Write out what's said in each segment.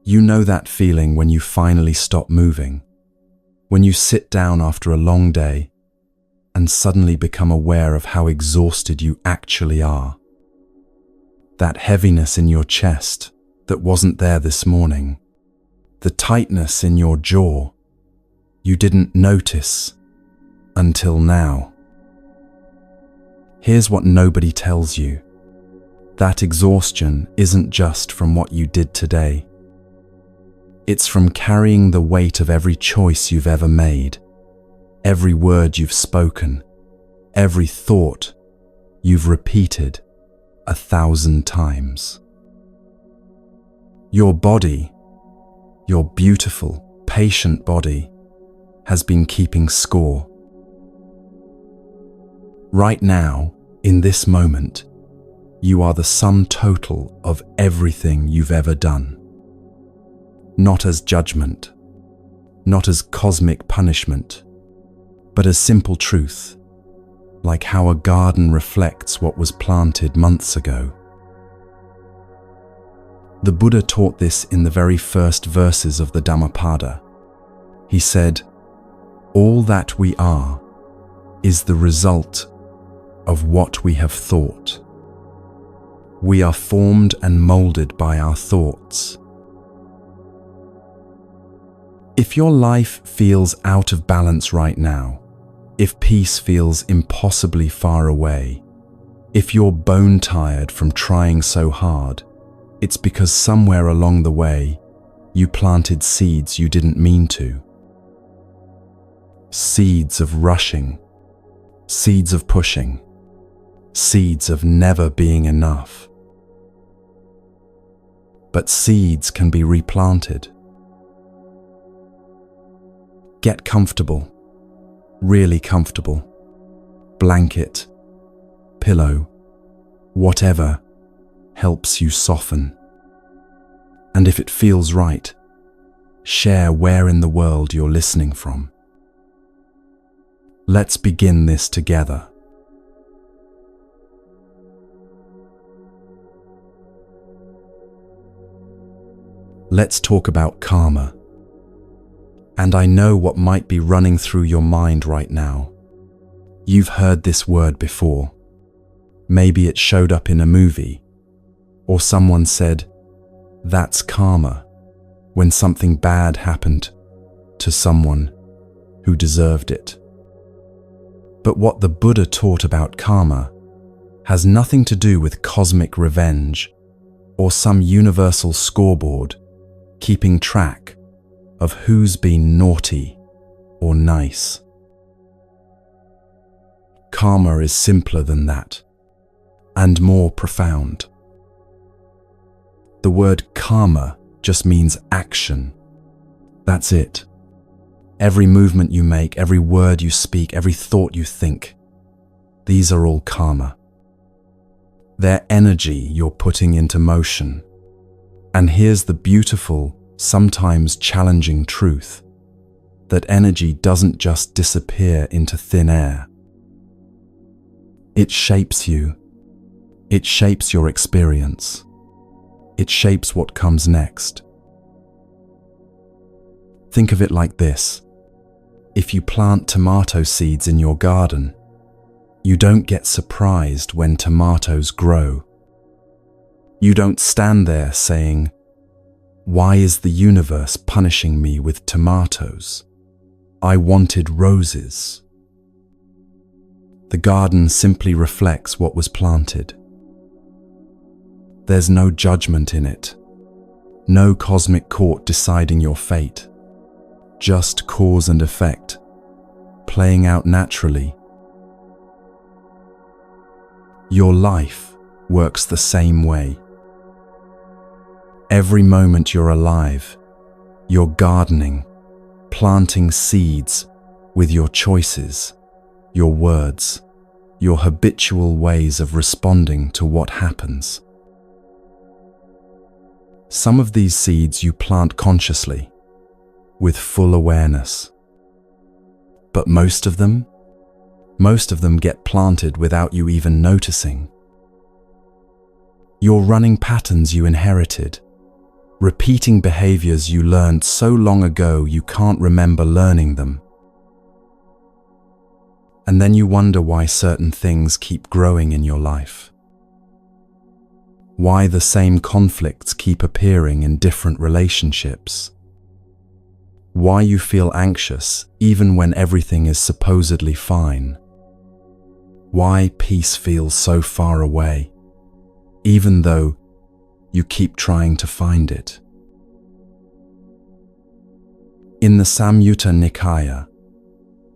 You know that feeling when you finally stop moving, when you sit down after a long day and suddenly become aware of how exhausted you actually are. That heaviness in your chest that wasn't there this morning, the tightness in your jaw you didn't notice until now. Here's what nobody tells you. That exhaustion isn't just from what you did today. It's from carrying the weight of every choice you've ever made, every word you've spoken, every thought you've repeated 1,000 times. Your body, your beautiful, patient body, has been keeping score. Right now, in this moment, you are the sum total of everything you've ever done. Not as judgment, not as cosmic punishment, but as simple truth, like how a garden reflects what was planted months ago. The Buddha taught this in the very first verses of the Dhammapada. He said, "All that we are is the result of what we have thought. We are formed and molded by our thoughts." If your life feels out of balance right now, if peace feels impossibly far away, if you're bone tired from trying so hard, it's because somewhere along the way, you planted seeds you didn't mean to. Seeds of rushing, seeds of pushing, seeds of never being enough. But seeds can be replanted. Get comfortable, really comfortable. Blanket, pillow, whatever helps you soften. And if it feels right, share where in the world you're listening from. Let's begin this together. Let's talk about karma. And I know what might be running through your mind right now. You've heard this word before. Maybe it showed up in a movie, or someone said, "That's karma," when something bad happened to someone who deserved it. But what the Buddha taught about karma has nothing to do with cosmic revenge or some universal scoreboard keeping track of who's been naughty or nice. Karma is simpler than that, and more profound. The word karma just means action. That's it. Every movement you make, every word you speak, every thought you think, these are all karma. They're energy you're putting into motion. And here's the beautiful, sometimes challenging truth, that energy doesn't just disappear into thin air. It shapes you. It shapes your experience. It shapes what comes next. Think of it like this. If you plant tomato seeds in your garden, you don't get surprised when tomatoes grow. You don't stand there saying, "Why is the universe punishing me with tomatoes? I wanted roses." The garden simply reflects what was planted. There's no judgment in it, no cosmic court deciding your fate, just cause and effect, playing out naturally. Your life works the same way. Every moment you're alive, you're gardening, planting seeds with your choices, your words, your habitual ways of responding to what happens. Some of these seeds you plant consciously, with full awareness. But most of them get planted without you even noticing. You're running patterns you inherited, repeating behaviors you learned so long ago you can't remember learning them. And then you wonder why certain things keep growing in your life. Why the same conflicts keep appearing in different relationships. Why you feel anxious even when everything is supposedly fine. Why peace feels so far away, even though you keep trying to find it. In the Samyutta Nikaya,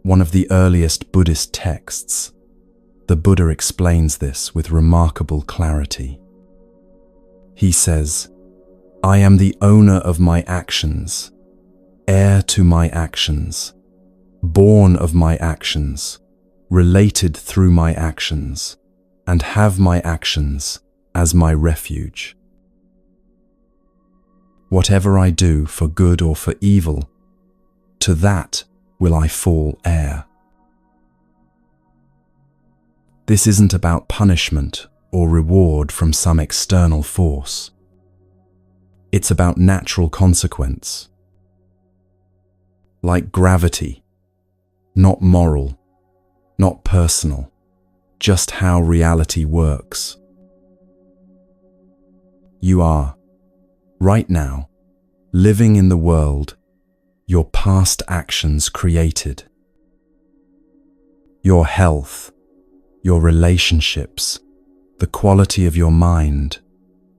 one of the earliest Buddhist texts, the Buddha explains this with remarkable clarity. He says, "I am the owner of my actions, heir to my actions, born of my actions, related through my actions, and have my actions as my refuge. Whatever I do for good or for evil, to that will I fall heir." This isn't about punishment or reward from some external force. It's about natural consequence. Like gravity, not moral, not personal, just how reality works. You are, right now, living in the world your past actions created. Your health, your relationships, the quality of your mind,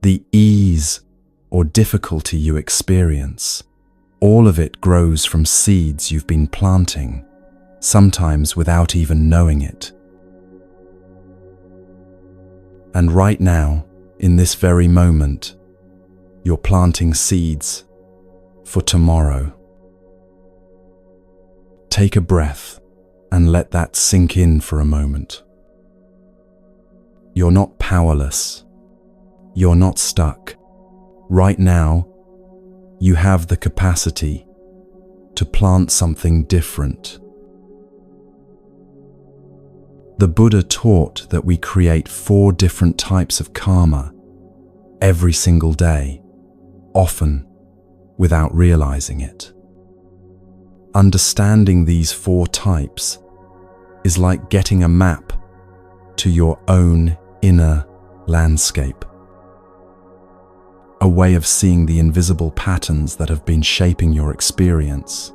the ease or difficulty you experience, all of it grows from seeds you've been planting, sometimes without even knowing it. And right now, in this very moment, you're planting seeds for tomorrow. Take a breath and let that sink in for a moment. You're not powerless. You're not stuck. Right now, you have the capacity to plant something different. The Buddha taught that we create 4 different types of karma every single day, often without realizing it. Understanding these 4 types is like getting a map to your own inner landscape, a way of seeing the invisible patterns that have been shaping your experience.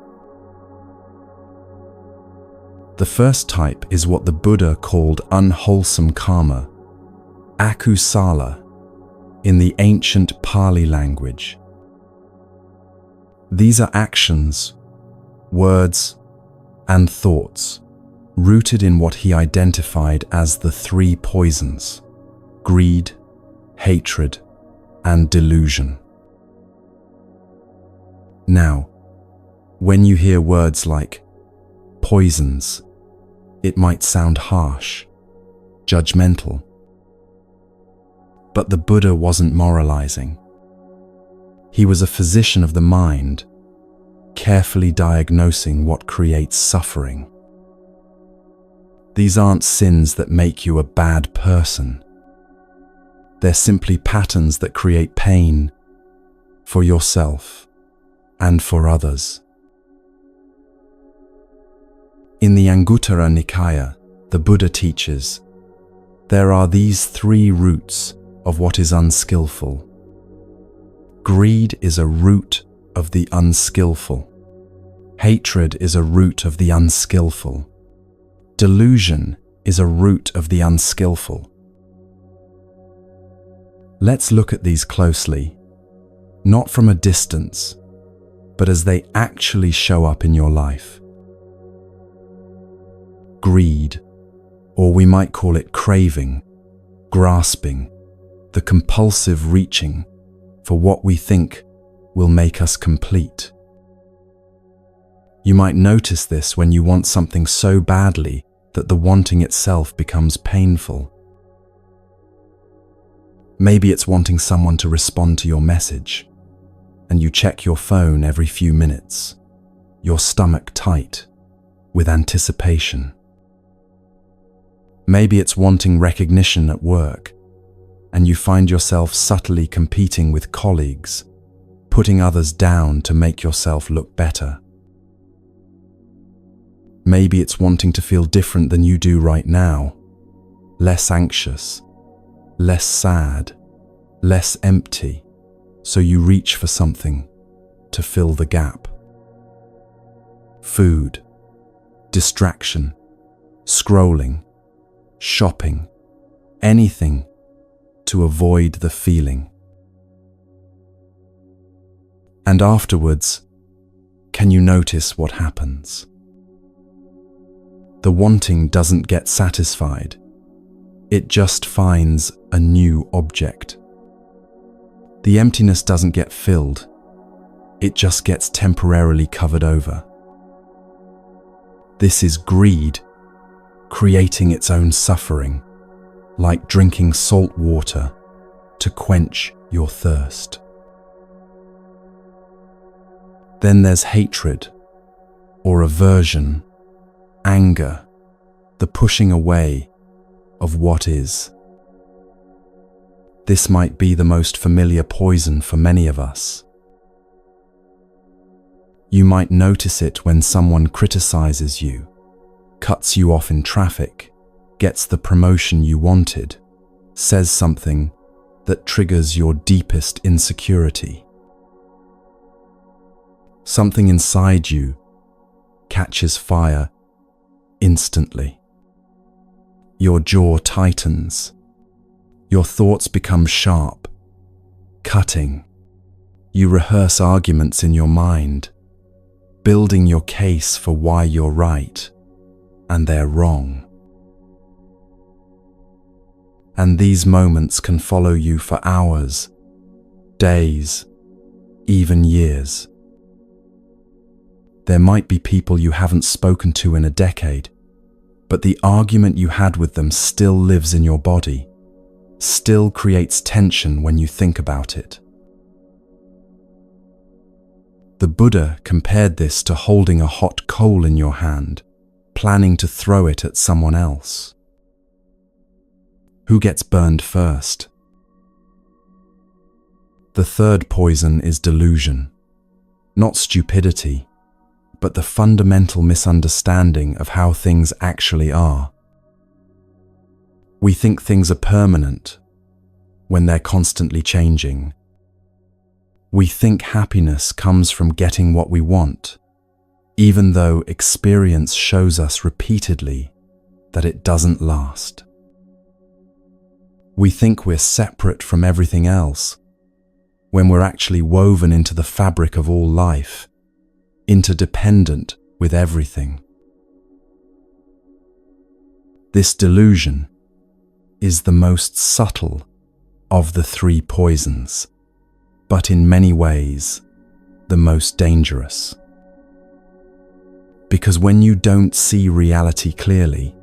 The first type is what the Buddha called unwholesome karma, akusala, in the ancient Pali language. These are actions, words, and thoughts rooted in what he identified as the 3 poisons: greed, hatred, and delusion. Now, when you hear words like poisons, it might sound harsh, judgmental. But the Buddha wasn't moralizing. He was a physician of the mind, carefully diagnosing what creates suffering. These aren't sins that make you a bad person. They're simply patterns that create pain for yourself and for others. In the Anguttara Nikaya, the Buddha teaches, there are these 3 roots of what is unskillful. Greed is a root of the unskillful. Hatred is a root of the unskillful. Delusion is a root of the unskillful. Let's look at these closely, not from a distance, but as they actually show up in your life. Greed, or we might call it craving, grasping, the compulsive reaching for what we think will make us complete. You might notice this when you want something so badly that the wanting itself becomes painful. Maybe it's wanting someone to respond to your message, and you check your phone every few minutes, your stomach tight with anticipation. Maybe it's wanting recognition at work, and you find yourself subtly competing with colleagues, putting others down to make yourself look better. Maybe it's wanting to feel different than you do right now, less anxious, less sad, less empty, so you reach for something to fill the gap. Food, distraction, scrolling, shopping, anything to avoid the feeling. And afterwards, can you notice what happens? The wanting doesn't get satisfied. It just finds a new object. The emptiness doesn't get filled. It just gets temporarily covered over. This is greed, creating its own suffering, like drinking salt water to quench your thirst. Then there's hatred, or aversion, anger, the pushing away of what is. This might be the most familiar poison for many of us. You might notice it when someone criticizes you, cuts you off in traffic, gets the promotion you wanted, says something that triggers your deepest insecurity. Something inside you catches fire instantly. Your jaw tightens. Your thoughts become sharp, cutting. You rehearse arguments in your mind, building your case for why you're right and they're wrong. And these moments can follow you for hours, days, even years. There might be people you haven't spoken to in a decade, but the argument you had with them still lives in your body, still creates tension when you think about it. The Buddha compared this to holding a hot coal in your hand, planning to throw it at someone else. Who gets burned first? The third poison is delusion, not stupidity, but the fundamental misunderstanding of how things actually are. We think things are permanent when they're constantly changing. We think happiness comes from getting what we want, even though experience shows us repeatedly that it doesn't last. We think we're separate from everything else, when we're actually woven into the fabric of all life, interdependent with everything. This delusion is the most subtle of the three poisons, but in many ways, the most dangerous. Because when you don't see reality clearly,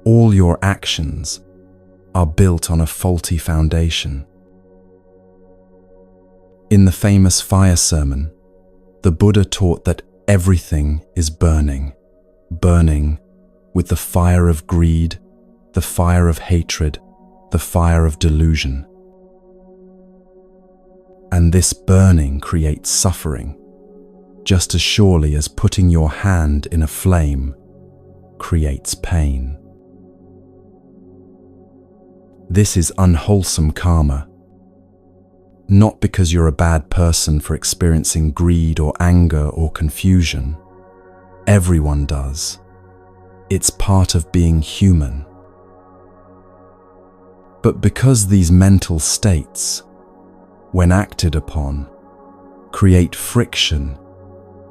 all your actions are built on a faulty foundation. In the famous fire sermon, the Buddha taught that everything is burning, burning with the fire of greed, the fire of hatred, the fire of delusion. And this burning creates suffering, just as surely as putting your hand in a flame creates pain. This is unwholesome karma, not because you're a bad person for experiencing greed or anger or confusion. Everyone does. It's part of being human. But because these mental states, when acted upon, create friction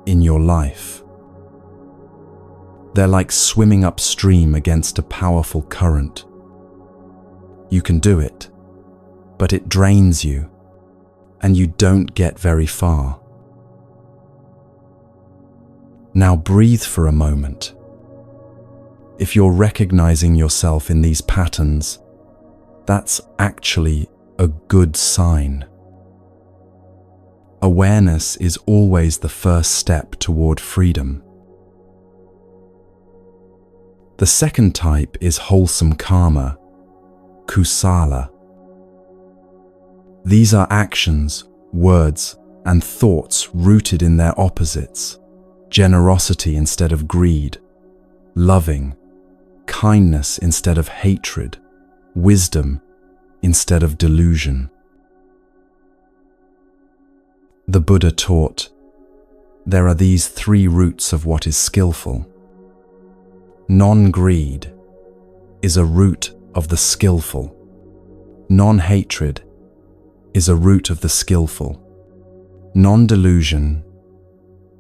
in your life, they're like swimming upstream against a powerful current. You can do it, but it drains you, and you don't get very far. Now breathe for a moment. If you're recognizing yourself in these patterns, that's actually a good sign. Awareness is always the first step toward freedom. The second type is wholesome karma, kusala. These are actions, words, and thoughts rooted in their opposites, generosity instead of greed, loving, kindness instead of hatred, wisdom instead of delusion. The Buddha taught, there are these three roots of what is skillful. Non-greed is a root of the skillful. Non-hatred is a root of the skillful. Non-delusion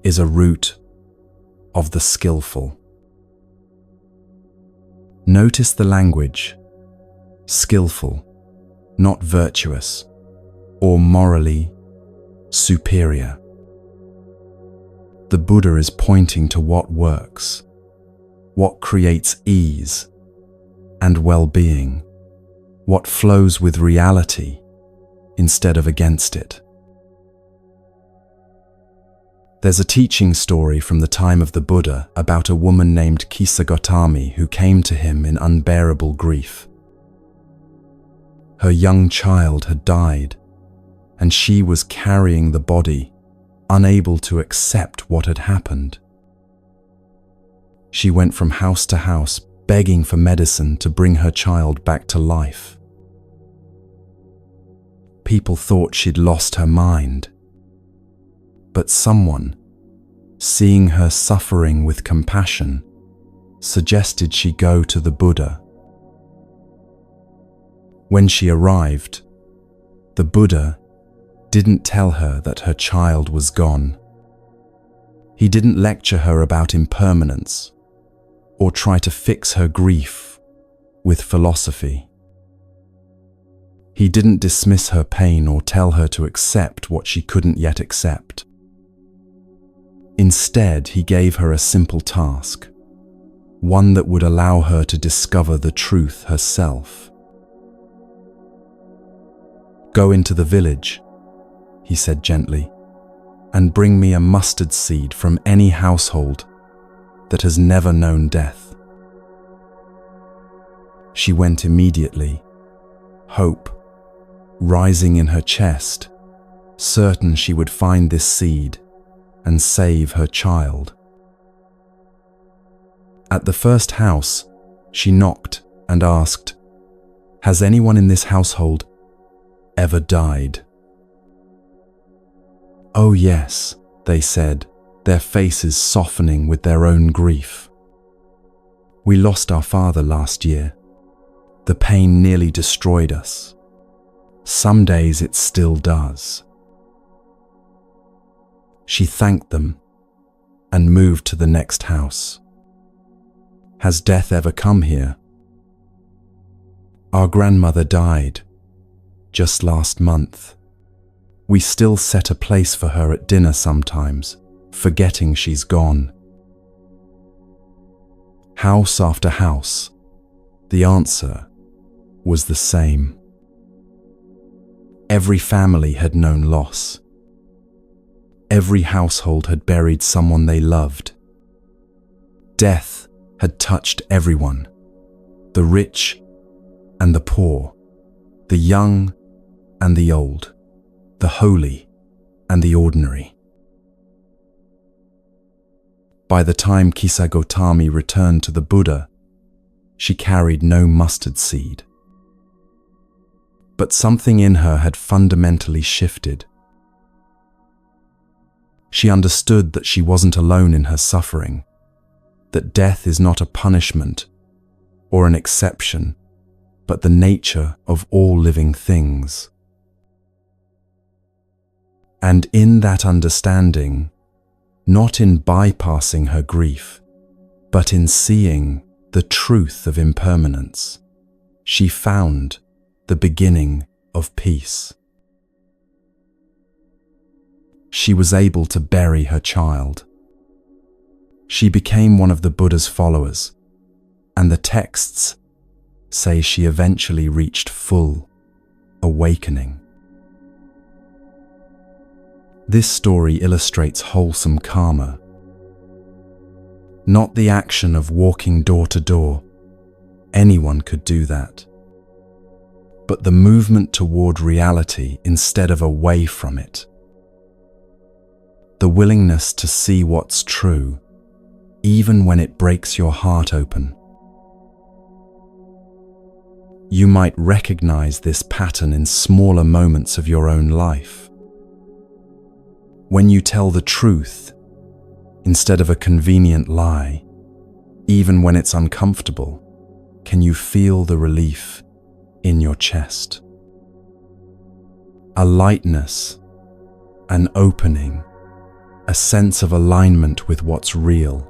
is a root of the skillful. Notice the language, skillful, not virtuous or morally superior. The Buddha is pointing to what works, what creates ease and well-being, what flows with reality instead of against it. There's a teaching story from the time of the Buddha about a woman named Kisagotami who came to him in unbearable grief. Her young child had died, and she was carrying the body, unable to accept what had happened. She went from house to house, begging for medicine to bring her child back to life. People thought she'd lost her mind. But someone, seeing her suffering with compassion, suggested she go to the Buddha. When she arrived, the Buddha didn't tell her that her child was gone. He didn't lecture her about impermanence or try to fix her grief with philosophy. He didn't dismiss her pain or tell her to accept what she couldn't yet accept. Instead, he gave her a simple task, one that would allow her to discover the truth herself. Go into the village, he said gently, and bring me a mustard seed from any household that has never known death. She went immediately, hope rising in her chest, certain she would find this seed and save her child. At the first house, she knocked and asked, "Has anyone in this household ever died?" "Oh yes," they said, their faces softening with their own grief. "We lost our father last year. The pain nearly destroyed us. Some days it still does." She thanked them and moved to the next house. "Has death ever come here?" "Our grandmother died just last month. We still set a place for her at dinner sometimes, forgetting she's gone." House after house, the answer was the same. Every family had known loss. Every household had buried someone they loved. Death had touched everyone, the rich and the poor, the young and the old, the holy and the ordinary. By the time Kisagotami returned to the Buddha, she carried no mustard seed. But something in her had fundamentally shifted. She understood that she wasn't alone in her suffering, that death is not a punishment or an exception, but the nature of all living things. And in that understanding, not in bypassing her grief, but in seeing the truth of impermanence, she found the beginning of peace. She was able to bury her child. She became one of the Buddha's followers, and the texts say she eventually reached full awakening. This story illustrates wholesome karma. Not the action of walking door to door. Anyone could do that. But the movement toward reality instead of away from it. the willingness to see what's true, even when it breaks your heart open. You might recognize this pattern in smaller moments of your own life. When you tell the truth instead of a convenient lie, even when it's uncomfortable, can you feel the relief in your chest? A lightness, an opening, a sense of alignment with what's real.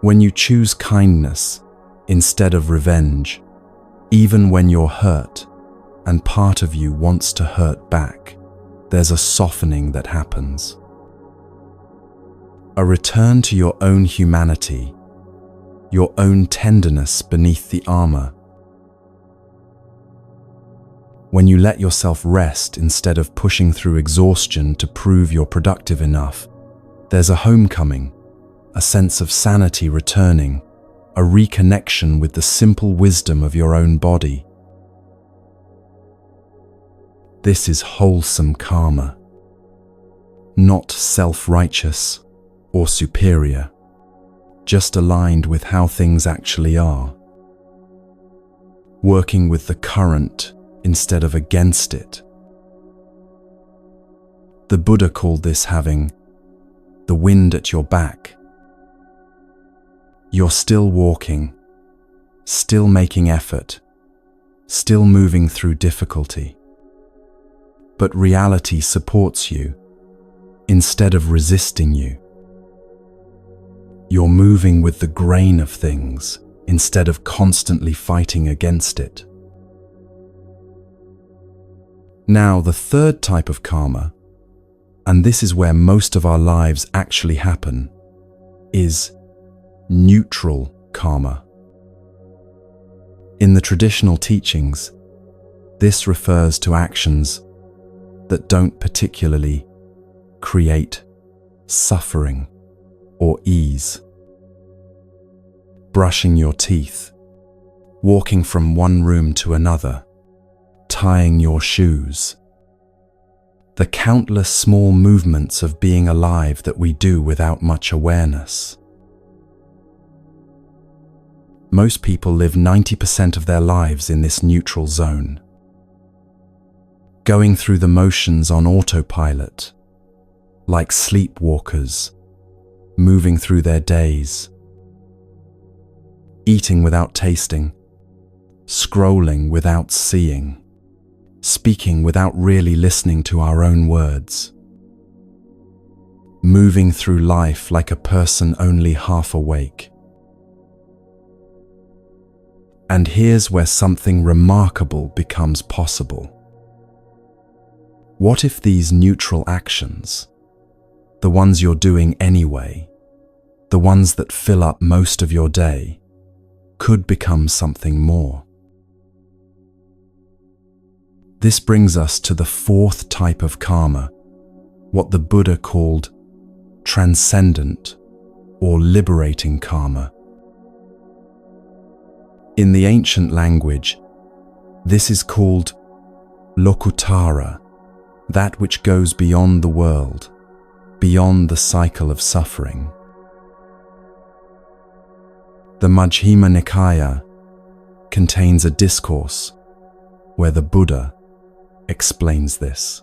When you choose kindness instead of revenge, even when you're hurt and part of you wants to hurt back, there's a softening that happens. A return to your own humanity, your own tenderness beneath the armor. When you let yourself rest instead of pushing through exhaustion to prove you're productive enough, there's a homecoming, a sense of sanity returning, a reconnection with the simple wisdom of your own body. This is wholesome karma, not self-righteous or superior, just aligned with how things actually are. Working with the current instead of against it. The Buddha called this having the wind at your back. You're still walking, still making effort, still moving through difficulty. But reality supports you instead of resisting you. You're moving with the grain of things instead of constantly fighting against it. Now, the third type of karma, and this is where most of our lives actually happen, is neutral karma. In the traditional teachings, this refers to actions that don't particularly create suffering or ease. Brushing your teeth, walking from one room to another, tying your shoes. The countless small movements of being alive that we do without much awareness. Most people live 90% of their lives in this neutral zone, going through the motions on autopilot, like sleepwalkers, moving through their days, eating without tasting, scrolling without seeing, speaking without really listening to our own words, moving through life like a person only half awake. And here's where something remarkable becomes possible. What if these neutral actions, the ones you're doing anyway, the ones that fill up most of your day, could become something more? This brings us to the fourth type of karma, what the Buddha called transcendent or liberating karma. In the ancient language, this is called lokutara, that which goes beyond the world, beyond the cycle of suffering. The Majjhima Nikaya contains a discourse where the Buddha explains this.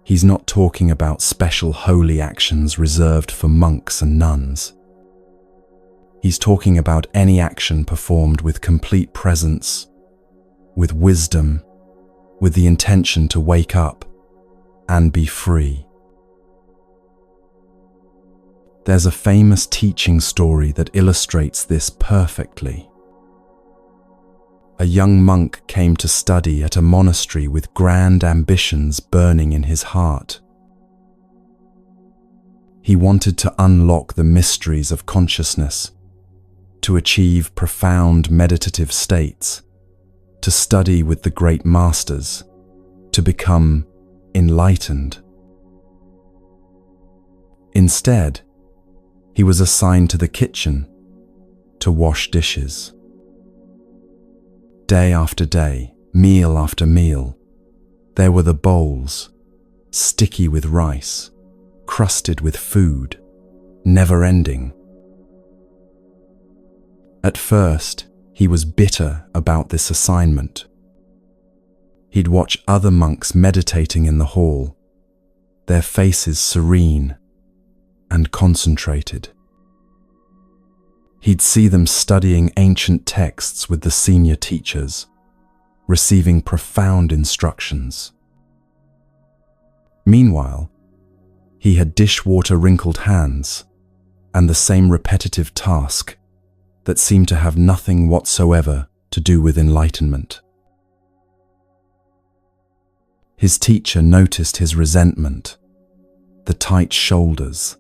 He's not talking about special holy actions reserved for monks and nuns. He's talking about any action performed with complete presence, with wisdom, with the intention to wake up and be free. There's a famous teaching story that illustrates this perfectly. A young monk came to study at a monastery with grand ambitions burning in his heart. He wanted to unlock the mysteries of consciousness, to achieve profound meditative states, to study with the great masters, to become enlightened. Instead, he was assigned to the kitchen to wash dishes. Day after day, meal after meal, there were the bowls, sticky with rice, crusted with food, never ending. At first, he was bitter about this assignment. He'd watch other monks meditating in the hall, their faces serene and concentrated. He'd see them studying ancient texts with the senior teachers, receiving profound instructions. Meanwhile, he had dishwater-wrinkled hands and the same repetitive task that seemed to have nothing whatsoever to do with enlightenment. His teacher noticed his resentment, the tight shoulders,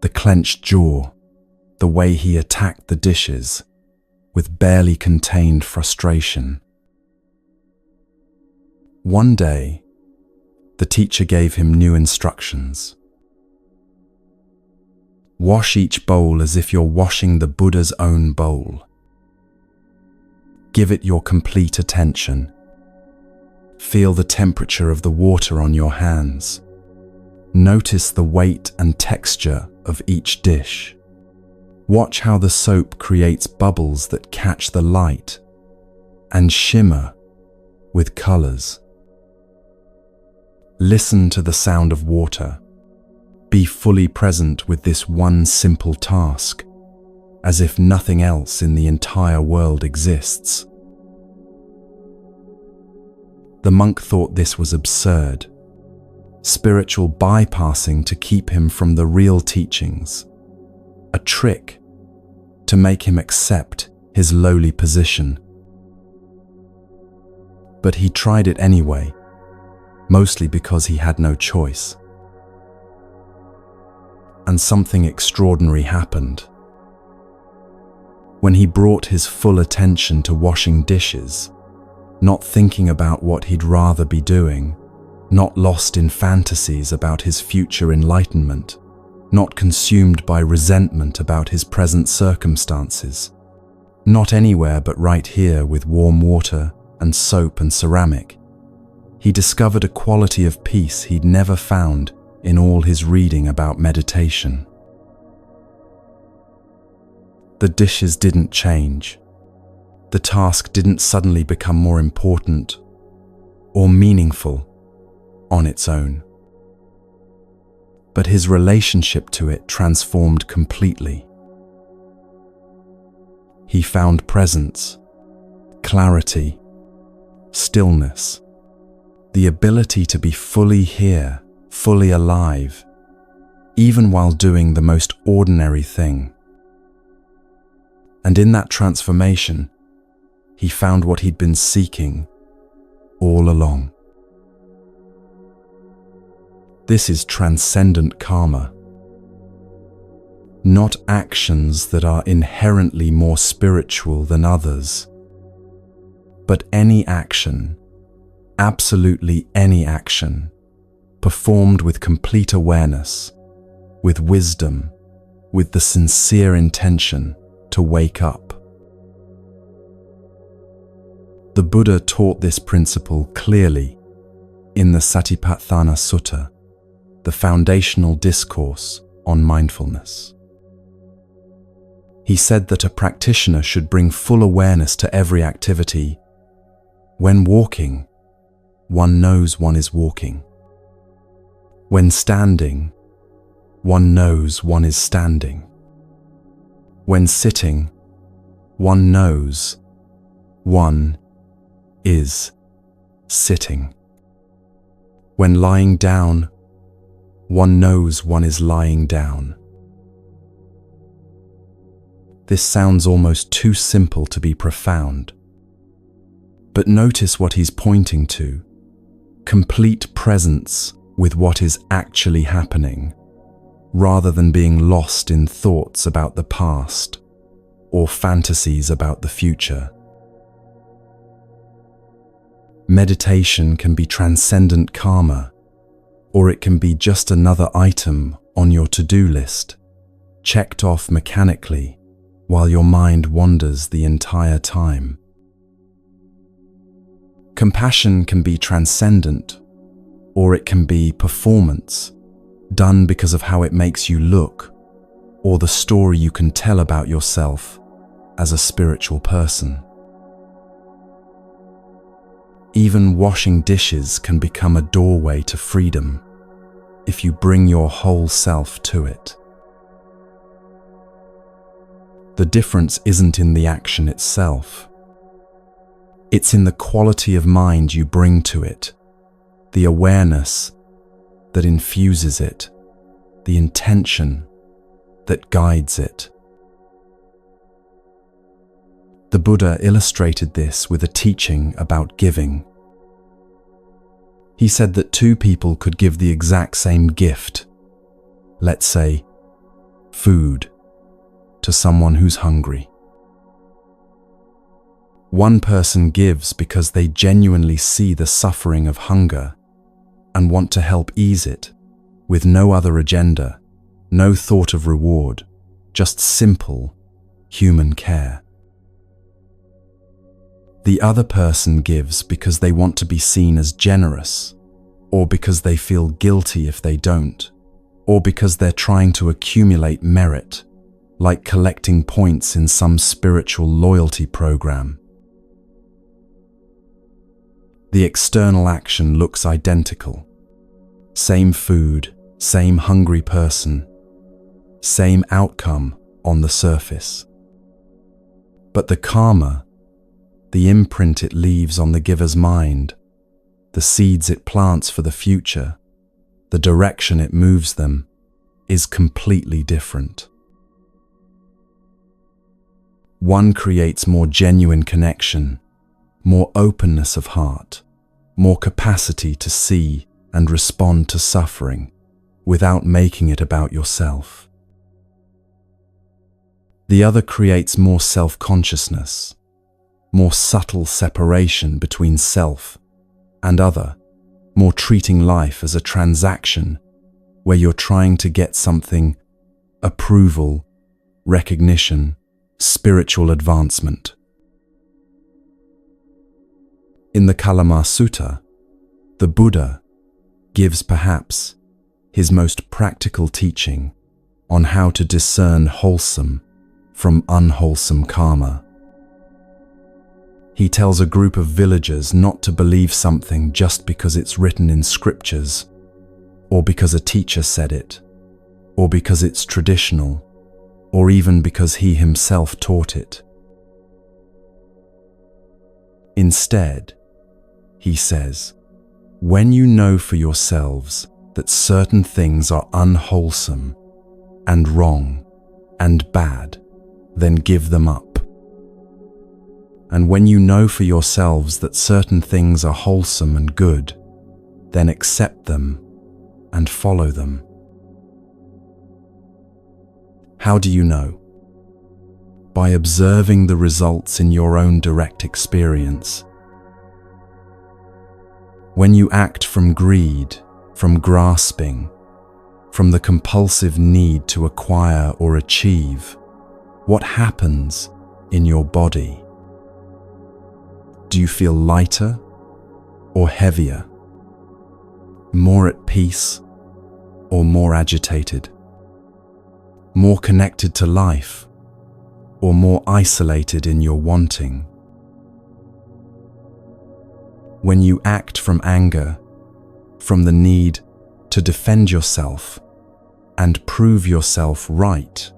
the clenched jaw, the way he attacked the dishes with barely contained frustration. One day, the teacher gave him new instructions. Wash each bowl as if you're washing the Buddha's own bowl. Give it your complete attention. Feel the temperature of the water on your hands. Notice the weight and texture of each dish. Watch how the soap creates bubbles that catch the light and shimmer with colors. Listen to the sound of water. Be fully present with this one simple task, as if nothing else in the entire world exists. The monk thought this was absurd, spiritual bypassing to keep him from the real teachings, a trick to make him accept his lowly position. But he tried it anyway, mostly because he had no choice. And something extraordinary happened. When he brought his full attention to washing dishes, not thinking about what he'd rather be doing, not lost in fantasies about his future enlightenment, not consumed by resentment about his present circumstances, not anywhere but right here with warm water and soap and ceramic, he discovered a quality of peace he'd never found in all his reading about meditation. The dishes didn't change. The task didn't suddenly become more important or meaningful on its own. But his relationship to it transformed completely. He found presence, clarity, stillness, the ability to be fully here, fully alive, even while doing the most ordinary thing. And in that transformation, he found what he'd been seeking all along. This is transcendent karma. Not actions that are inherently more spiritual than others, but any action, absolutely any action, performed with complete awareness, with wisdom, with the sincere intention to wake up. The Buddha taught this principle clearly in the Satipatthana Sutta, the foundational discourse on mindfulness. He said that a practitioner should bring full awareness to every activity. When walking, one knows one is walking. When standing, one knows one is standing. When sitting, one knows one is sitting. When lying down, one knows one is lying down. This sounds almost too simple to be profound. But notice what he's pointing to: complete presence with what is actually happening, rather than being lost in thoughts about the past or fantasies about the future. Meditation can be transcendent karma, or it can be just another item on your to-do list, checked off mechanically while your mind wanders the entire time. Compassion can be transcendent, or it can be performance, done because of how it makes you look, or the story you can tell about yourself as a spiritual person. Even washing dishes can become a doorway to freedom if you bring your whole self to it. The difference isn't in the action itself. It's in the quality of mind you bring to it, the awareness that infuses it, the intention that guides it. The Buddha illustrated this with a teaching about giving. He said that two people could give the exact same gift, let's say, food, to someone who's hungry. One person gives because they genuinely see the suffering of hunger and want to help ease it, with no other agenda, no thought of reward, just simple human care. The other person gives because they want to be seen as generous, or because they feel guilty if they don't, or because they're trying to accumulate merit, like collecting points in some spiritual loyalty program. The external action looks identical. Same food, same hungry person, same outcome on the surface. But the karma, the imprint it leaves on the giver's mind, the seeds it plants for the future, the direction it moves them, is completely different. One creates more genuine connection, more openness of heart, more capacity to see and respond to suffering without making it about yourself. The other creates more self-consciousness, more subtle separation between self and other, more treating life as a transaction where you're trying to get something, approval, recognition, spiritual advancement. In the Kalama Sutta, the Buddha gives perhaps his most practical teaching on how to discern wholesome from unwholesome karma. He tells a group of villagers not to believe something just because it's written in scriptures, or because a teacher said it, or because it's traditional, or even because he himself taught it. Instead, he says, when you know for yourselves that certain things are unwholesome and wrong and bad, then give them up. And when you know for yourselves that certain things are wholesome and good, then accept them and follow them. How do you know? By observing the results in your own direct experience. When you act from greed, from grasping, from the compulsive need to acquire or achieve, what happens in your body? Do you feel lighter or heavier? More at peace or more agitated? More connected to life or more isolated in your wanting? When you act from anger, from the need to defend yourself and prove yourself right,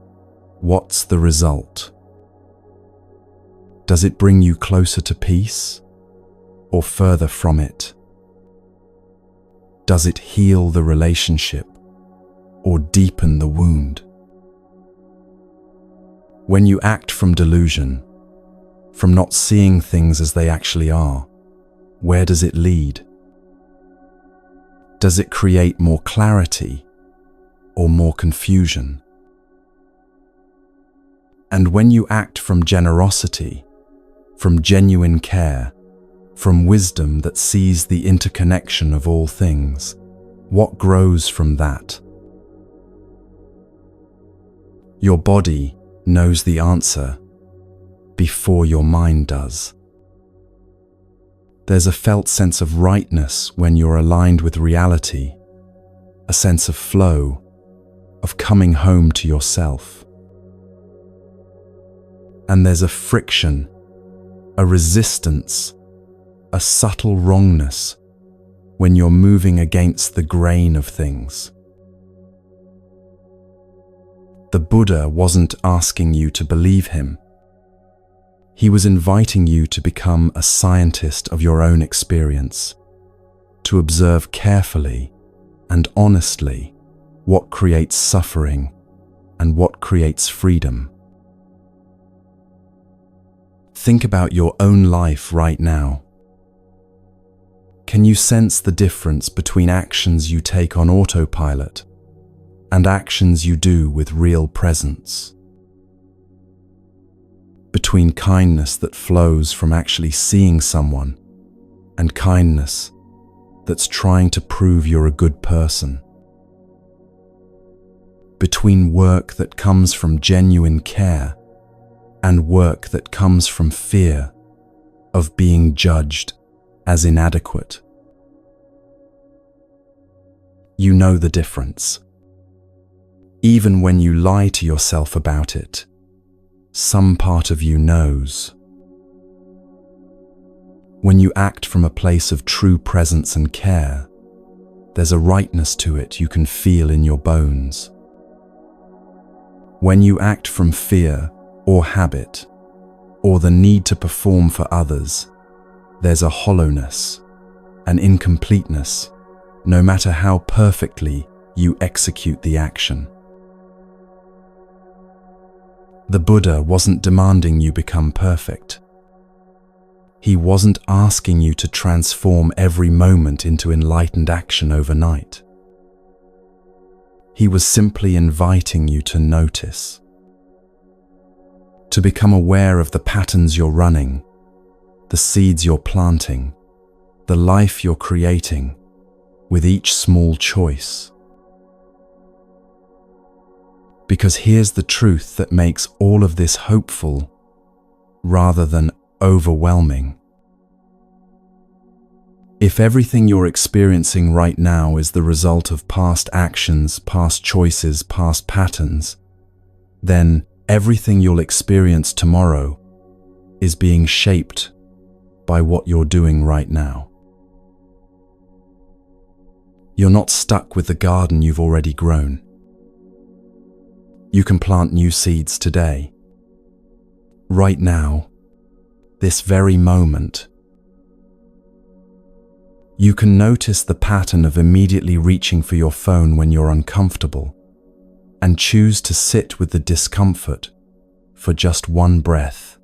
what's the result? Does it bring you closer to peace or further from it? Does it heal the relationship or deepen the wound? When you act from delusion, from not seeing things as they actually are, where does it lead? Does it create more clarity or more confusion? And when you act from generosity, from genuine care, from wisdom that sees the interconnection of all things, what grows from that? Your body knows the answer before your mind does. There's a felt sense of rightness when you're aligned with reality, a sense of flow, of coming home to yourself. And there's a friction, a resistance, a subtle wrongness when you're moving against the grain of things. The Buddha wasn't asking you to believe him. He was inviting you to become a scientist of your own experience, to observe carefully and honestly what creates suffering and what creates freedom. Think about your own life right now. Can you sense the difference between actions you take on autopilot and actions you do with real presence? Between kindness that flows from actually seeing someone and kindness that's trying to prove you're a good person. Between work that comes from genuine care and work that comes from fear of being judged as inadequate. You know the difference. Even when you lie to yourself about it, some part of you knows. When you act from a place of true presence and care, there's a rightness to it you can feel in your bones. When you act from fear or habit, or the need to perform for others, there's a hollowness, an incompleteness, no matter how perfectly you execute the action. The Buddha wasn't demanding you become perfect. He wasn't asking you to transform every moment into enlightened action overnight. He was simply inviting you to notice, to become aware of the patterns you're running, the seeds you're planting, the life you're creating with each small choice. Because here's the truth that makes all of this hopeful rather than overwhelming. If everything you're experiencing right now is the result of past actions, past choices, past patterns, then everything you'll experience tomorrow is being shaped by what you're doing right now. You're not stuck with the garden you've already grown. You can plant new seeds today. Right now, this very moment. You can notice the pattern of immediately reaching for your phone when you're uncomfortable and choose to sit with the discomfort for just one breath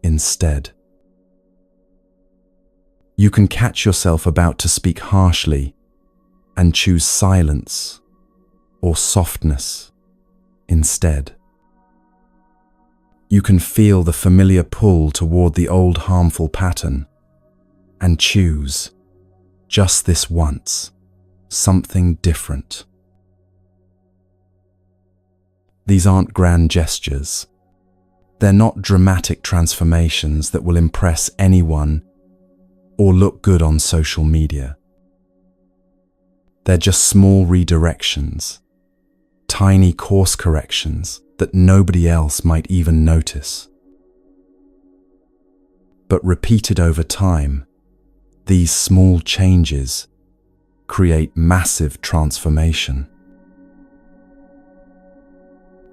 instead. You can catch yourself about to speak harshly and choose silence or softness instead. You can feel the familiar pull toward the old harmful pattern and choose, just this once, something different. These aren't grand gestures. They're not dramatic transformations that will impress anyone or look good on social media. They're just small redirections, tiny course corrections that nobody else might even notice. But repeated over time, these small changes create massive transformation.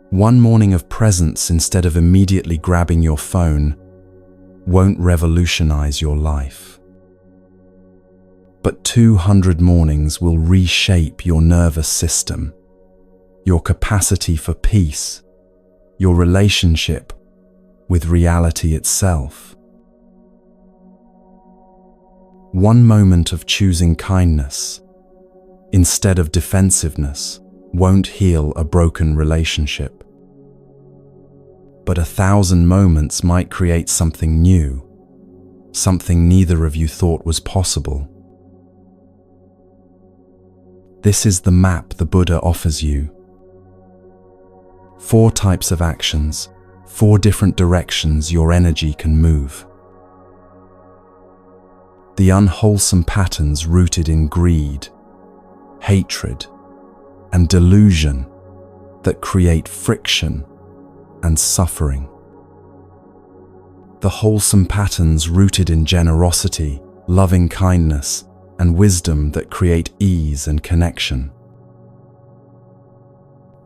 One morning of presence instead of immediately grabbing your phone won't revolutionize your life. But 200 mornings will reshape your nervous system, your capacity for peace, your relationship with reality itself. One moment of choosing kindness instead of defensiveness won't heal a broken relationship. But 1,000 moments might create something new, something neither of you thought was possible. This is the map the Buddha offers you. 4 types of actions, 4 different directions your energy can move. the unwholesome patterns rooted in greed, hatred, and delusion that create friction and suffering. The wholesome patterns rooted in generosity, loving kindness, and wisdom that create ease and connection.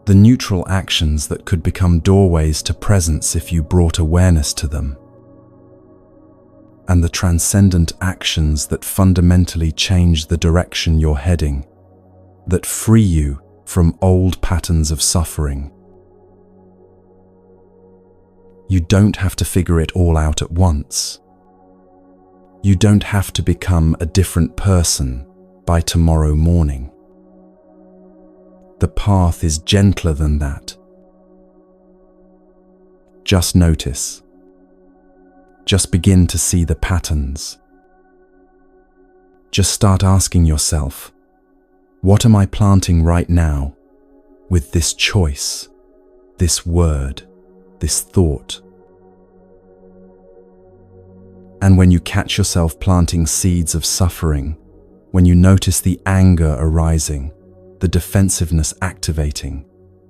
The neutral actions that could become doorways to presence if you brought awareness to them. And the transcendent actions that fundamentally change the direction you're heading, that free you from old patterns of suffering. You don't have to figure it all out at once. You don't have to become a different person by tomorrow morning. The path is gentler than that. Just notice. Just begin to see the patterns. Just start asking yourself, what am I planting right now with this choice, this word, this thought? And when you catch yourself planting seeds of suffering, when you notice the anger arising, the defensiveness activating,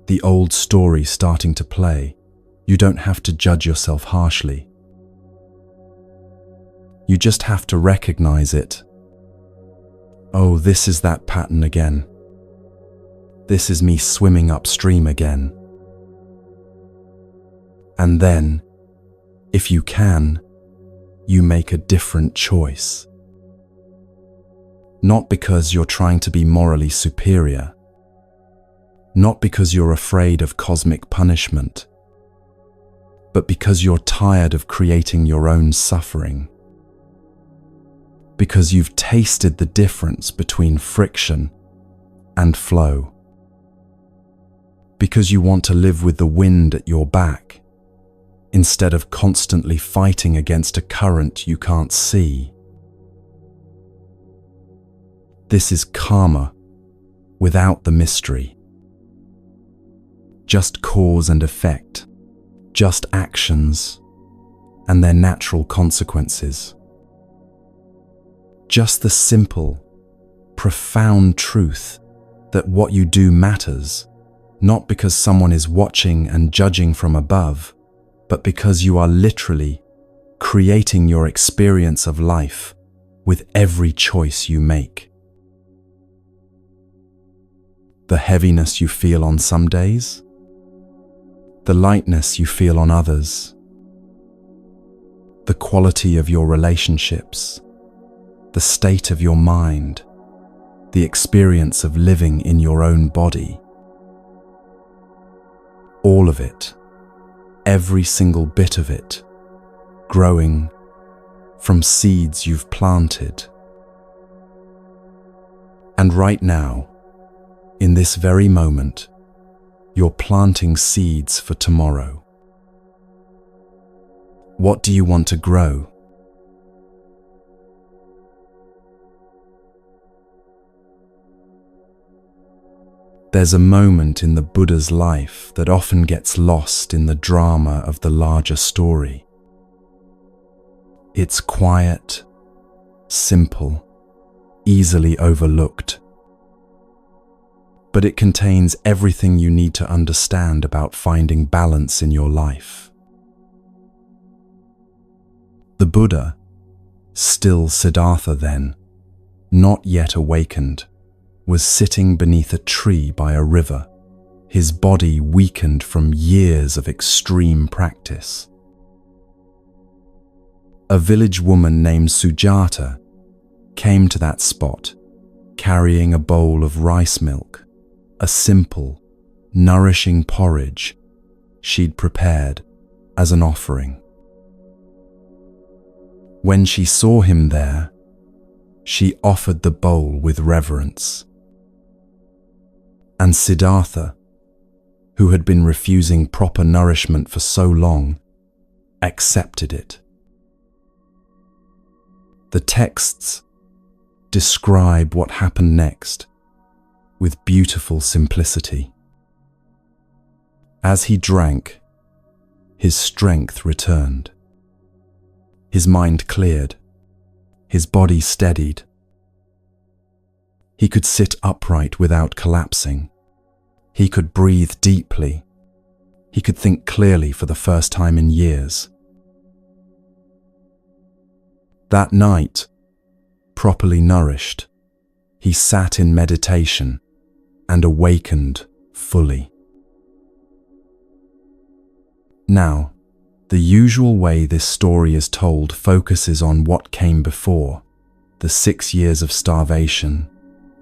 the old story starting to play, you don't have to judge yourself harshly. You just have to recognize it. Oh, this is that pattern again. This is me swimming upstream again. And then, if you can, you make a different choice. Not because you're trying to be morally superior. Not because you're afraid of cosmic punishment. But because you're tired of creating your own suffering. Because you've tasted the difference between friction and flow. Because you want to live with the wind at your back, instead of constantly fighting against a current you can't see. This is karma without the mystery. Just cause and effect, just actions and their natural consequences. Just the simple, profound truth that what you do matters, not because someone is watching and judging from above, but because you are literally creating your experience of life with every choice you make. The heaviness you feel on some days, the lightness you feel on others, the quality of your relationships, the state of your mind, the experience of living in your own body. All of it, every single bit of it, growing from seeds you've planted. And right now, in this very moment, you're planting seeds for tomorrow. What do you want to grow? There's a moment in the Buddha's life that often gets lost in the drama of the larger story. It's quiet, simple, easily overlooked. But it contains everything you need to understand about finding balance in your life. The Buddha, still Siddhartha then, not yet awakened, was sitting beneath a tree by a river, his body weakened from years of extreme practice. A village woman named Sujata came to that spot, carrying a bowl of rice milk, a simple, nourishing porridge she'd prepared as an offering. When she saw him there, she offered the bowl with reverence. And Siddhartha, who had been refusing proper nourishment for so long, accepted it. The texts describe what happened next with beautiful simplicity. As he drank, his strength returned. His mind cleared, His body steadied. He could sit upright without collapsing. He could breathe deeply. He could think clearly for the first time in years. That night, properly nourished, he sat in meditation and awakened fully. Now, the usual way this story is told focuses on what came before, the 6 years of starvation,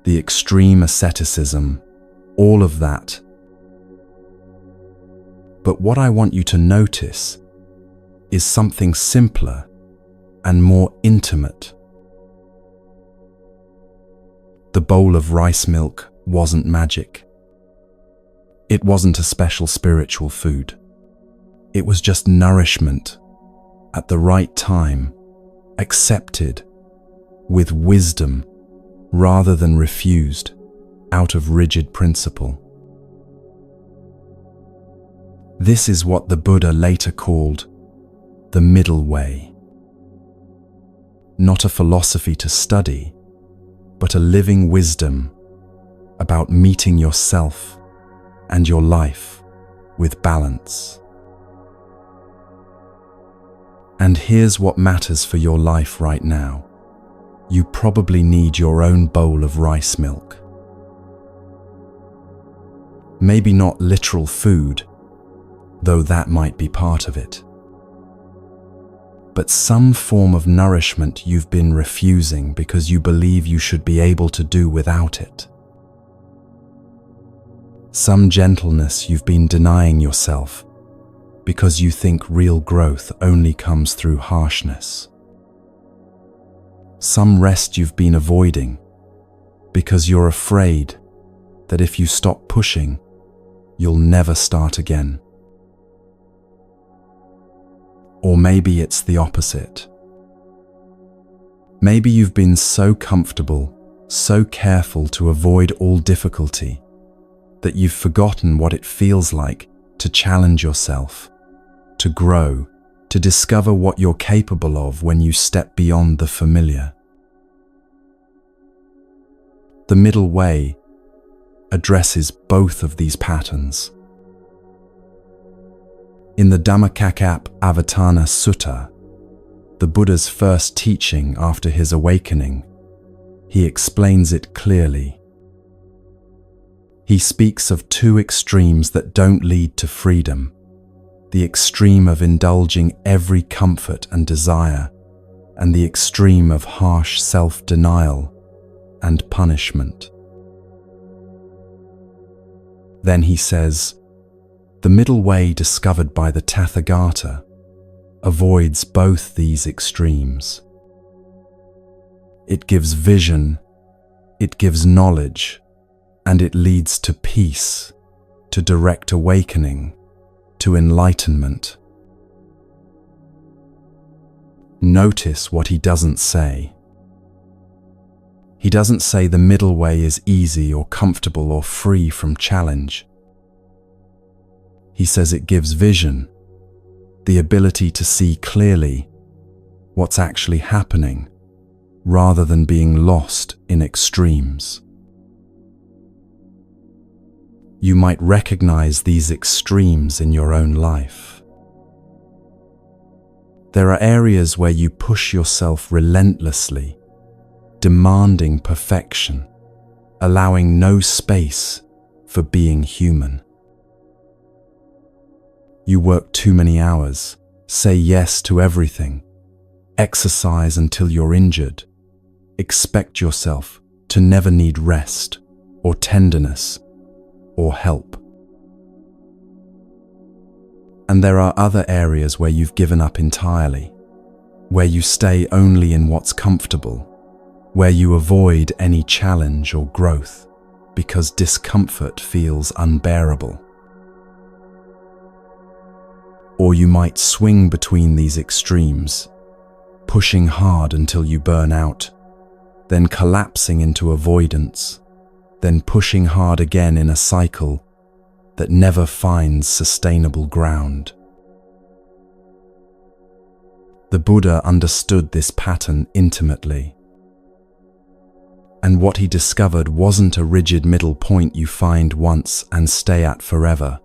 the extreme asceticism, all of that. But what I want you to notice is something simpler and more intimate. The bowl of rice milk wasn't magic. It wasn't a special spiritual food. It was just nourishment at the right time, accepted with wisdom rather than refused out of rigid principle. This is what the Buddha later called the middle way. Not a philosophy to study, but a living wisdom about meeting yourself and your life with balance. And here's what matters for your life right now. You probably need your own bowl of rice milk. Maybe not literal food, though that might be part of it. But some form of nourishment you've been refusing because you believe you should be able to do without it. Some gentleness you've been denying yourself because you think real growth only comes through harshness. Some rest you've been avoiding because you're afraid that if you stop pushing, you'll never start again. Or maybe it's the opposite. Maybe you've been so comfortable, so careful to avoid all difficulty, that you've forgotten what it feels like to challenge yourself, to grow, to discover what you're capable of when you step beyond the familiar. The middle way addresses both of these patterns. In the Dhammacakkappavattana Sutta, the Buddha's first teaching after his awakening, he explains it clearly. He speaks of two extremes that don't lead to freedom: the extreme of indulging every comfort and desire, and the extreme of harsh self-denial and punishment. Then he says, the middle way discovered by the Tathagata avoids both these extremes. It gives vision, it gives knowledge, and it leads to peace, to direct awakening, to enlightenment. Notice what he doesn't say. He doesn't say the middle way is easy or comfortable or free from challenge. He says it gives vision, the ability to see clearly what's actually happening, rather than being lost in extremes. You might recognize these extremes in your own life. There are areas where you push yourself relentlessly, demanding perfection, allowing no space for being human. You work too many hours, say yes to everything, exercise until you're injured, expect yourself to never need rest or tenderness or help. And there are other areas where you've given up entirely, where you stay only in what's comfortable, where you avoid any challenge or growth because discomfort feels unbearable. Or you might swing between these extremes, pushing hard until you burn out, then collapsing into avoidance, then pushing hard again in a cycle that never finds sustainable ground. The Buddha understood this pattern intimately. And what he discovered wasn't a rigid middle point you find once and stay at forever.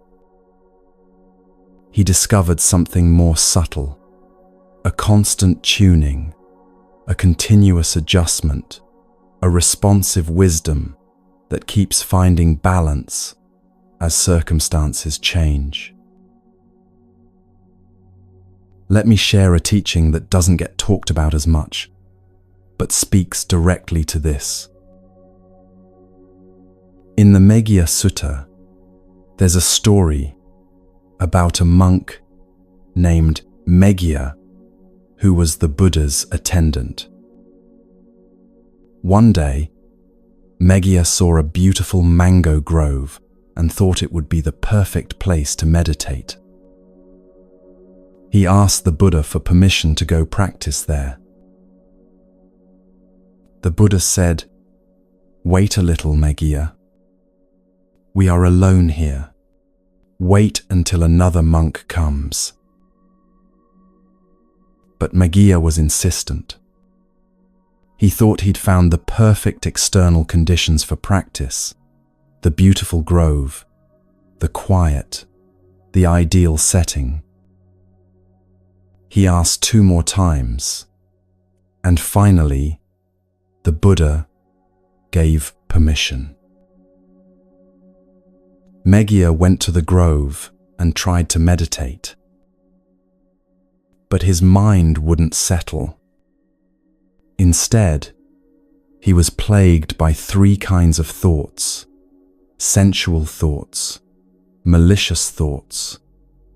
He discovered something more subtle, a constant tuning, a continuous adjustment, a responsive wisdom that keeps finding balance as circumstances change. Let me share a teaching that doesn't get talked about as much, but speaks directly to this. In the Meghiya Sutta, there's a story about a monk named Meghiya who was the Buddha's attendant. One day, Meghiya saw a beautiful mango grove and thought it would be the perfect place to meditate. He asked the Buddha for permission to go practice there. The Buddha said, "Wait a little, Meghiya. We are alone here. Wait until another monk comes." But Meghiya was insistent. He thought he'd found the perfect external conditions for practice: the beautiful grove, the quiet, the ideal setting. He asked 2 more times, and finally, the Buddha gave permission. Meghiya went to the grove and tried to meditate. But his mind wouldn't settle. Instead, he was plagued by 3 kinds of thoughts: sensual thoughts, malicious thoughts,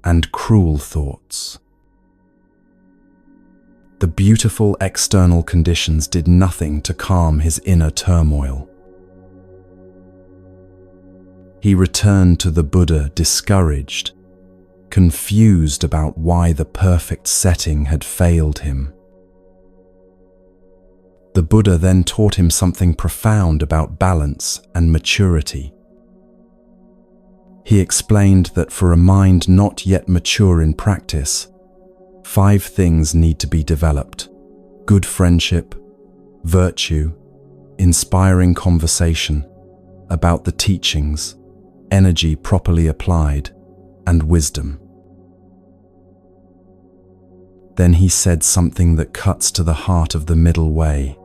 and cruel thoughts. The beautiful external conditions did nothing to calm his inner turmoil. He returned to the Buddha discouraged, confused about why the perfect setting had failed him. The Buddha then taught him something profound about balance and maturity. He explained that for a mind not yet mature in practice, 5 things need to be developed: good friendship, virtue, inspiring conversation about the teachings, energy properly applied, and wisdom. Then he said something that cuts to the heart of the middle way.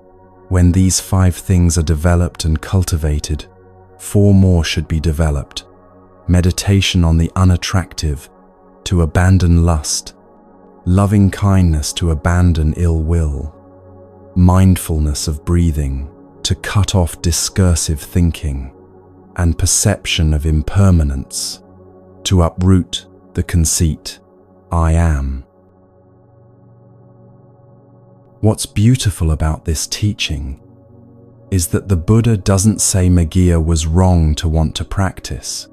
When these 5 things are developed and cultivated, 4 more should be developed: meditation on the unattractive, to abandon lust; loving kindness to abandon ill will; mindfulness of breathing to cut off discursive thinking; and perception of impermanence to uproot the conceit, "I am." What's beautiful about this teaching is that the Buddha doesn't say Meghiya was wrong to want to practice.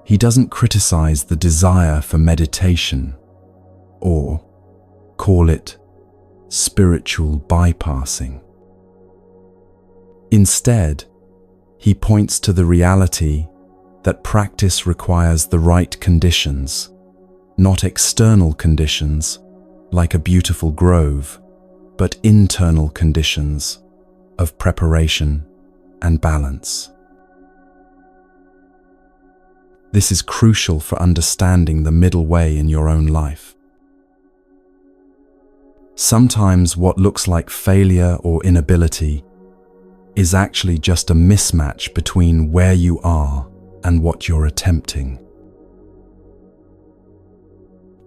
He doesn't criticize the desire for meditation or call it spiritual bypassing. Instead, he points to the reality that practice requires the right conditions, not external conditions like a beautiful grove, but internal conditions of preparation and balance. This is crucial for understanding the middle way in your own life. Sometimes what looks like failure or inability is actually just a mismatch between where you are and what you're attempting.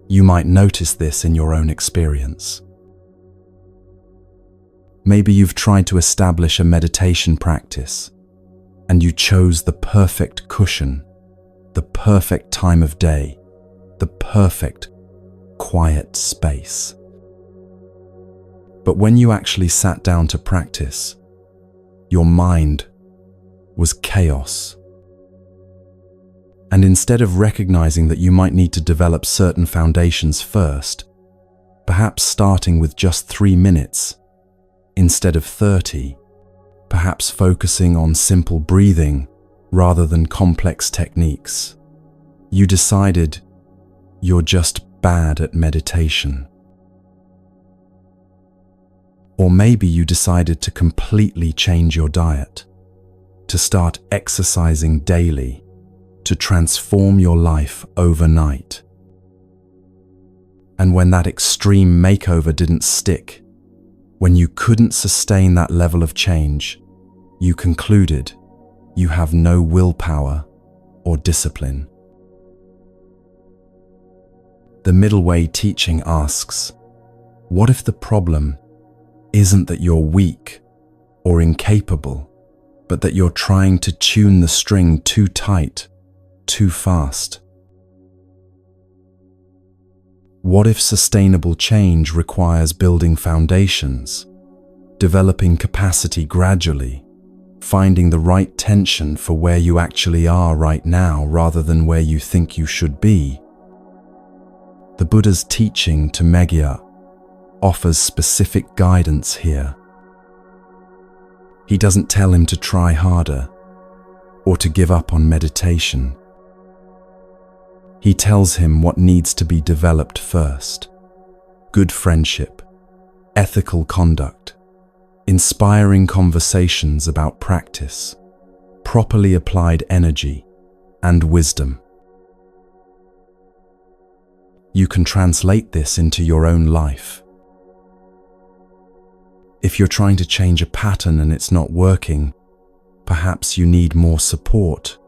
You might notice this in your own experience. Maybe you've tried to establish a meditation practice, and you chose the perfect cushion, the perfect time of day, the perfect quiet space. But when you actually sat down to practice, your mind was chaos. And instead of recognizing that you might need to develop certain foundations first, perhaps starting with just 3 minutes instead of 30, perhaps focusing on simple breathing rather than complex techniques, you decided you're just bad at meditation. Or maybe you decided to completely change your diet, to start exercising daily, to transform your life overnight. And when that extreme makeover didn't stick, when you couldn't sustain that level of change, you concluded you have no willpower or discipline. The middle way teaching asks, what if the problem isn't that you're weak or incapable, but that you're trying to tune the string too tight, too fast? What if sustainable change requires building foundations, developing capacity gradually, finding the right tension for where you actually are right now rather than where you think you should be? The Buddha's teaching to Megya offers specific guidance here. He doesn't tell him to try harder or to give up on meditation. He tells him what needs to be developed first: good friendship, ethical conduct, inspiring conversations about practice, properly applied energy, and wisdom. You can translate this into your own life. If you're trying to change a pattern and it's not working, perhaps you need more support,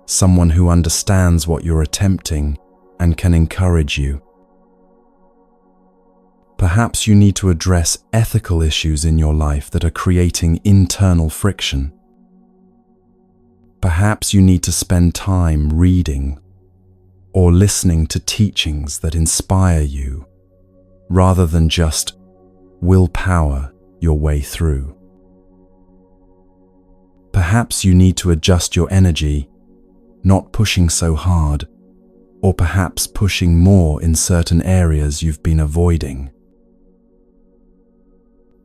someone who understands what you're attempting and can encourage you. Perhaps you need to address ethical issues in your life that are creating internal friction. Perhaps you need to spend time reading or listening to teachings that inspire you, rather than just willpower your way through. Perhaps you need to adjust your energy, not pushing so hard, or perhaps pushing more in certain areas you've been avoiding.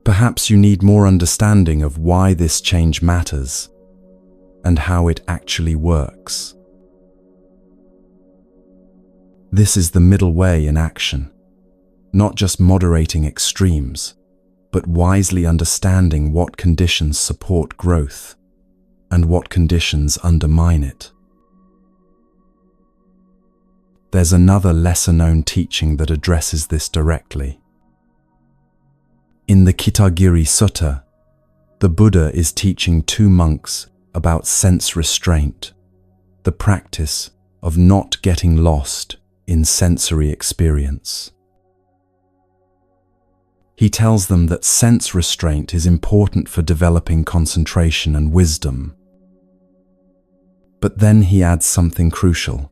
Perhaps you need more understanding of why this change matters and how it actually works. This is the middle way in action, not just moderating extremes, but wisely understanding what conditions support growth and what conditions undermine it. There's another lesser-known teaching that addresses this directly. In the Kitagiri Sutta, the Buddha is teaching two monks about sense restraint, the practice of not getting lost in sensory experience. He tells them that sense restraint is important for developing concentration and wisdom. But then he adds something crucial.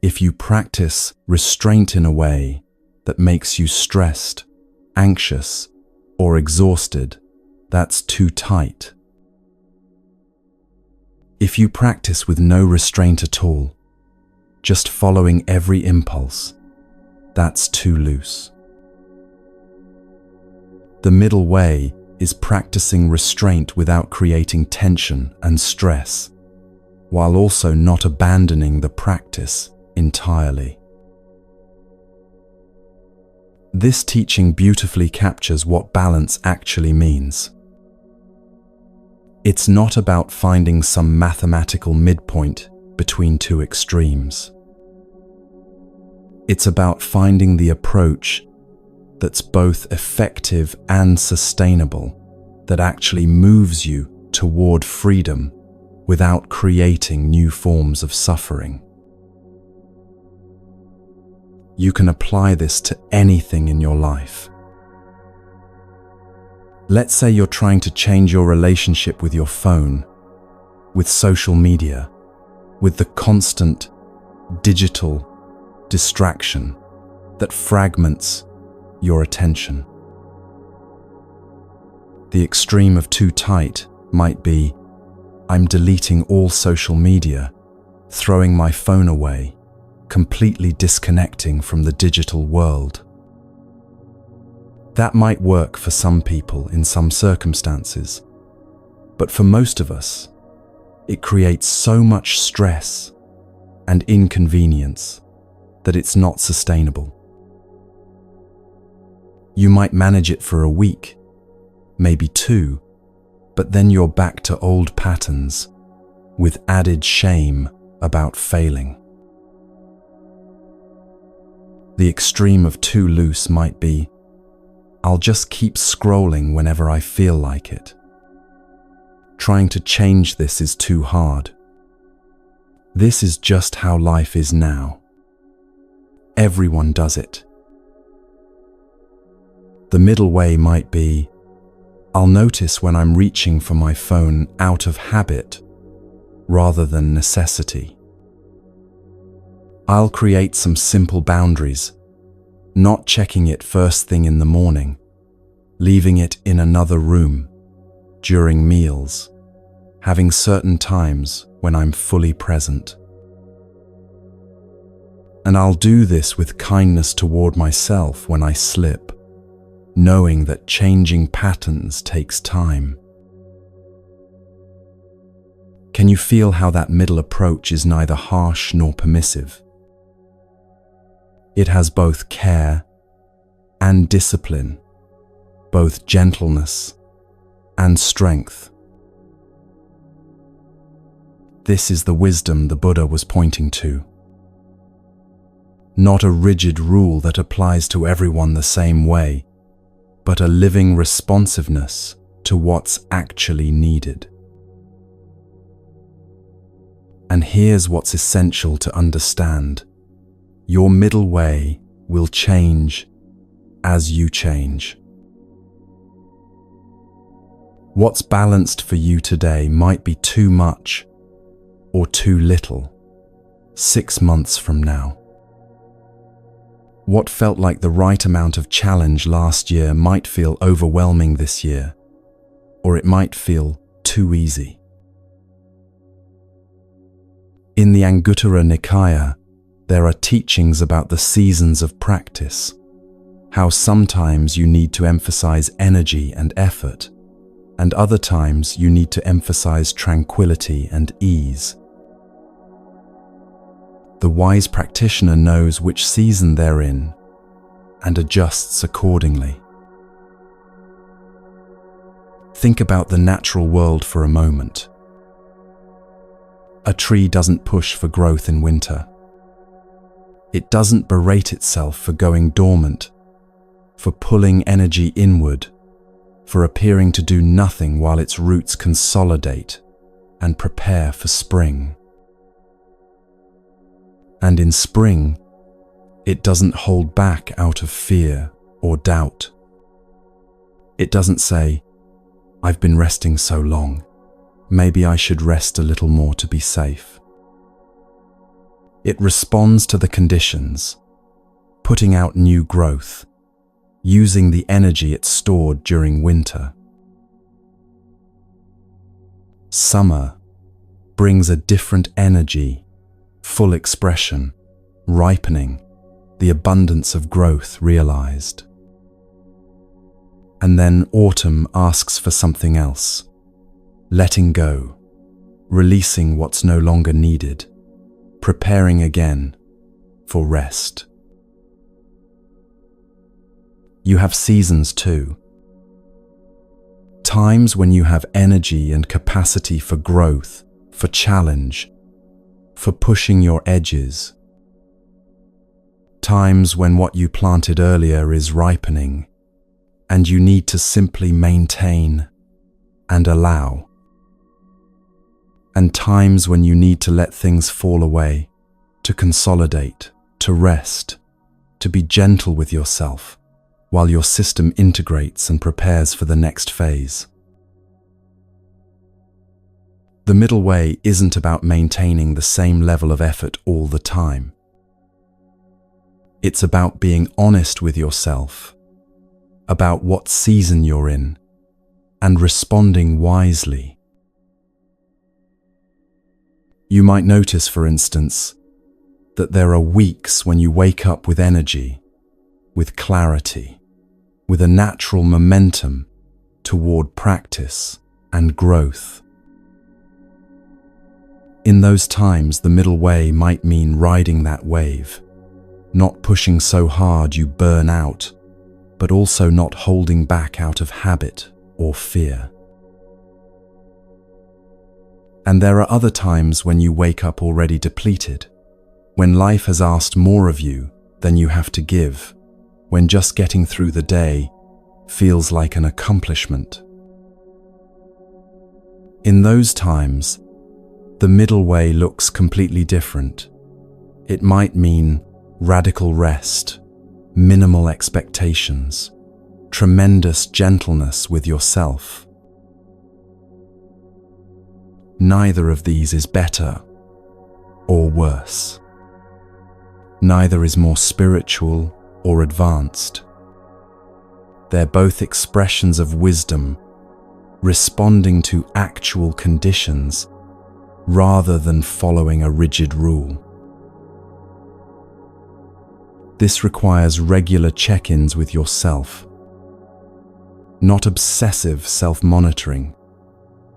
If you practice restraint in a way that makes you stressed, anxious, or exhausted, that's too tight. If you practice with no restraint at all, just following every impulse, that's too loose. The middle way is practicing restraint without creating tension and stress, while also not abandoning the practice entirely. This teaching beautifully captures what balance actually means. It's not about finding some mathematical midpoint between two extremes. It's about finding the approach that's both effective and sustainable, that actually moves you toward freedom without creating new forms of suffering. You can apply this to anything in your life. Let's say you're trying to change your relationship with your phone, with social media, with the constant digital distraction that fragments your attention. The extreme of too tight might be, I'm deleting all social media, throwing my phone away, completely disconnecting from the digital world. That might work for some people in some circumstances, but for most of us, it creates so much stress and inconvenience that it's not sustainable. You might manage it for a week, maybe 2, but then you're back to old patterns with added shame about failing. The extreme of too loose might be, I'll just keep scrolling whenever I feel like it. Trying to change this is too hard. This is just how life is now. Everyone does it. The middle way might be, I'll notice when I'm reaching for my phone out of habit rather than necessity. I'll create some simple boundaries, not checking it first thing in the morning, leaving it in another room during meals, having certain times when I'm fully present. And I'll do this with kindness toward myself when I slip, knowing that changing patterns takes time. Can you feel how that middle approach is neither harsh nor permissive? It has both care and discipline, both gentleness and strength. This is the wisdom the Buddha was pointing to. Not a rigid rule that applies to everyone the same way, but a living responsiveness to what's actually needed. And here's what's essential to understand. Your middle way will change as you change. What's balanced for you today might be too much or too little 6 months from now. What felt like the right amount of challenge last year might feel overwhelming this year, or it might feel too easy. In the Anguttara Nikaya, there are teachings about the seasons of practice, how sometimes you need to emphasize energy and effort, and other times you need to emphasize tranquility and ease. The wise practitioner knows which season they're in and adjusts accordingly. Think about the natural world for a moment. A tree doesn't push for growth in winter. It doesn't berate itself for going dormant, for pulling energy inward, for appearing to do nothing while its roots consolidate and prepare for spring. And in spring, it doesn't hold back out of fear or doubt. It doesn't say, I've been resting so long, maybe I should rest a little more to be safe. It responds to the conditions, putting out new growth, using the energy it stored during winter. Summer brings a different energy, full expression, ripening, the abundance of growth realized. And then autumn asks for something else, letting go, releasing what's no longer needed, preparing again for rest. You have seasons too. Times when you have energy and capacity for growth, for challenge, for pushing your edges. Times when what you planted earlier is ripening, and you need to simply maintain and allow. And times when you need to let things fall away, to consolidate, to rest, to be gentle with yourself, while your system integrates and prepares for the next phase. The middle way isn't about maintaining the same level of effort all the time. It's about being honest with yourself, about what season you're in, and responding wisely. You might notice, for instance, that there are weeks when you wake up with energy, with clarity, with a natural momentum toward practice and growth. In those times, the middle way might mean riding that wave, not pushing so hard you burn out, but also not holding back out of habit or fear. And there are other times when you wake up already depleted, when life has asked more of you than you have to give, when just getting through the day feels like an accomplishment. In those times, the middle way looks completely different. It might mean radical rest, minimal expectations, tremendous gentleness with yourself. Neither of these is better or worse. Neither is more spiritual or advanced. They're both expressions of wisdom, responding to actual conditions rather than following a rigid rule. This requires regular check-ins with yourself, not obsessive self-monitoring,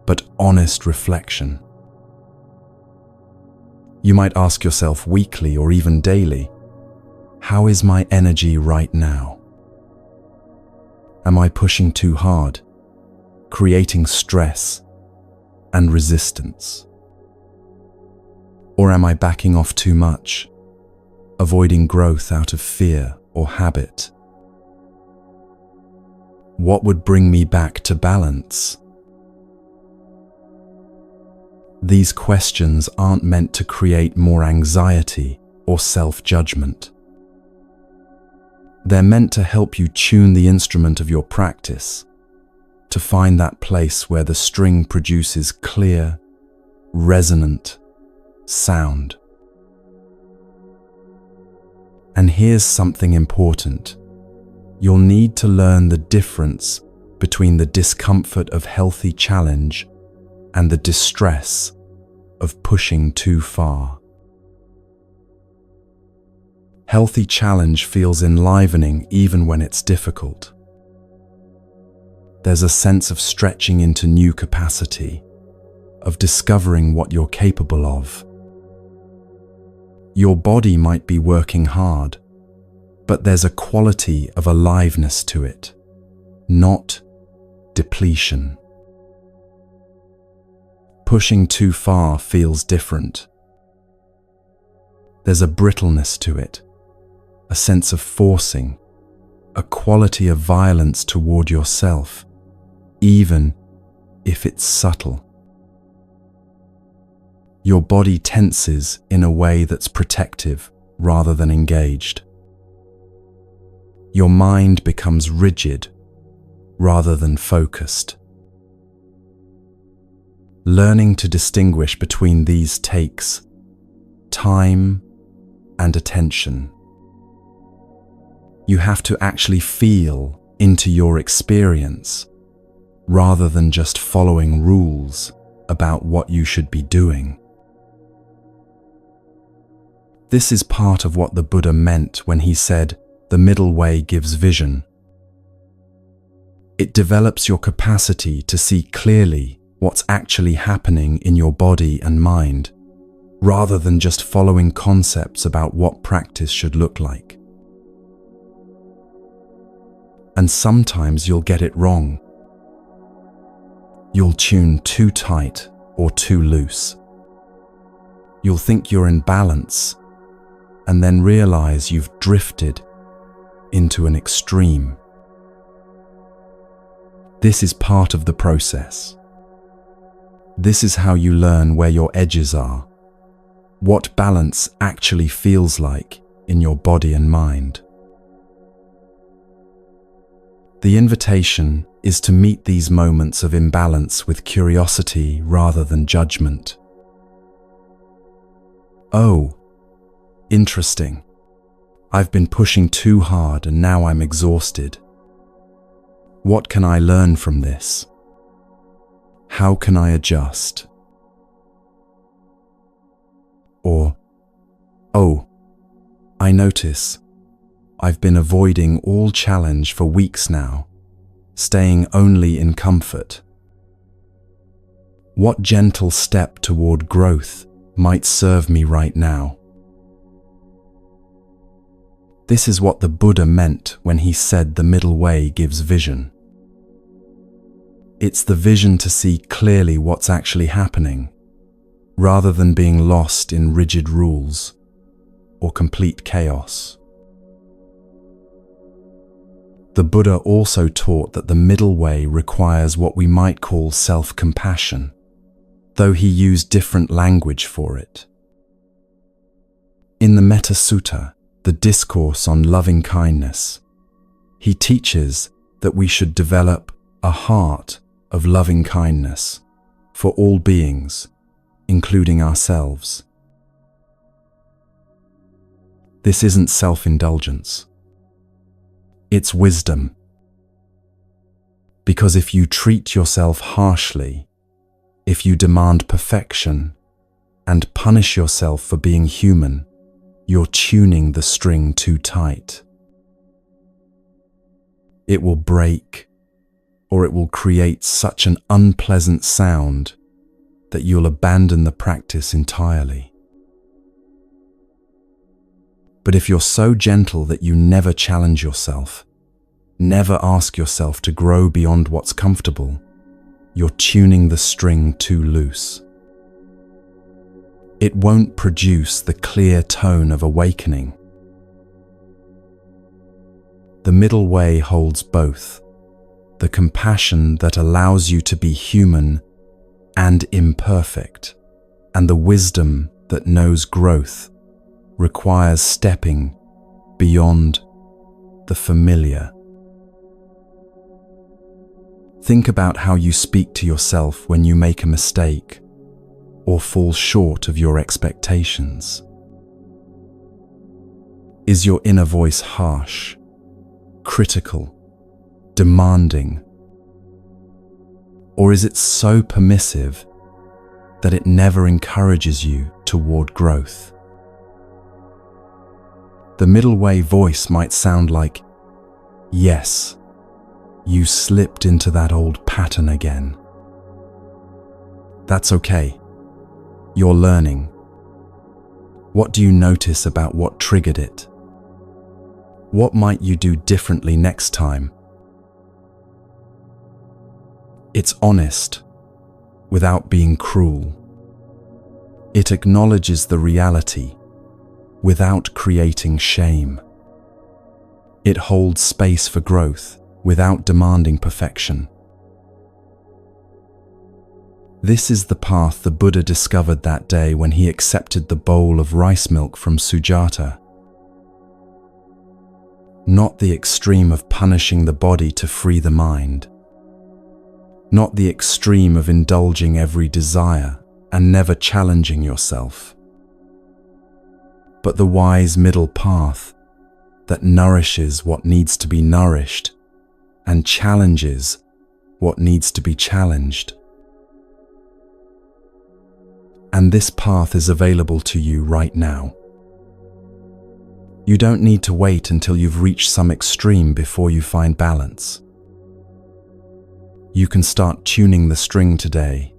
but honest reflection. You might ask yourself weekly or even daily, how is my energy right now? Am I pushing too hard, creating stress and resistance? Or am I backing off too much, avoiding growth out of fear or habit? What would bring me back to balance? These questions aren't meant to create more anxiety or self-judgment. They're meant to help you tune the instrument of your practice, to find that place where the string produces clear, resonant sound. And here's something important. You'll need to learn the difference between the discomfort of healthy challenge and the distress of pushing too far. Healthy challenge feels enlivening even when it's difficult. There's a sense of stretching into new capacity, of discovering what you're capable of. Your body might be working hard, but there's a quality of aliveness to it, not depletion. Pushing too far feels different. There's a brittleness to it, a sense of forcing, a quality of violence toward yourself, even if it's subtle. Your body tenses in a way that's protective rather than engaged. Your mind becomes rigid rather than focused. Learning to distinguish between these takes time and attention. You have to actually feel into your experience rather than just following rules about what you should be doing. This is part of what the Buddha meant when he said, "The middle way gives vision." It develops your capacity to see clearly what's actually happening in your body and mind, rather than just following concepts about what practice should look like. And sometimes you'll get it wrong. You'll tune too tight or too loose. You'll think you're in balance and then realize you've drifted into an extreme. This is part of the process. This is how you learn where your edges are, what balance actually feels like in your body and mind. The invitation is to meet these moments of imbalance with curiosity rather than judgment. Oh, interesting. I've been pushing too hard and now I'm exhausted. What can I learn from this? How can I adjust? Or, oh, I notice I've been avoiding all challenge for weeks now, staying only in comfort. What gentle step toward growth might serve me right now? This is what the Buddha meant when he said the middle way gives vision. It's the vision to see clearly what's actually happening, rather than being lost in rigid rules or complete chaos. The Buddha also taught that the middle way requires what we might call self-compassion, though he used different language for it. In the Metta Sutta, the discourse on loving kindness, he teaches that we should develop a heart of loving kindness for all beings, including ourselves. This isn't self-indulgence. It's wisdom. Because if you treat yourself harshly, if you demand perfection and punish yourself for being human, you're tuning the string too tight. It will break, or it will create such an unpleasant sound that you'll abandon the practice entirely. But if you're so gentle that you never challenge yourself, never ask yourself to grow beyond what's comfortable, you're tuning the string too loose. It won't produce the clear tone of awakening. The middle way holds both, the compassion that allows you to be human and imperfect, and the wisdom that knows growth requires stepping beyond the familiar. Think about how you speak to yourself when you make a mistake or fall short of your expectations. Is your inner voice harsh, critical, demanding? Or is it so permissive that it never encourages you toward growth? The middle way voice might sound like, "Yes, you slipped into that old pattern again. That's okay. You're learning. What do you notice about what triggered it? What might you do differently next time?" It's honest, without being cruel. It acknowledges the reality, without creating shame. It holds space for growth, without demanding perfection. This is the path the Buddha discovered that day when he accepted the bowl of rice milk from Sujata. Not the extreme of punishing the body to free the mind. Not the extreme of indulging every desire and never challenging yourself. But the wise middle path that nourishes what needs to be nourished and challenges what needs to be challenged. And this path is available to you right now. You don't need to wait until you've reached some extreme before you find balance. You can start tuning the string today,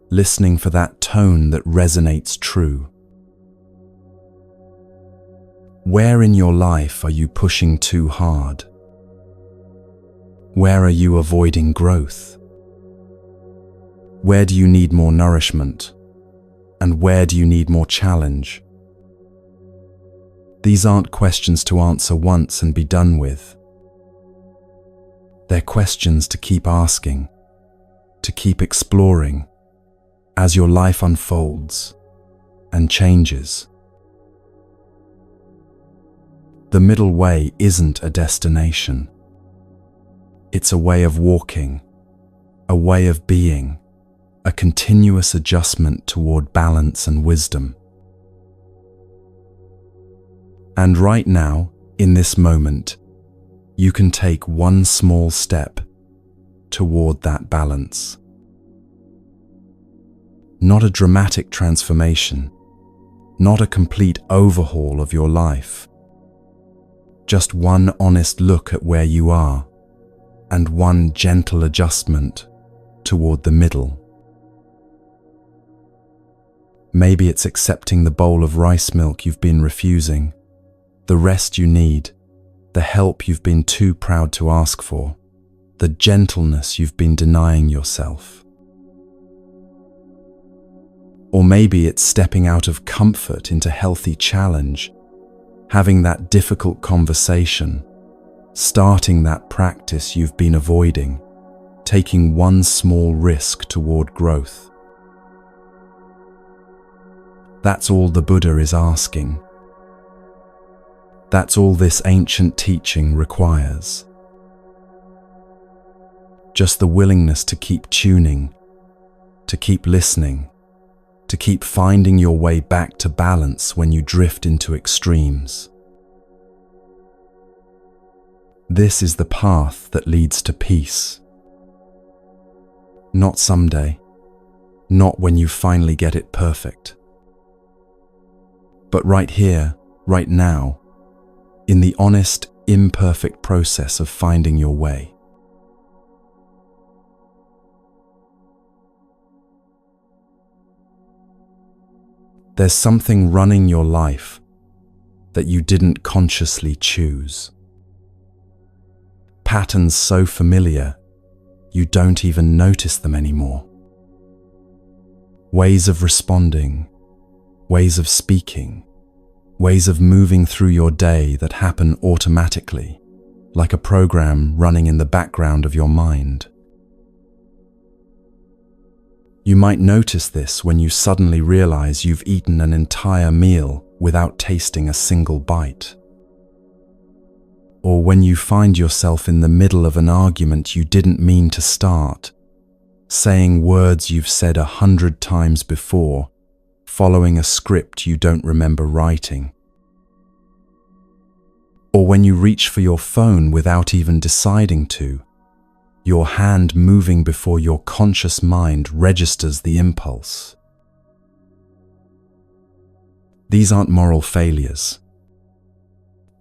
listening for that tone that resonates true. Where in your life are you pushing too hard? Where are you avoiding growth? Where do you need more nourishment? And where do you need more challenge? These aren't questions to answer once and be done with. They're questions to keep asking, to keep exploring as your life unfolds and changes. The middle way isn't a destination. It's a way of walking, a way of being, a continuous adjustment toward balance and wisdom. And right now, in this moment, you can take one small step toward that balance. Not a dramatic transformation, not a complete overhaul of your life. Just one honest look at where you are and one gentle adjustment toward the middle. Maybe it's accepting the bowl of rice milk you've been refusing, the rest you need, the help you've been too proud to ask for. the gentleness you've been denying yourself. Or maybe it's stepping out of comfort into healthy challenge, having that difficult conversation, starting that practice you've been avoiding, taking one small risk toward growth. That's all the Buddha is asking. That's all this ancient teaching requires. Just the willingness to keep tuning, to keep listening, to keep finding your way back to balance when you drift into extremes. This is the path that leads to peace. Not someday, not when you finally get it perfect, but right here, right now, in the honest, imperfect process of finding your way. There's something running your life that you didn't consciously choose. Patterns so familiar, you don't even notice them anymore. Ways of responding, ways of speaking, ways of moving through your day that happen automatically, like a program running in the background of your mind. You might notice this when you suddenly realize you've eaten an entire meal without tasting a single bite. Or when you find yourself in the middle of an argument you didn't mean to start, saying words you've said 100 times before, following a script you don't remember writing. Or when you reach for your phone without even deciding to, your hand moving before your conscious mind registers the impulse. These aren't moral failures.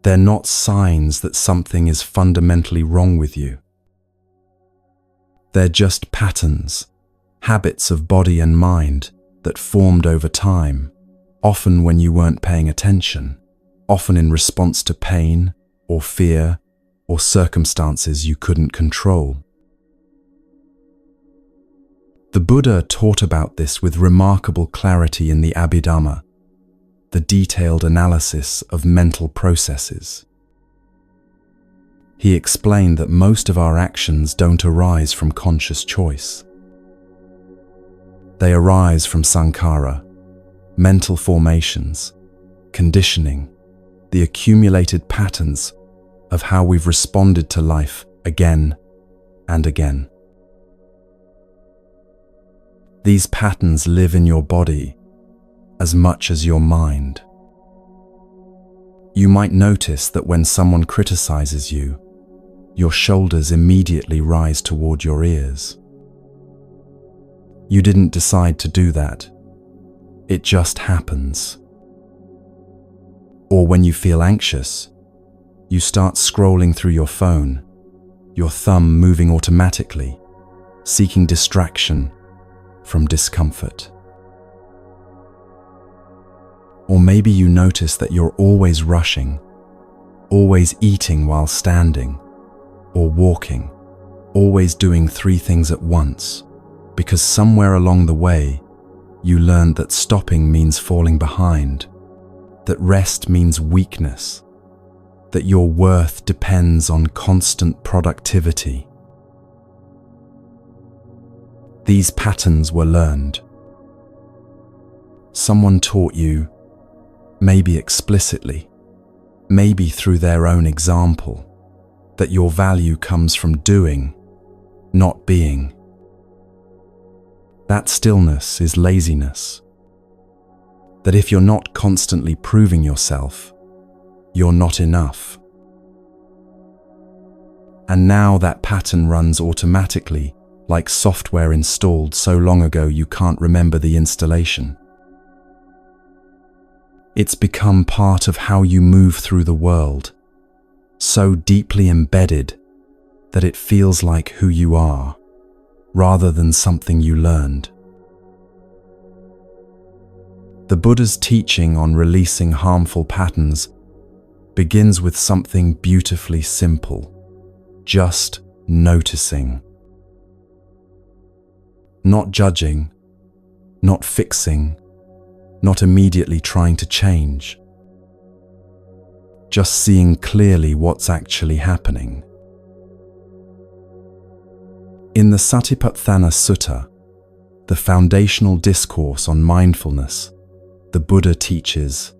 They're not signs that something is fundamentally wrong with you. They're just patterns, habits of body and mind that formed over time, often when you weren't paying attention, often in response to pain or fear or circumstances you couldn't control. The Buddha taught about this with remarkable clarity in the Abhidhamma, the detailed analysis of mental processes. He explained that most of our actions don't arise from conscious choice. They arise from sankhara, mental formations, conditioning, the accumulated patterns of how we've responded to life again and again. These patterns live in your body as much as your mind. You might notice that when someone criticizes you, your shoulders immediately rise toward your ears. You didn't decide to do that. It just happens. Or when you feel anxious, you start scrolling through your phone, your thumb moving automatically, seeking distraction from discomfort. Or maybe you notice that you're always rushing, always eating while standing, or walking, always doing 3 things at once, because somewhere along the way, you learned that stopping means falling behind, that rest means weakness, that your worth depends on constant productivity. These patterns were learned. Someone taught you, maybe explicitly, maybe through their own example, that your value comes from doing, not being. That stillness is laziness. That if you're not constantly proving yourself, you're not enough. And now that pattern runs automatically, like software installed so long ago you can't remember the installation. It's become part of how you move through the world, so deeply embedded that it feels like who you are, rather than something you learned. The Buddha's teaching on releasing harmful patterns begins with something beautifully simple: just noticing. Not judging, not fixing, not immediately trying to change. Just seeing clearly what's actually happening. In the Satipatthana Sutta, the foundational discourse on mindfulness, the Buddha teaches,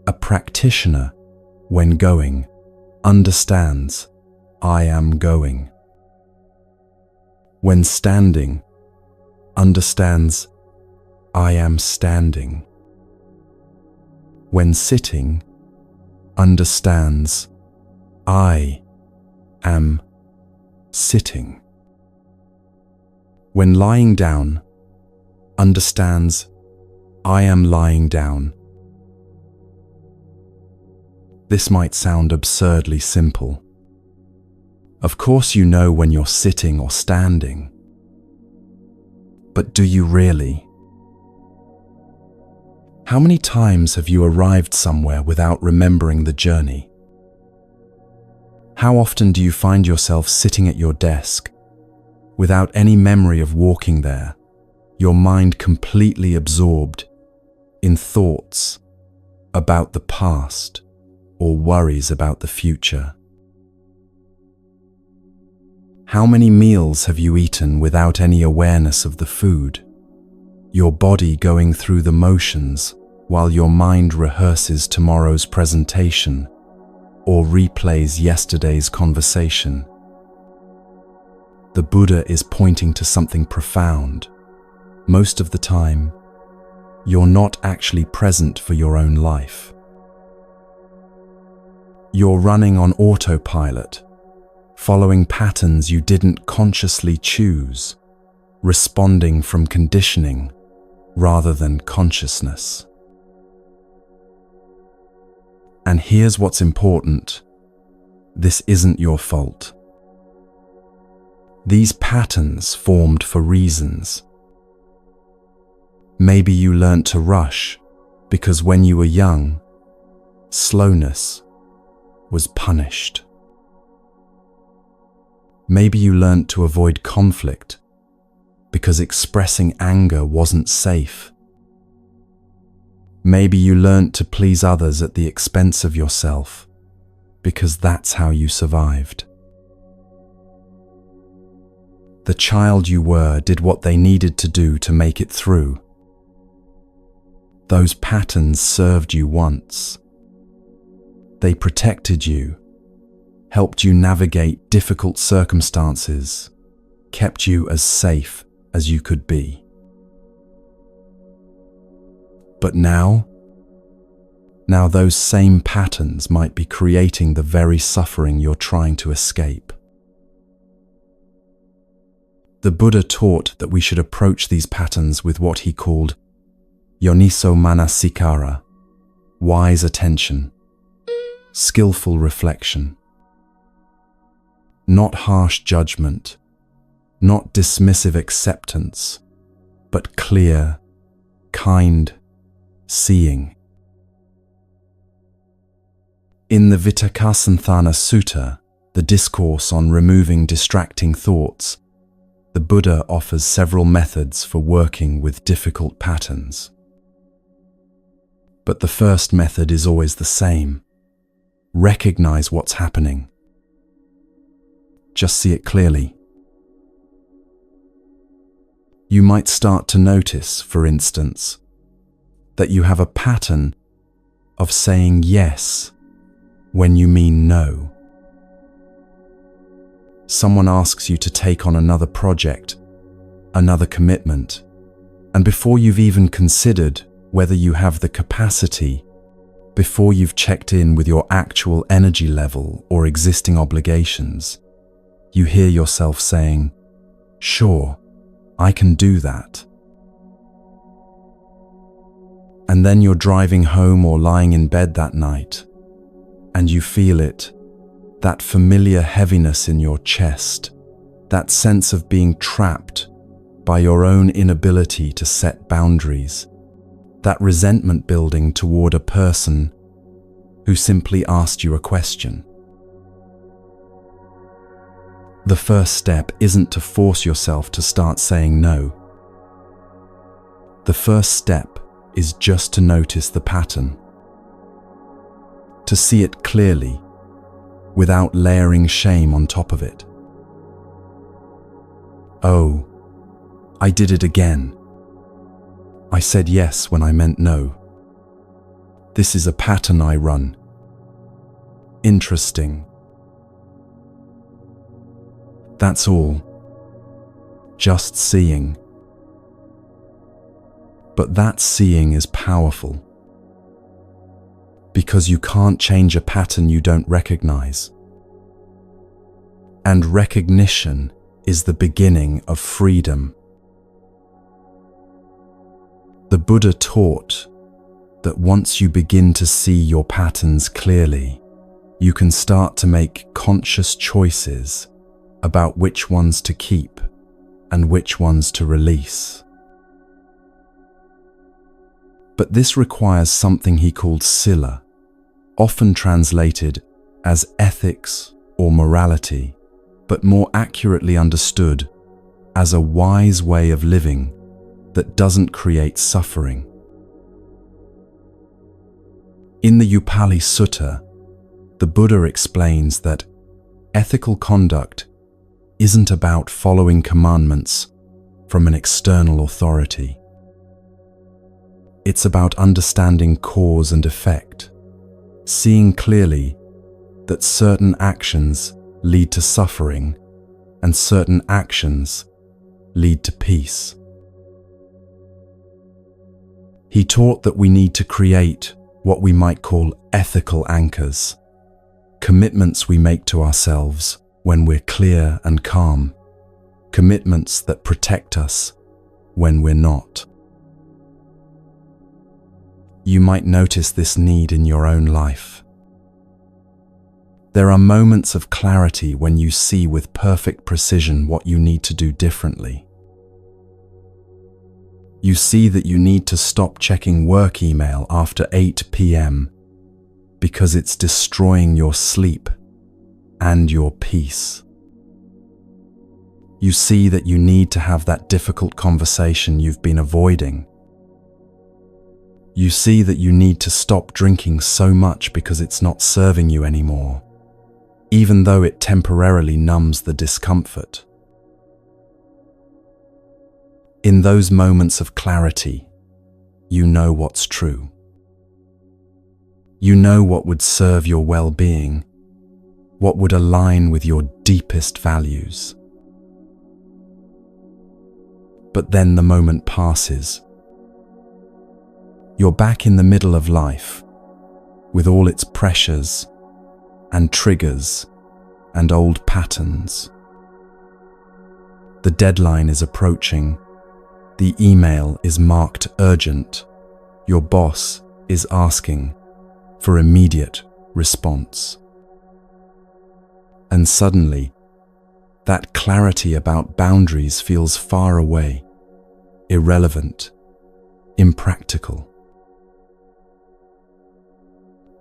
a practitioner, when going, understands, I am going. When standing, understands, I am standing. When sitting, understands, I am sitting. When lying down, understands, I am lying down. This might sound absurdly simple. Of course you know when you're sitting or standing. But do you really? How many times have you arrived somewhere without remembering the journey? How often do you find yourself sitting at your desk without any memory of walking there, your mind completely absorbed in thoughts about the past or worries about the future? How many meals have you eaten without any awareness of the food, your body going through the motions while your mind rehearses tomorrow's presentation or replays yesterday's conversation? The Buddha is pointing to something profound. Most of the time, you're not actually present for your own life. You're running on autopilot, following patterns you didn't consciously choose, responding from conditioning rather than consciousness. And here's what's important. This isn't your fault. These patterns formed for reasons. Maybe you learnt to rush because when you were young, slowness was punished. Maybe you learnt to avoid conflict because expressing anger wasn't safe. Maybe you learnt to please others at the expense of yourself because that's how you survived. The child you were did what they needed to do to make it through. Those patterns served you once. They protected you, helped you navigate difficult circumstances, kept you as safe as you could be. But now those same patterns might be creating the very suffering you're trying to escape. The Buddha taught that we should approach these patterns with what he called yoniso manasikara, wise attention, skillful reflection. Not harsh judgment, not dismissive acceptance, but clear, kind seeing. In the Vitakkasanthana Sutta, the discourse on removing distracting thoughts, the Buddha offers several methods for working with difficult patterns. But the first method is always the same. Recognize what's happening. Just see it clearly. You might start to notice, for instance, that you have a pattern of saying yes when you mean no. Someone asks you to take on another project, another commitment, and before you've even considered whether you have the capacity, before you've checked in with your actual energy level or existing obligations, you hear yourself saying, "Sure, I can do that." And then you're driving home or lying in bed that night, and you feel it, that familiar heaviness in your chest, that sense of being trapped by your own inability to set boundaries, that resentment building toward a person who simply asked you a question. The first step isn't to force yourself to start saying no. The first step is just to notice the pattern, to see it clearly, without layering shame on top of it. Oh, I did it again. I said yes when I meant no. This is a pattern I run. Interesting. That's all. Just seeing. But that seeing is powerful, because you can't change a pattern you don't recognize. And recognition is the beginning of freedom. The Buddha taught that once you begin to see your patterns clearly, you can start to make conscious choices about which ones to keep and which ones to release. But this requires something he called sila, often translated as ethics or morality, but more accurately understood as a wise way of living that doesn't create suffering. In the Upali Sutta, the Buddha explains that ethical conduct isn't about following commandments from an external authority. It's about understanding cause and effect, seeing clearly that certain actions lead to suffering and certain actions lead to peace. He taught that we need to create what we might call ethical anchors, commitments we make to ourselves when we're clear and calm, commitments that protect us when we're not. You might notice this need in your own life. There are moments of clarity when you see with perfect precision what you need to do differently. You see that you need to stop checking work email after 8 p.m. because it's destroying your sleep and your peace. You see that you need to have that difficult conversation you've been avoiding. You see that you need to stop drinking so much because it's not serving you anymore, even though it temporarily numbs the discomfort. In those moments of clarity, you know what's true. You know what would serve your well-being, what would align with your deepest values. But then the moment passes. You're back in the middle of life, with all its pressures and triggers and old patterns. The deadline is approaching. The email is marked urgent. Your boss is asking for immediate response. And suddenly, that clarity about boundaries feels far away, irrelevant, impractical.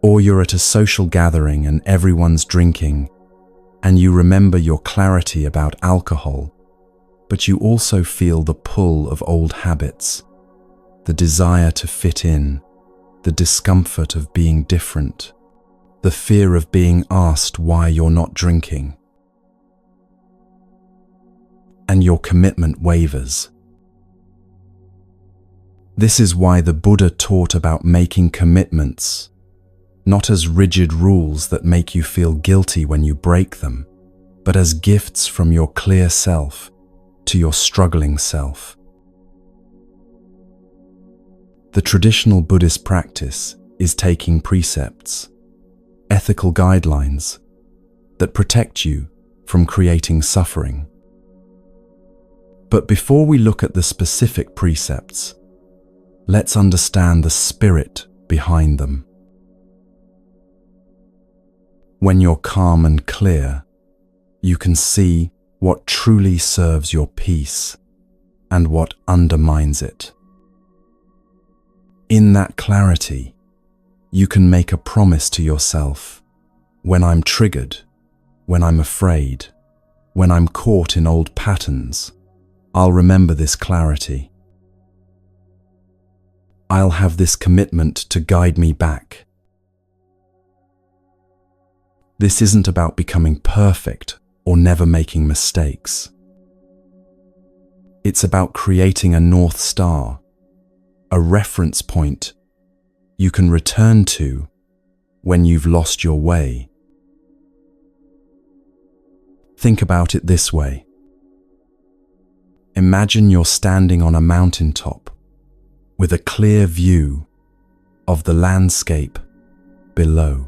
Or you're at a social gathering and everyone's drinking, and you remember your clarity about alcohol, but you also feel the pull of old habits, the desire to fit in, the discomfort of being different, the fear of being asked why you're not drinking. And your commitment wavers. This is why the Buddha taught about making commitments, not as rigid rules that make you feel guilty when you break them, but as gifts from your clear self to your struggling self. The traditional Buddhist practice is taking precepts, ethical guidelines that protect you from creating suffering. But before we look at the specific precepts, let's understand the spirit behind them. When you're calm and clear, you can see what truly serves your peace and what undermines it. In that clarity, you can make a promise to yourself: when I'm triggered, when I'm afraid, When I'm caught in old patterns, I'll remember this clarity. I'll have this commitment to guide me back. This isn't about becoming perfect or never making mistakes. It's about creating a North Star, a reference point you can return to when you've lost your way. Think about it this way. Imagine you're standing on a mountaintop with a clear view of the landscape below.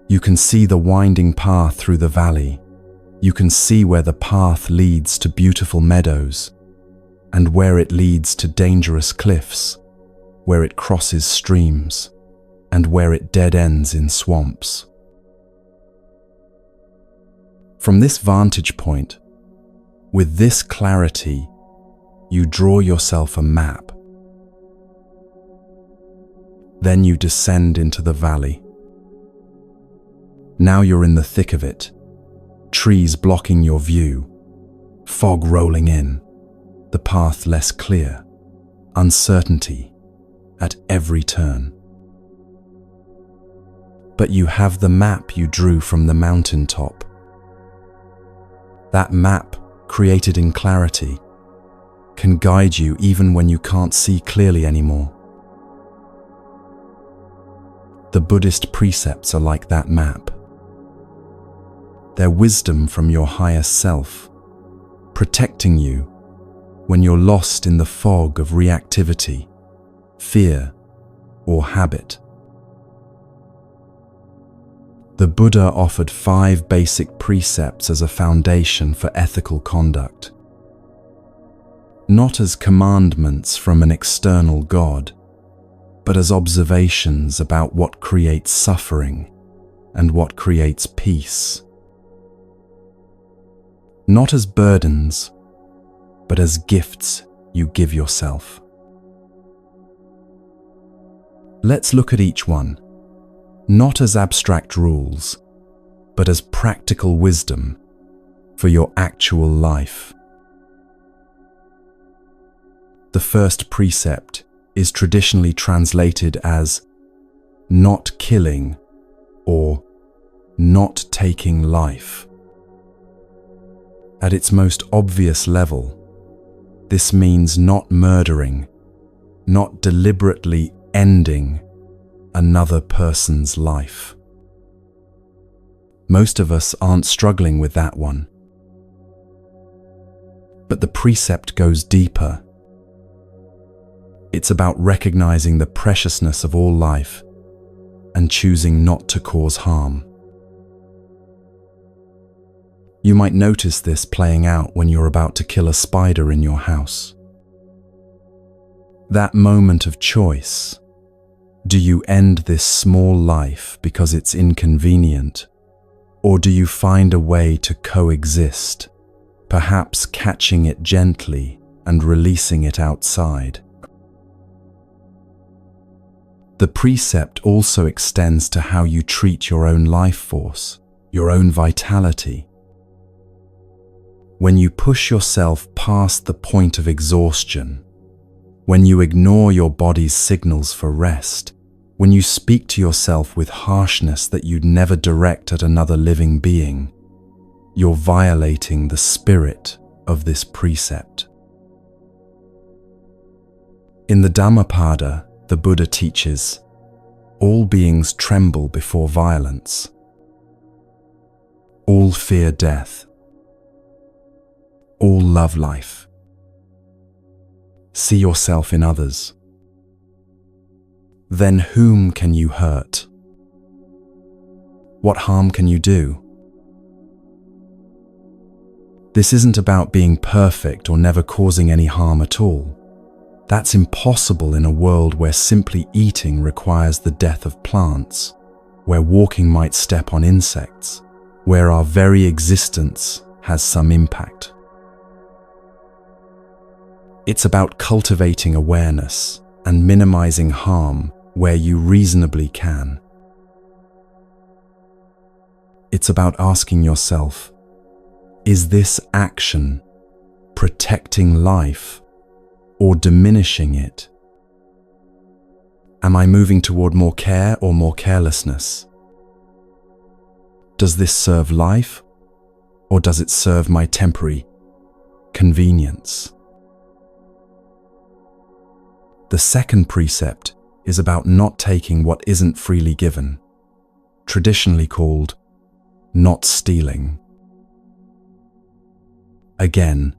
You can see the winding path through the valley. You can see where the path leads to beautiful meadows and where it leads to dangerous cliffs, where it crosses streams and where it dead ends in swamps. From this vantage point, with this clarity, you draw yourself a map. Then you descend into the valley. Now you're in the thick of it, trees blocking your view, fog rolling in, the path less clear, uncertainty at every turn. But you have the map you drew from the mountaintop. That map, created in clarity, can guide you even when you can't see clearly anymore. The Buddhist precepts are like that map. They're wisdom from your higher self, protecting you when you're lost in the fog of reactivity, fear, or habit. The Buddha offered 5 basic precepts as a foundation for ethical conduct. Not as commandments from an external God, but as observations about what creates suffering and what creates peace. Not as burdens, but as gifts you give yourself. Let's look at each one, not as abstract rules, but as practical wisdom for your actual life. The first precept is traditionally translated as not killing or not taking life. At its most obvious level, this means not murdering, not deliberately ending another person's life. Most of us aren't struggling with that one. But the precept goes deeper. It's about recognizing the preciousness of all life and choosing not to cause harm. You might notice this playing out when you're about to kill a spider in your house. That moment of choice. Do you end this small life because it's inconvenient? Or do you find a way to coexist, perhaps catching it gently and releasing it outside? The precept also extends to how you treat your own life force, your own vitality. When you push yourself past the point of exhaustion, when you ignore your body's signals for rest, when you speak to yourself with harshness that you'd never direct at another living being, you're violating the spirit of this precept. In the Dhammapada, the Buddha teaches, all beings tremble before violence. All fear death. All love life. See yourself in others. Then whom can you hurt? What harm can you do? This isn't about being perfect or never causing any harm at all. That's impossible in a world where simply eating requires the death of plants, where walking might step on insects, where our very existence has some impact. It's about cultivating awareness and minimizing harm where you reasonably can. It's about asking yourself, Is this action protecting life or diminishing it? Am I moving toward more care or more carelessness? Does this serve life or does it serve my temporary convenience? The second precept is about not taking what isn't freely given, traditionally called not stealing. Again,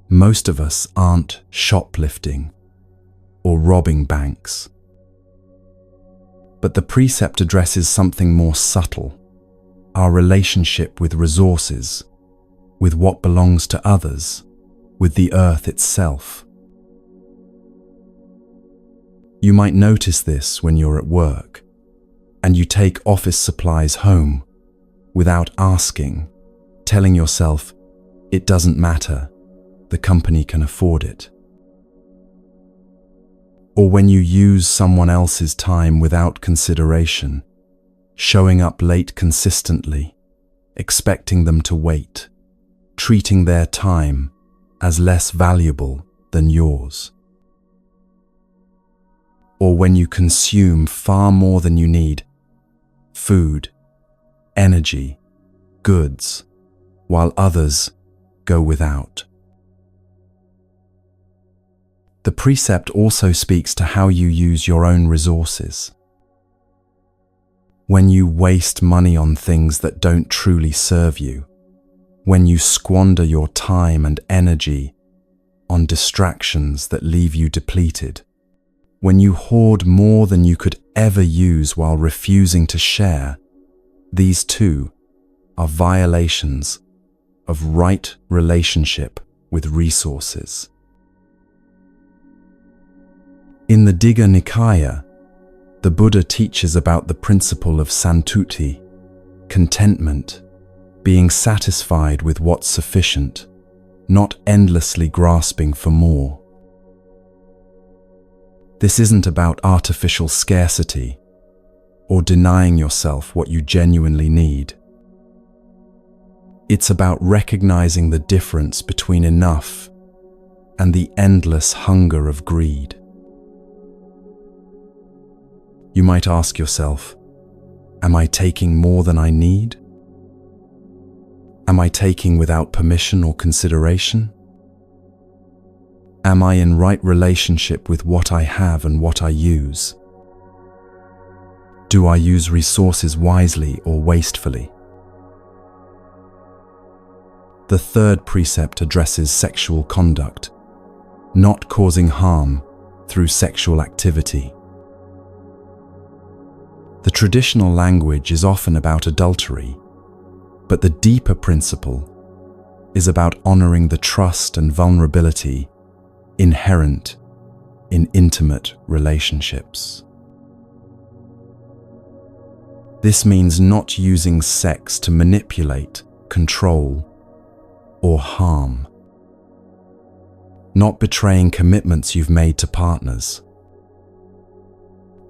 most of us aren't shoplifting or robbing banks. But the precept addresses something more subtle, our relationship with resources, with what belongs to others, with the earth itself. You might notice this when you're at work, and you take office supplies home without asking, telling yourself, it doesn't matter, the company can afford it. Or when you use someone else's time without consideration, showing up late consistently, expecting them to wait, treating their time as less valuable than yours. Or when you consume far more than you need, food, energy, goods, while others go without. The precept also speaks to how you use your own resources. When you waste money on things that don't truly serve you, when you squander your time and energy on distractions that leave you depleted, when you hoard more than you could ever use while refusing to share, these too are violations of right relationship with resources. In the Digha Nikaya, the Buddha teaches about the principle of santuti, contentment, being satisfied with what's sufficient, not endlessly grasping for more. This isn't about artificial scarcity or denying yourself what you genuinely need. It's about recognizing the difference between enough and the endless hunger of greed. You might ask yourself, am I taking more than I need? Am I taking without permission or consideration? Am I in right relationship with what I have and what I use? Do I use resources wisely or wastefully? The third precept addresses sexual conduct, not causing harm through sexual activity. The traditional language is often about adultery, but the deeper principle is about honoring the trust and vulnerability inherent in intimate relationships. This means not using sex to manipulate, control, or harm. Not betraying commitments you've made to partners.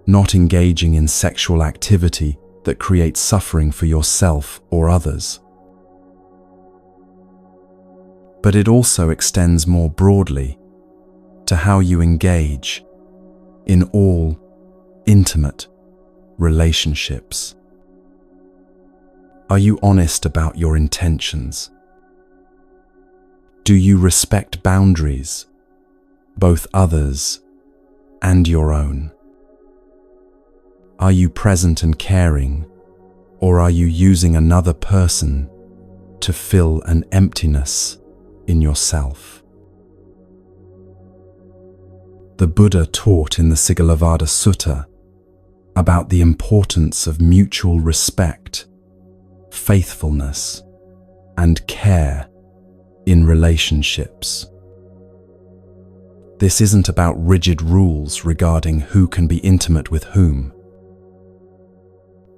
Not engaging in sexual activity that creates suffering for yourself or others. But it also extends more broadly to how you engage in all intimate relationships. Are you honest about your intentions? Do you respect boundaries, both others and your own? Are you present and caring, or are you using another person to fill an emptiness in yourself? The Buddha taught in the Sigalovada Sutta about the importance of mutual respect, faithfulness, and care in relationships. This isn't about rigid rules regarding who can be intimate with whom.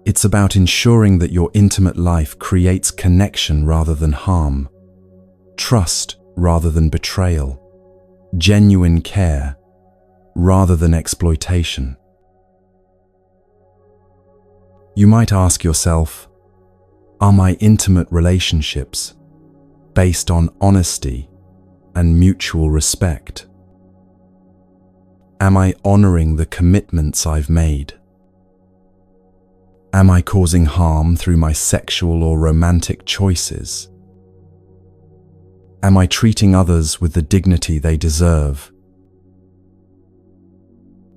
It's about ensuring that your intimate life creates connection rather than harm, trust rather than betrayal, genuine care rather than exploitation. You might ask yourself, are my intimate relationships based on honesty and mutual respect? Am I honoring the commitments I've made? Am I causing harm through my sexual or romantic choices? Am I treating others with the dignity they deserve?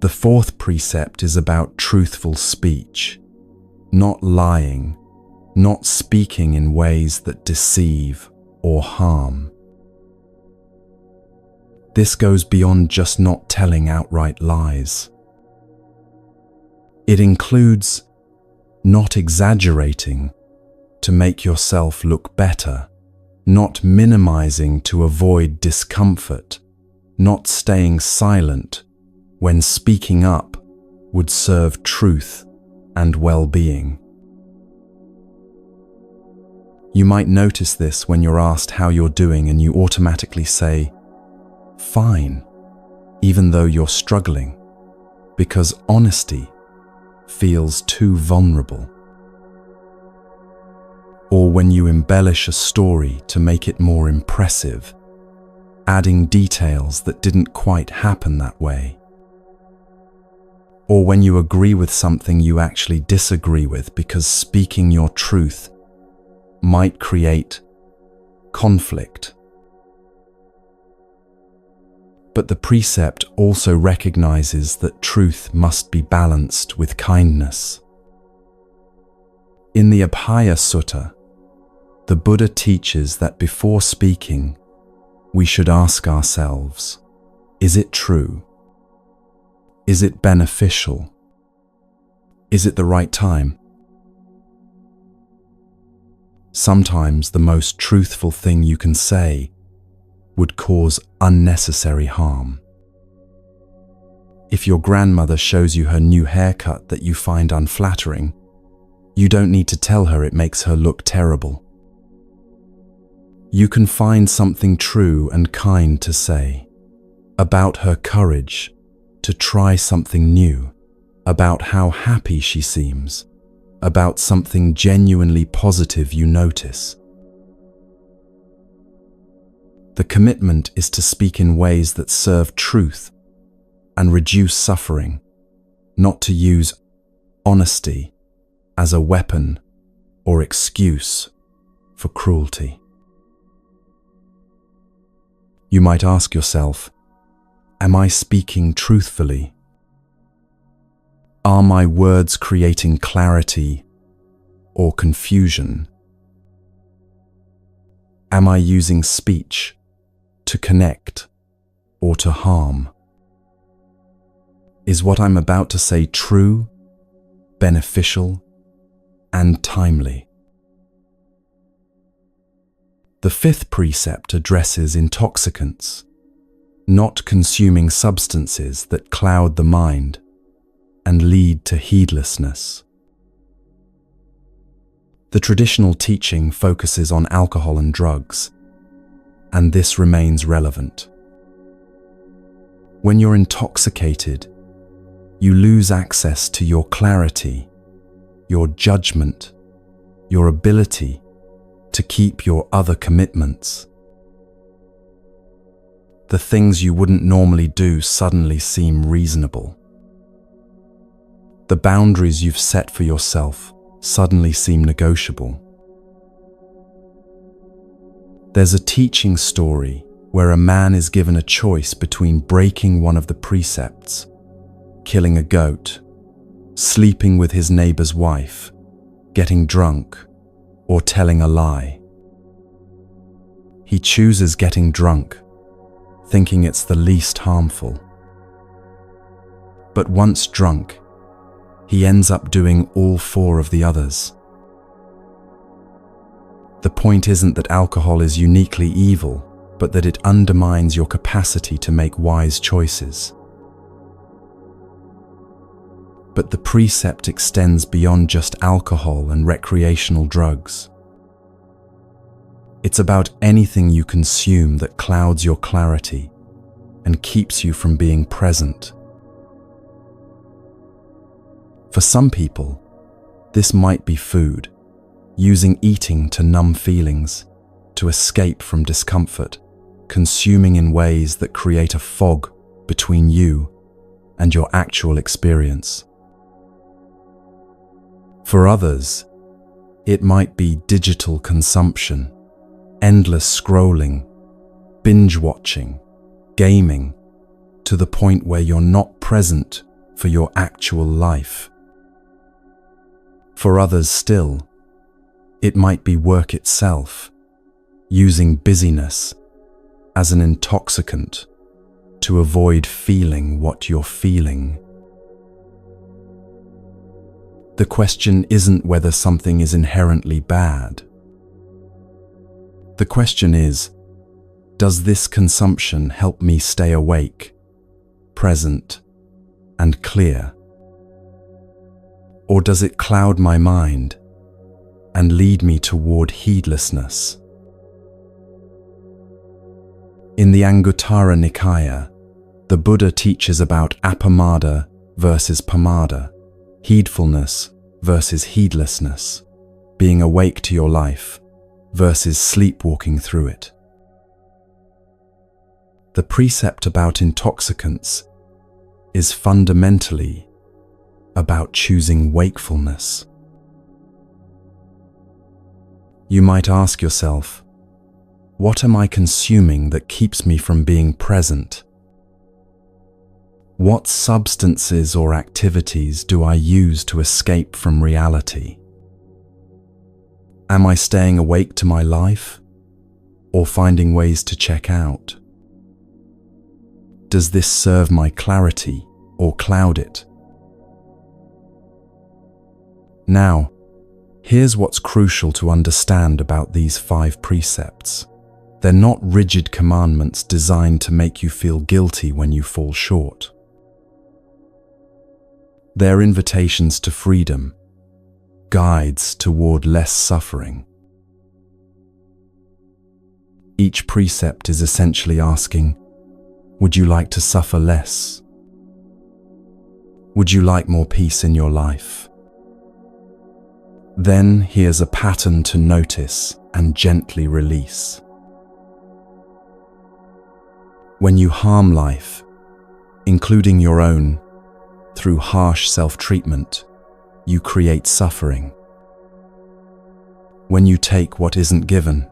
The fourth precept is about truthful speech, not lying, not speaking in ways that deceive or harm. This goes beyond just not telling outright lies. It includes not exaggerating to make yourself look better, not minimizing to avoid discomfort, not staying silent when speaking up would serve truth and well-being. You might notice this when you're asked how you're doing and you automatically say, "Fine," even though you're struggling, because honesty feels too vulnerable. Or when you embellish a story to make it more impressive, adding details that didn't quite happen that way. Or when you agree with something you actually disagree with because speaking your truth might create conflict. But the precept also recognizes that truth must be balanced with kindness. In the Abhaya Sutta, the Buddha teaches that before speaking, we should ask ourselves, is it true? Is it beneficial? Is it the right time? Sometimes the most truthful thing you can say would cause unnecessary harm. If your grandmother shows you her new haircut that you find unflattering, you don't need to tell her it makes her look terrible. You can find something true and kind to say about her courage to try something new, about how happy she seems, about something genuinely positive you notice. The commitment is to speak in ways that serve truth and reduce suffering, not to use honesty as a weapon or excuse for cruelty. You might ask yourself, am I speaking truthfully? Are my words creating clarity or confusion? Am I using speech to connect or to harm? Is what I'm about to say true, beneficial, and timely? The fifth precept addresses intoxicants, not consuming substances that cloud the mind and lead to heedlessness. The traditional teaching focuses on alcohol and drugs, and this remains relevant. When you're intoxicated, you lose access to your clarity, your judgment, your ability to keep your other commitments. The things you wouldn't normally do suddenly seem reasonable. The boundaries you've set for yourself suddenly seem negotiable. There's a teaching story where a man is given a choice between breaking one of the precepts, killing a goat, sleeping with his neighbor's wife, getting drunk, or telling a lie. He chooses getting drunk, thinking it's the least harmful. But once drunk, he ends up doing all four of the others. The point isn't that alcohol is uniquely evil, but that it undermines your capacity to make wise choices. But the precept extends beyond just alcohol and recreational drugs. It's about anything you consume that clouds your clarity and keeps you from being present. For some people, this might be food, using eating to numb feelings, to escape from discomfort, consuming in ways that create a fog between you and your actual experience. For others, it might be digital consumption, endless scrolling, binge-watching, gaming, to the point where you're not present for your actual life. For others still, it might be work itself, using busyness as an intoxicant to avoid feeling what you're feeling. The question isn't whether something is inherently bad. The question is, does this consumption help me stay awake, present, and clear? Or does it cloud my mind and lead me toward heedlessness? In the Anguttara Nikaya, the Buddha teaches about appamada versus pamada, heedfulness versus heedlessness, being awake to your life versus sleepwalking through it. The precept about intoxicants is fundamentally about choosing wakefulness. You might ask yourself, what am I consuming that keeps me from being present? What substances or activities do I use to escape from reality? Am I staying awake to my life, or finding ways to check out? Does this serve my clarity or cloud it? Now, here's what's crucial to understand about these 5 precepts. They're not rigid commandments designed to make you feel guilty when you fall short. They're invitations to freedom, guides toward less suffering. Each precept is essentially asking, would you like to suffer less? Would you like more peace in your life? Then here's a pattern to notice and gently release. When you harm life, including your own, through harsh self-treatment, you create suffering. When you take what isn't given,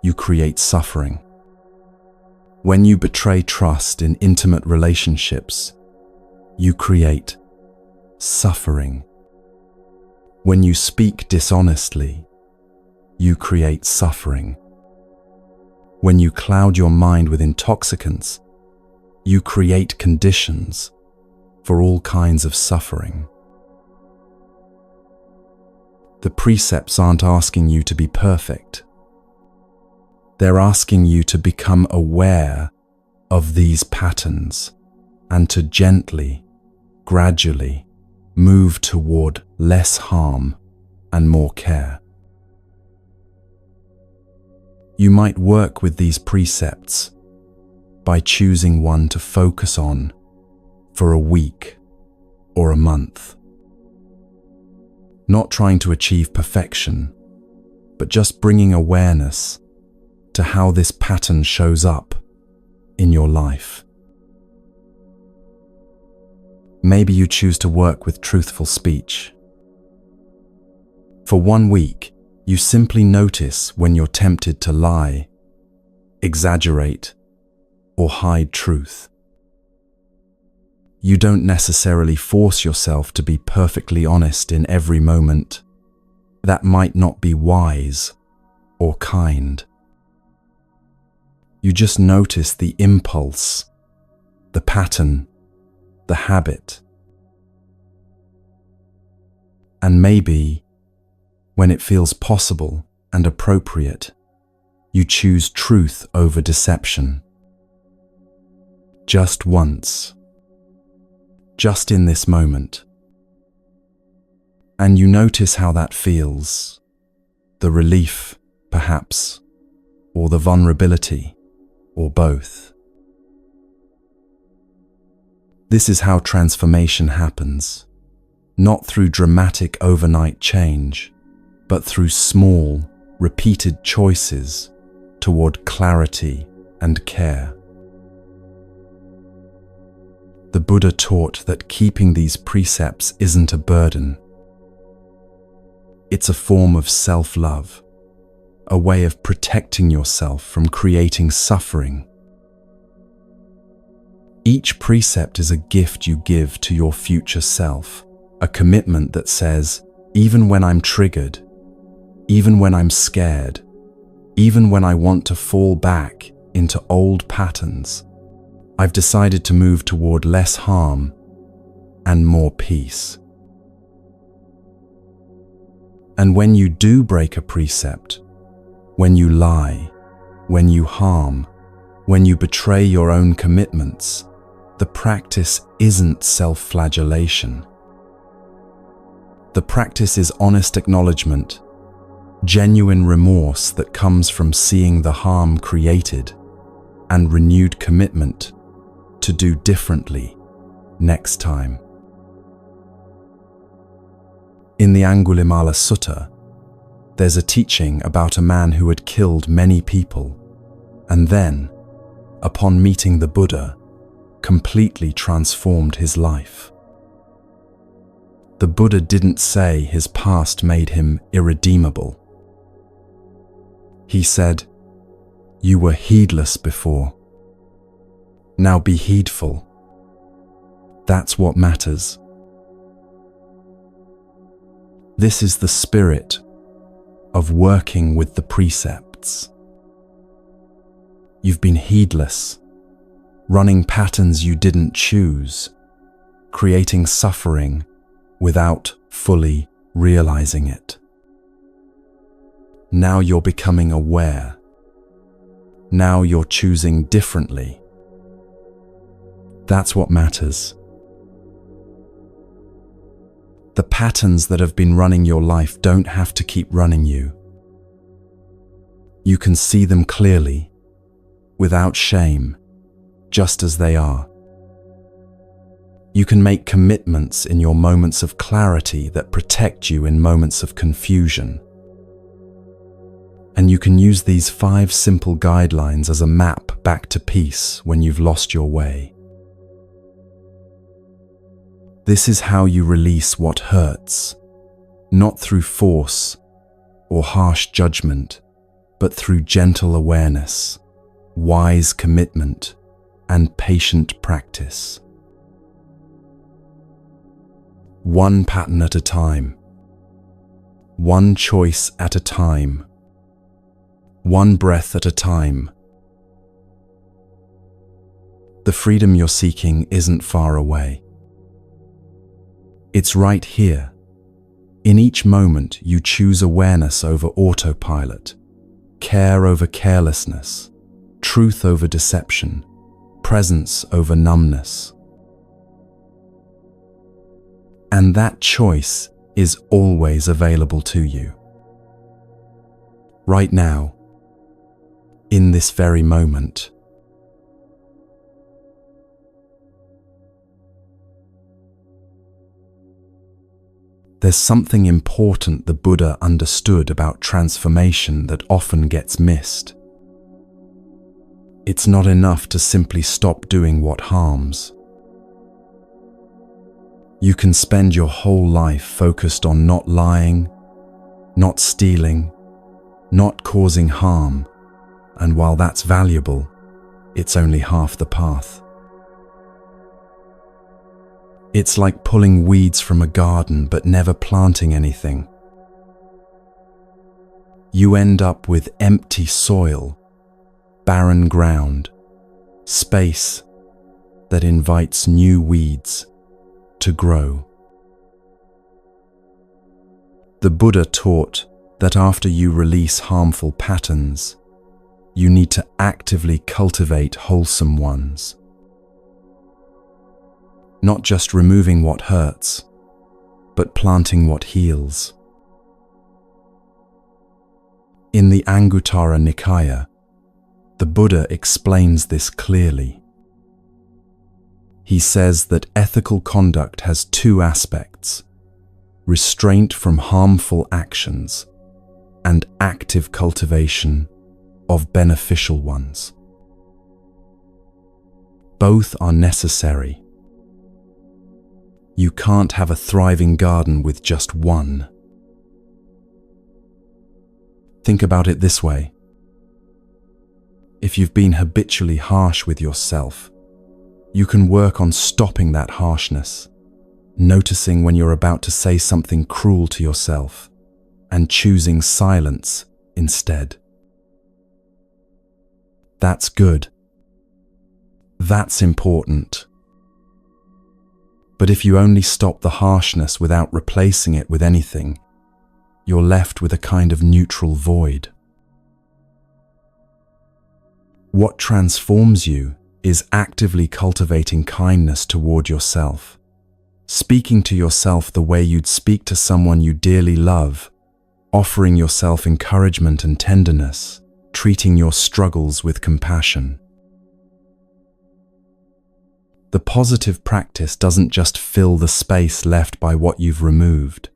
you create suffering. When you betray trust in intimate relationships, you create suffering. When you speak dishonestly, you create suffering. When you cloud your mind with intoxicants, you create conditions for all kinds of suffering. The precepts aren't asking you to be perfect. They're asking you to become aware of these patterns and to gently, gradually move toward less harm and more care. You might work with these precepts by choosing one to focus on for a week or a month. Not trying to achieve perfection, but just bringing awareness to how this pattern shows up in your life. Maybe you choose to work with truthful speech. For 1 week, you simply notice when you're tempted to lie, exaggerate, or hide truth. You don't necessarily force yourself to be perfectly honest in every moment. That might not be wise or kind. You just notice the impulse, the pattern, the habit. And maybe, when it feels possible and appropriate, you choose truth over deception. Just once. Just in this moment. And you notice how that feels. The relief, perhaps, or the vulnerability, or both. This is how transformation happens, not through dramatic overnight change, but through small, repeated choices toward clarity and care. The Buddha taught that keeping these precepts isn't a burden. It's a form of self-love, a way of protecting yourself from creating suffering. Each precept is a gift you give to your future self, a commitment that says, even when I'm triggered, even when I'm scared, even when I want to fall back into old patterns, I've decided to move toward less harm and more peace. And when you do break a precept, when you lie, when you harm, when you betray your own commitments, the practice isn't self-flagellation. The practice is honest acknowledgement, genuine remorse that comes from seeing the harm created, and renewed commitment to do differently next time. In the Angulimala Sutta, there's a teaching about a man who had killed many people, and then, upon meeting the Buddha, completely transformed his life. The Buddha didn't say his past made him irredeemable. He said, "You were heedless before. Now be heedful. That's what matters." This is the spirit of working with the precepts. You've been heedless, running patterns you didn't choose, creating suffering without fully realizing it. Now you're becoming aware. Now you're choosing differently. That's what matters. The patterns that have been running your life don't have to keep running you. You can see them clearly, without shame, just as they are. You can make commitments in your moments of clarity that protect you in moments of confusion. And you can use these 5 simple guidelines as a map back to peace when you've lost your way. This is how you release what hurts, not through force or harsh judgment, but through gentle awareness, wise commitment, and patient practice. One pattern at a time, one choice at a time, one breath at a time. The freedom you're seeking isn't far away. It's right here. In each moment, you choose awareness over autopilot, care over carelessness, truth over deception, presence over numbness. And that choice is always available to you. Right now, in this very moment. There's something important the Buddha understood about transformation that often gets missed. It's not enough to simply stop doing what harms. You can spend your whole life focused on not lying, not stealing, not causing harm, and while that's valuable, it's only half the path. It's like pulling weeds from a garden but never planting anything. You end up with empty soil, barren ground, space that invites new weeds to grow. The Buddha taught that after you release harmful patterns, you need to actively cultivate wholesome ones. Not just removing what hurts, but planting what heals. In the Anguttara Nikaya, the Buddha explains this clearly. He says that ethical conduct has 2 aspects: restraint from harmful actions and active cultivation of beneficial ones. Both are necessary. You can't have a thriving garden with just one. Think about it this way. If you've been habitually harsh with yourself, you can work on stopping that harshness, noticing when you're about to say something cruel to yourself, and choosing silence instead. That's good. That's important. But if you only stop the harshness without replacing it with anything, you're left with a kind of neutral void. What transforms you is actively cultivating kindness toward yourself, speaking to yourself the way you'd speak to someone you dearly love, offering yourself encouragement and tenderness, treating your struggles with compassion. The positive practice doesn't just fill the space left by what you've removed.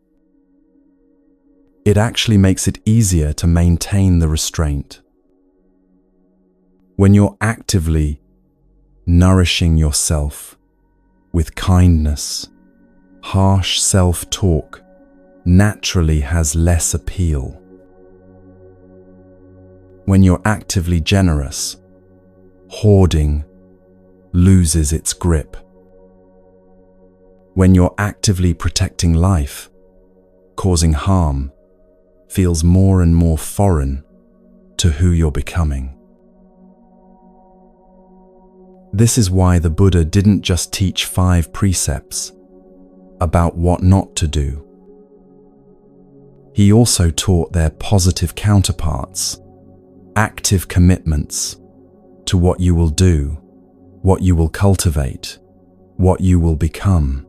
It actually makes it easier to maintain the restraint. When you're actively nourishing yourself with kindness, harsh self-talk naturally has less appeal. When you're actively generous, hoarding loses its grip. When you're actively protecting life, causing harm feels more and more foreign to who you're becoming. This is why the Buddha didn't just teach 5 precepts about what not to do. He also taught their positive counterparts, active commitments to what you will do, what you will cultivate, what you will become.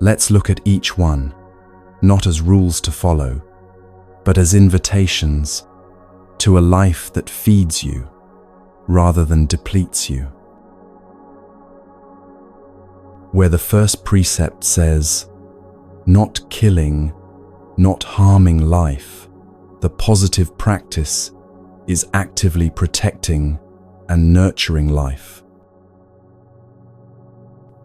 Let's look at each one, not as rules to follow, but as invitations to a life that feeds you rather than depletes you. Where the first precept says, not killing, not harming life, the positive practice is actively protecting and nurturing life.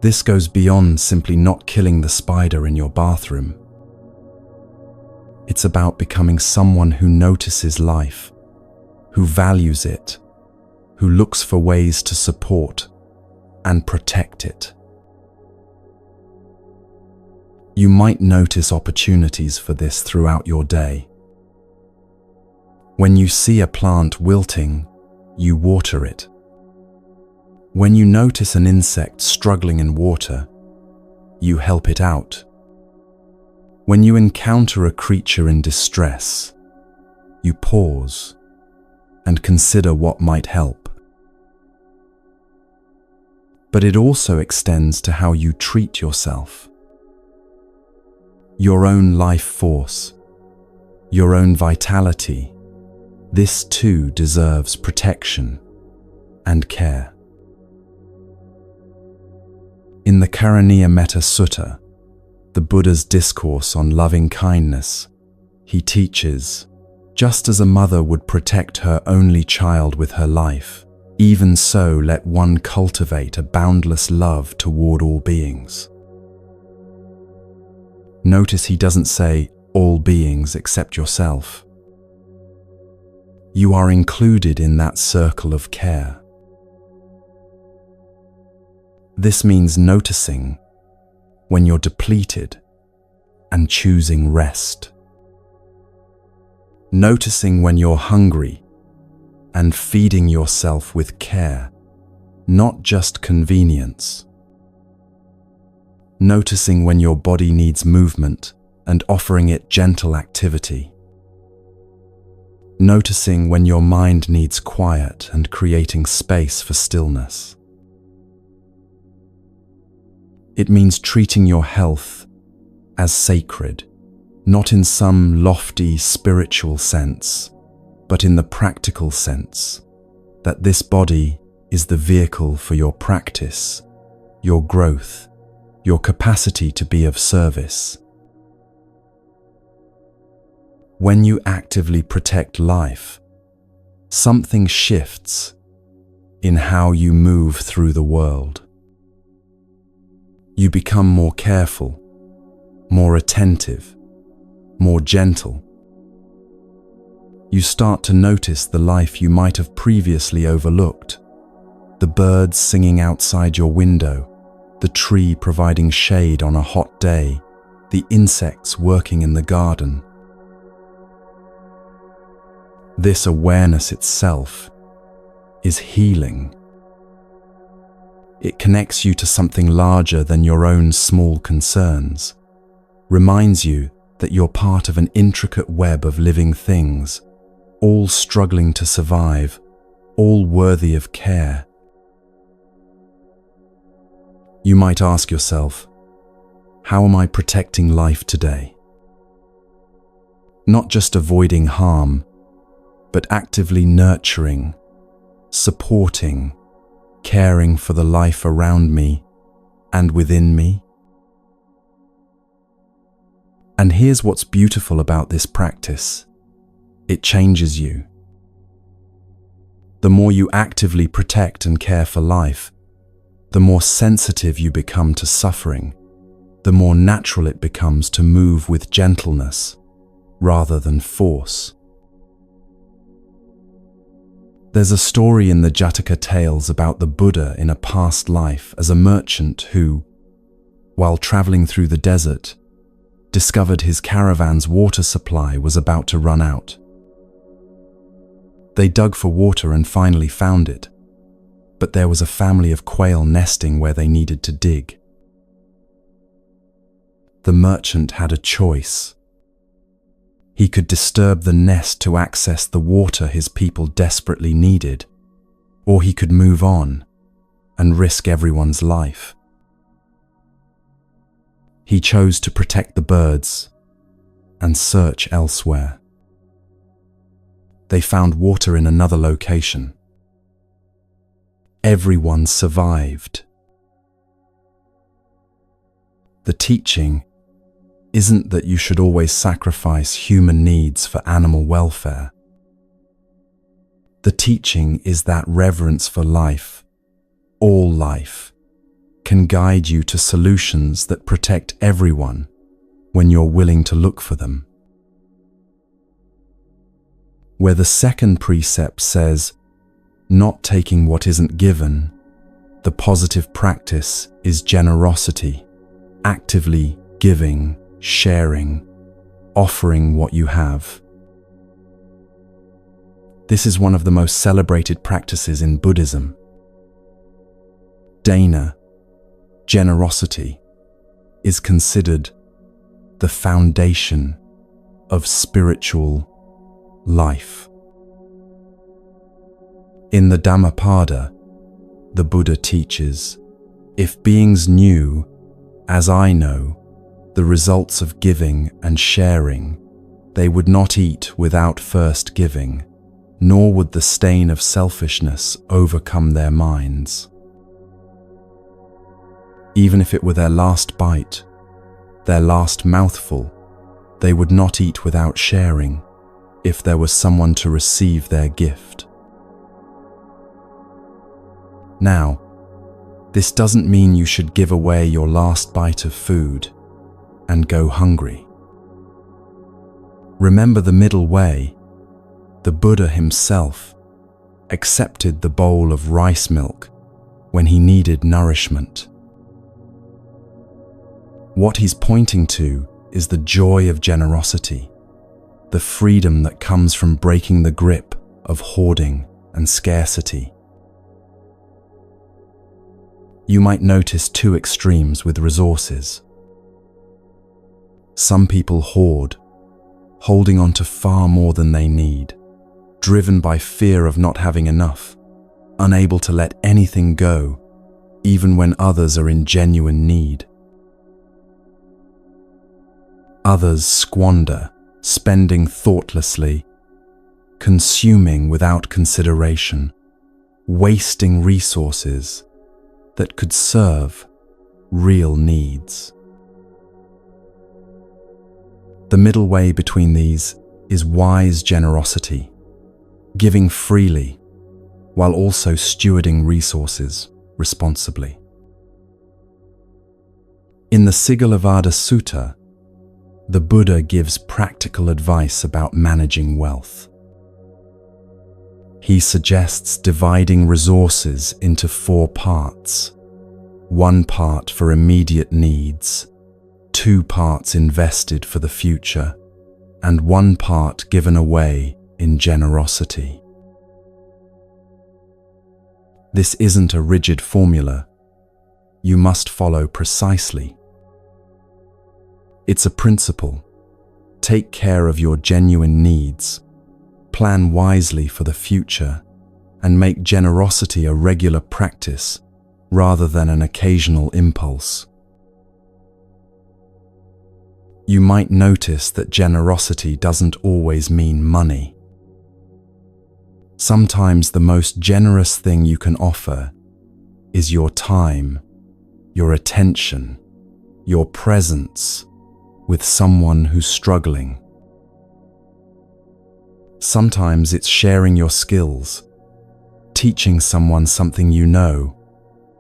This goes beyond simply not killing the spider in your bathroom. It's about becoming someone who notices life, who values it, who looks for ways to support and protect it. You might notice opportunities for this throughout your day. When you see a plant wilting, you water it. When you notice an insect struggling in water, you help it out. When you encounter a creature in distress, you pause and consider what might help. But it also extends to how you treat yourself. Your own life force, your own vitality, this too deserves protection and care. In the Karaniya Metta Sutta, the Buddha's discourse on loving kindness, he teaches, just as a mother would protect her only child with her life, even so let one cultivate a boundless love toward all beings. Notice he doesn't say all beings except yourself. You are included in that circle of care. This means noticing when you're depleted and choosing rest. Noticing when you're hungry and feeding yourself with care, not just convenience. Noticing when your body needs movement and offering it gentle activity. Noticing when your mind needs quiet and creating space for stillness. It means treating your health as sacred, not in some lofty spiritual sense, but in the practical sense that this body is the vehicle for your practice, your growth, your capacity to be of service. When you actively protect life, something shifts in how you move through the world. You become more careful, more attentive, more gentle. You start to notice the life you might have previously overlooked. The birds singing outside your window, the tree providing shade on a hot day, the insects working in the garden. This awareness itself is healing. It connects you to something larger than your own small concerns, reminds you that you're part of an intricate web of living things, all struggling to survive, all worthy of care. You might ask yourself, how am I protecting life today? Not just avoiding harm, but actively nurturing, supporting, caring for the life around me and within me. And here's what's beautiful about this practice. It changes you. The more you actively protect and care for life, the more sensitive you become to suffering, the more natural it becomes to move with gentleness rather than force. There's a story in the Jataka tales about the Buddha in a past life as a merchant who, while traveling through the desert, discovered his caravan's water supply was about to run out. They dug for water and finally found it, but there was a family of quail nesting where they needed to dig. The merchant had a choice. He could disturb the nest to access the water his people desperately needed, or he could move on and risk everyone's life. He chose to protect the birds and search elsewhere. They found water in another location. Everyone survived. The teaching isn't that you should always sacrifice human needs for animal welfare. The teaching is that reverence for life, all life, can guide you to solutions that protect everyone when you're willing to look for them. Where the second precept says, not taking what isn't given, the positive practice is generosity, actively giving, sharing, offering what you have. This is one of the most celebrated practices in Buddhism. Dana, generosity, is considered the foundation of spiritual life. In the Dhammapada, the Buddha teaches, if beings knew, as I know, the results of giving and sharing, they would not eat without first giving, nor would the stain of selfishness overcome their minds. Even if it were their last bite, their last mouthful, they would not eat without sharing, if there was someone to receive their gift. Now, this doesn't mean you should give away your last bite of food and go hungry. Remember the middle way. The Buddha himself accepted the bowl of rice milk when he needed nourishment. What he's pointing to is the joy of generosity, the freedom that comes from breaking the grip of hoarding and scarcity. You might notice two extremes with resources. Some people hoard, holding on to far more than they need, driven by fear of not having enough, unable to let anything go, even when others are in genuine need. Others squander, spending thoughtlessly, consuming without consideration, wasting resources that could serve real needs. The middle way between these is wise generosity, giving freely while also stewarding resources responsibly. In the Sigalovada Sutta, the Buddha gives practical advice about managing wealth. He suggests dividing resources into 4 parts: 1 part for immediate needs, 2 parts invested for the future, and 1 part given away in generosity. This isn't a rigid formula you must follow precisely. It's a principle. Take care of your genuine needs, plan wisely for the future, and make generosity a regular practice rather than an occasional impulse. You might notice that generosity doesn't always mean money. Sometimes the most generous thing you can offer is your time, your attention, your presence with someone who's struggling. Sometimes it's sharing your skills, teaching someone something you know,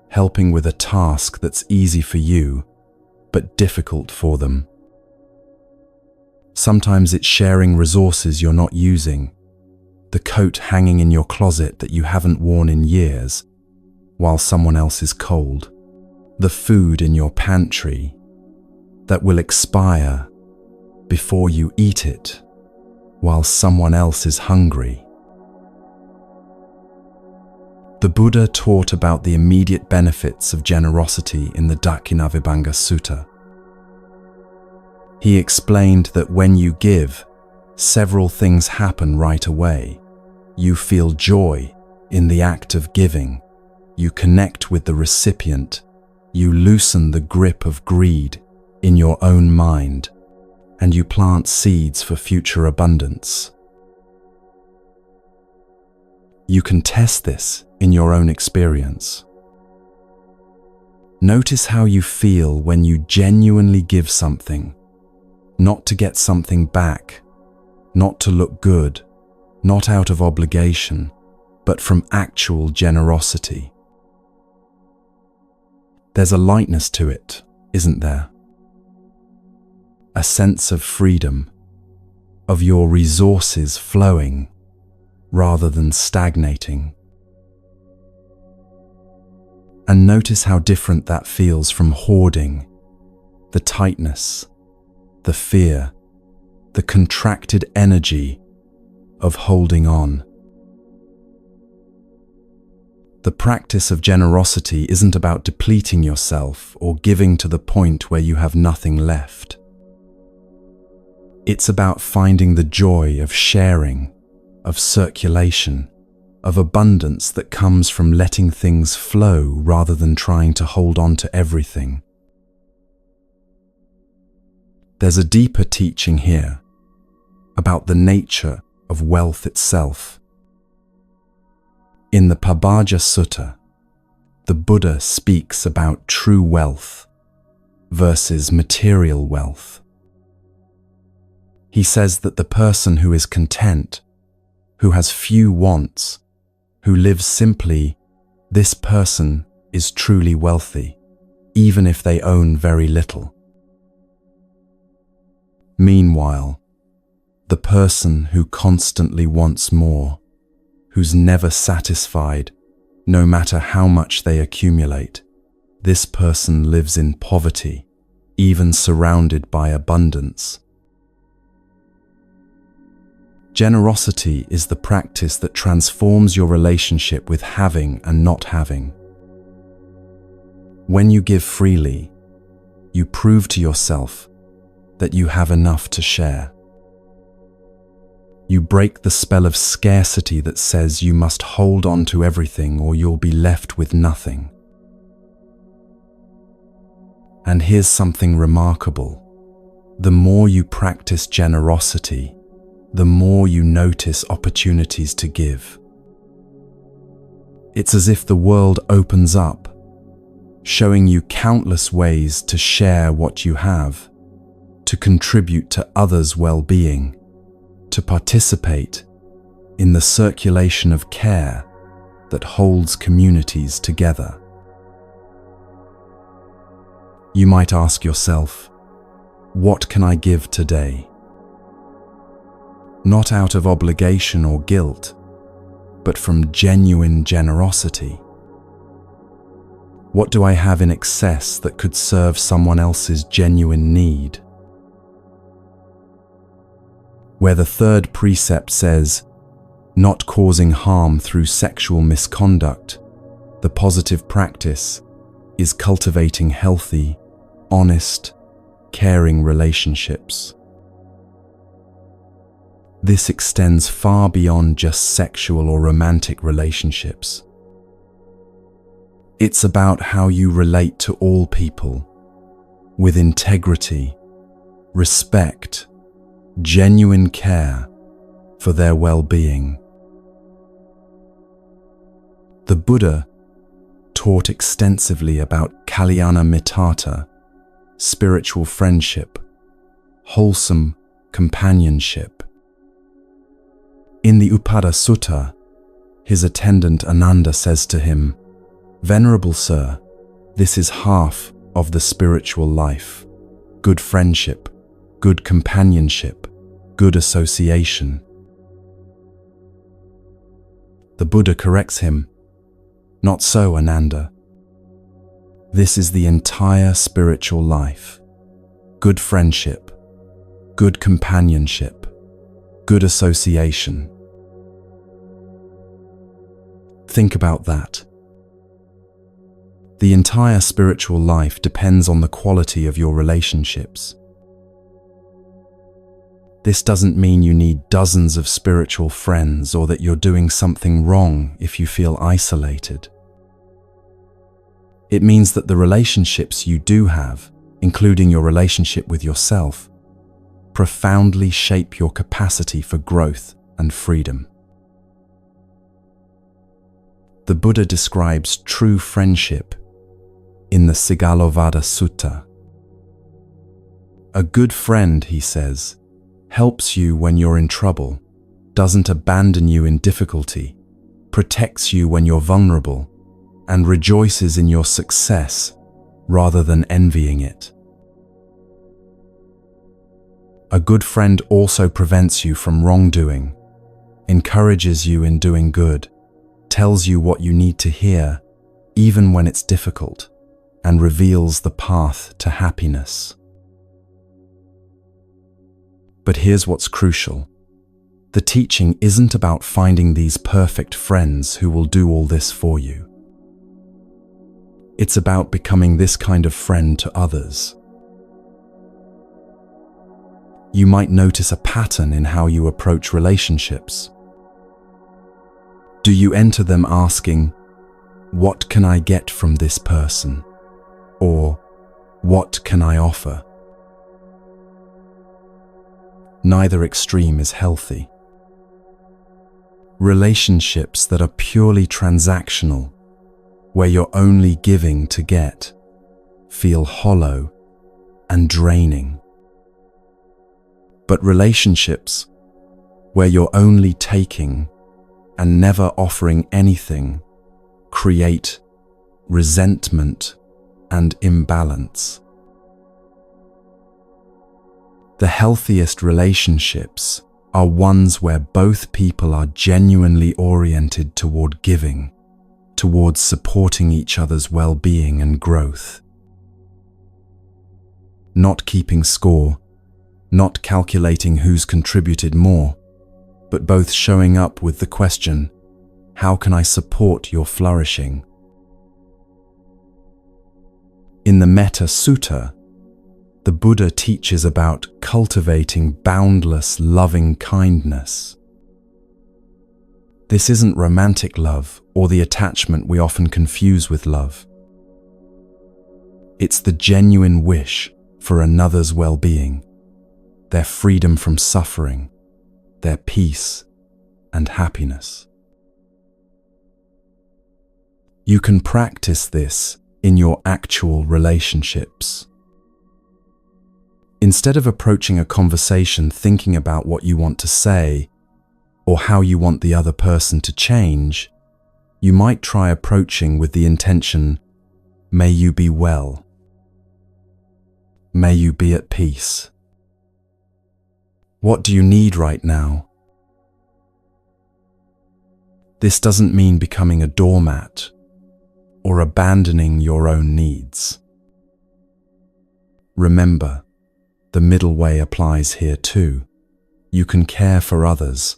helping with a task that's easy for you but difficult for them. Sometimes it's sharing resources you're not using, the coat hanging in your closet that you haven't worn in years while someone else is cold, the food in your pantry that will expire before you eat it while someone else is hungry. The Buddha taught about the immediate benefits of generosity in the Dakinavibhanga Sutta. He explained that when you give, several things happen right away. You feel joy in the act of giving, you connect with the recipient, you loosen the grip of greed in your own mind, and you plant seeds for future abundance. You can test this in your own experience. Notice how you feel when you genuinely give something, not to get something back, not to look good, not out of obligation, but from actual generosity. There's a lightness to it, isn't there? A sense of freedom, of your resources flowing rather than stagnating. And notice how different that feels from hoarding, the tightness, the fear, the contracted energy of holding on. The practice of generosity isn't about depleting yourself or giving to the point where you have nothing left. It's about finding the joy of sharing, of circulation, of abundance that comes from letting things flow rather than trying to hold on to everything. There's a deeper teaching here about the nature of wealth itself. In the Pabbajja Sutta, the Buddha speaks about true wealth versus material wealth. He says that the person who is content, who has few wants, who lives simply, this person is truly wealthy, even if they own very little. Meanwhile, the person who constantly wants more, who's never satisfied, no matter how much they accumulate, this person lives in poverty, even surrounded by abundance. Generosity is the practice that transforms your relationship with having and not having. When you give freely, you prove to yourself that you have enough to share. You break the spell of scarcity that says you must hold on to everything or you'll be left with nothing. And here's something remarkable. The more you practice generosity, the more you notice opportunities to give. It's as if the world opens up, showing you countless ways to share what you have, to contribute to others' well-being, to participate in the circulation of care that holds communities together. You might ask yourself, what can I give today? Not out of obligation or guilt, but from genuine generosity. What do I have in excess that could serve someone else's genuine need? Where the third precept says, not causing harm through sexual misconduct, the positive practice is cultivating healthy, honest, caring relationships. This extends far beyond just sexual or romantic relationships. It's about how you relate to all people, with integrity, respect, genuine care for their well-being. The Buddha taught extensively about kalyana mittata, spiritual friendship, wholesome companionship. In the Upada Sutta, his attendant Ananda says to him, "Venerable Sir, this is half of the spiritual life. Good friendship, good companionship, good association." The Buddha corrects him, "Not so, Ananda. This is the entire spiritual life. Good friendship, good companionship, good association." Think about that. The entire spiritual life depends on the quality of your relationships. This doesn't mean you need dozens of spiritual friends or that you're doing something wrong if you feel isolated. It means that the relationships you do have, including your relationship with yourself, profoundly shape your capacity for growth and freedom. The Buddha describes true friendship in the Sigalovada Sutta. A good friend, he says, helps you when you're in trouble, doesn't abandon you in difficulty, protects you when you're vulnerable, and rejoices in your success rather than envying it. A good friend also prevents you from wrongdoing, encourages you in doing good, tells you what you need to hear, even when it's difficult, and reveals the path to happiness. But here's what's crucial. The teaching isn't about finding these perfect friends who will do all this for you. It's about becoming this kind of friend to others. You might notice a pattern in how you approach relationships. Do you enter them asking, "What can I get from this person?" Or, "What can I offer?" Neither extreme is healthy. Relationships that are purely transactional, where you're only giving to get, feel hollow and draining. But relationships where you're only taking and never offering anything create resentment and imbalance. The healthiest relationships are ones where both people are genuinely oriented toward giving, towards supporting each other's well-being and growth. Not keeping score, not calculating who's contributed more, but both showing up with the question, "How can I support your flourishing?" In the Metta Sutta, the Buddha teaches about cultivating boundless loving kindness. This isn't romantic love or the attachment we often confuse with love. It's the genuine wish for another's well-being, their freedom from suffering, their peace and happiness. You can practice this in your actual relationships. Instead of approaching a conversation thinking about what you want to say or how you want the other person to change, you might try approaching with the intention, "May you be well. May you be at peace. What do you need right now?" This doesn't mean becoming a doormat or abandoning your own needs. Remember, the middle way applies here too. You can care for others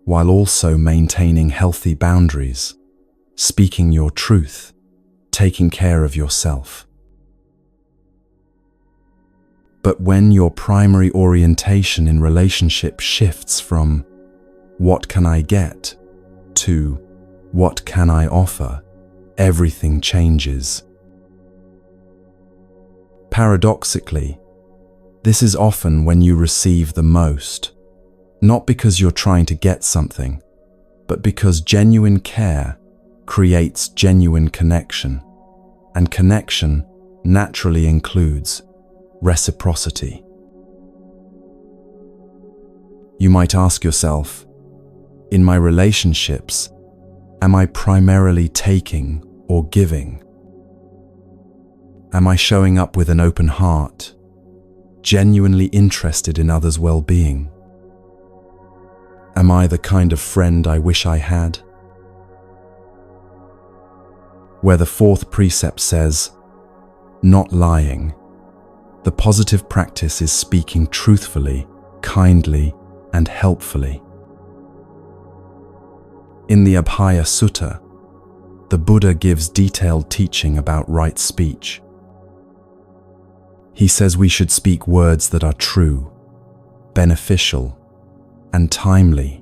while also maintaining healthy boundaries, speaking your truth, taking care of yourself. But when your primary orientation in relationship shifts from "what can I get" to "what can I offer," everything changes. Paradoxically, this is often when you receive the most, not because you're trying to get something, but because genuine care creates genuine connection, and connection naturally includes reciprocity. You might ask yourself, in my relationships, am I primarily taking or giving? Am I showing up with an open heart, genuinely interested in others' well-being? Am I the kind of friend I wish I had? Where the fourth precept says, "not lying," the positive practice is speaking truthfully, kindly, and helpfully. In the Abhaya Sutta, the Buddha gives detailed teaching about right speech. He says we should speak words that are true, beneficial, and timely,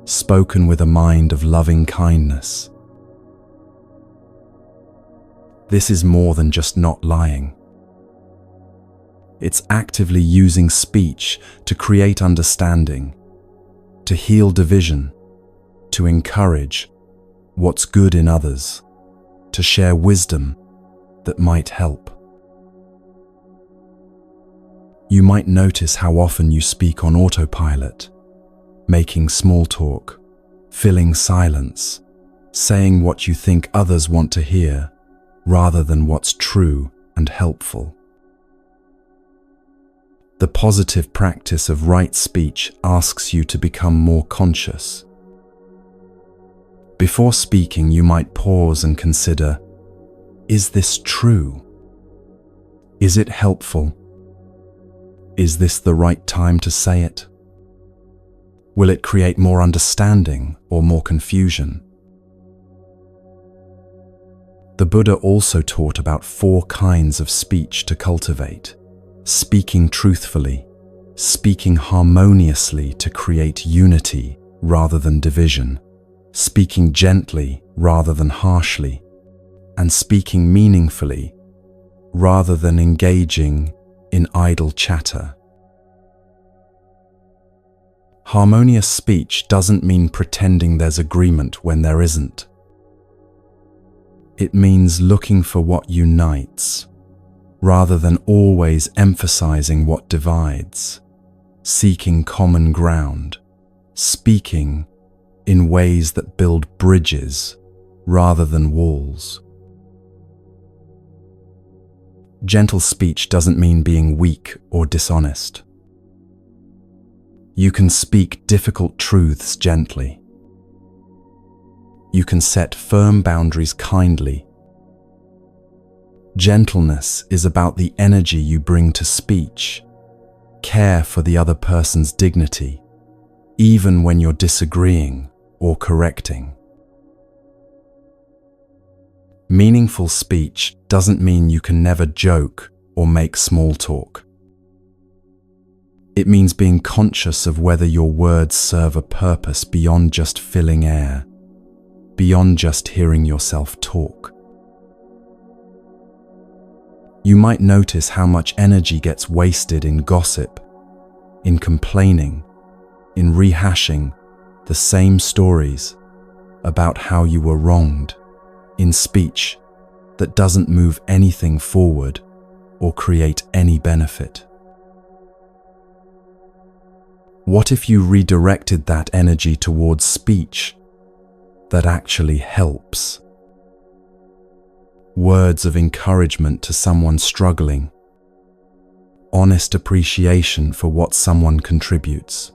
spoken with a mind of loving kindness. This is more than just not lying. It's actively using speech to create understanding, to heal division, to encourage what's good in others, to share wisdom that might help. You might notice how often you speak on autopilot, making small talk, filling silence, saying what you think others want to hear, rather than what's true and helpful. The positive practice of right speech asks you to become more conscious. Before speaking, you might pause and consider, is this true? Is it helpful? Is this the right time to say it? Will it create more understanding or more confusion? The Buddha also taught about 4 kinds of speech to cultivate: speaking truthfully, speaking harmoniously to create unity rather than division, speaking gently rather than harshly, and speaking meaningfully rather than engaging in idle chatter. Harmonious speech doesn't mean pretending there's agreement when there isn't. It means looking for what unites, rather than always emphasizing what divides, seeking common ground, speaking in ways that build bridges rather than walls. Gentle speech doesn't mean being weak or dishonest. You can speak difficult truths gently. You can set firm boundaries kindly. Gentleness is about the energy you bring to speech, care for the other person's dignity, even when you're disagreeing or correcting. Meaningful speech doesn't mean you can never joke or make small talk. It means being conscious of whether your words serve a purpose beyond just filling air, beyond just hearing yourself talk. You might notice how much energy gets wasted in gossip, in complaining, in rehashing the same stories about how you were wronged, in speech that doesn't move anything forward or create any benefit. What if you redirected that energy towards speech that actually helps? Words of encouragement to someone struggling, honest appreciation for what someone contributes,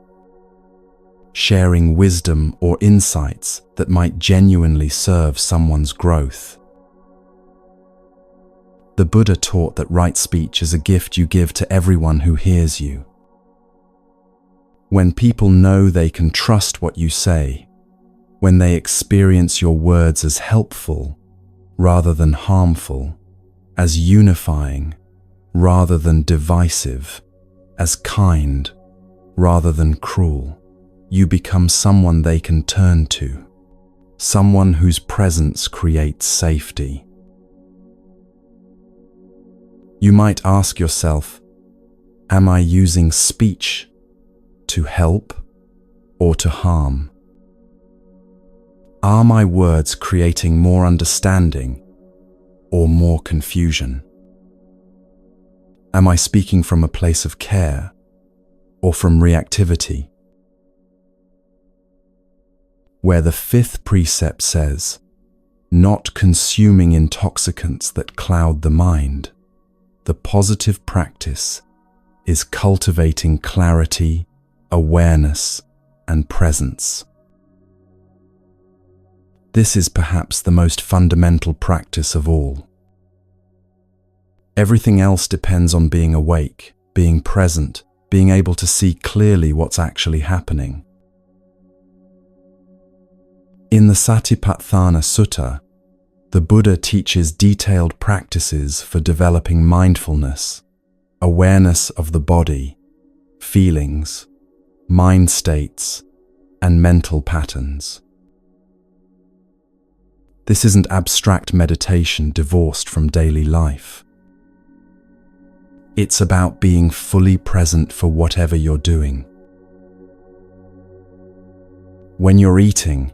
sharing wisdom or insights that might genuinely serve someone's growth. The Buddha taught that right speech is a gift you give to everyone who hears you. When people know they can trust what you say, when they experience your words as helpful rather than harmful, as unifying rather than divisive, as kind rather than cruel, you become someone they can turn to, someone whose presence creates safety. You might ask yourself, am I using speech to help or to harm? Are my words creating more understanding or more confusion? Am I speaking from a place of care or from reactivity? Where the fifth precept says, not consuming intoxicants that cloud the mind, the positive practice is cultivating clarity, awareness, and presence. This is perhaps the most fundamental practice of all. Everything else depends on being awake, being present, being able to see clearly what's actually happening. In the Satipatthana Sutta, the Buddha teaches detailed practices for developing mindfulness, awareness of the body, feelings, mind states, and mental patterns. This isn't abstract meditation divorced from daily life. It's about being fully present for whatever you're doing. When you're eating,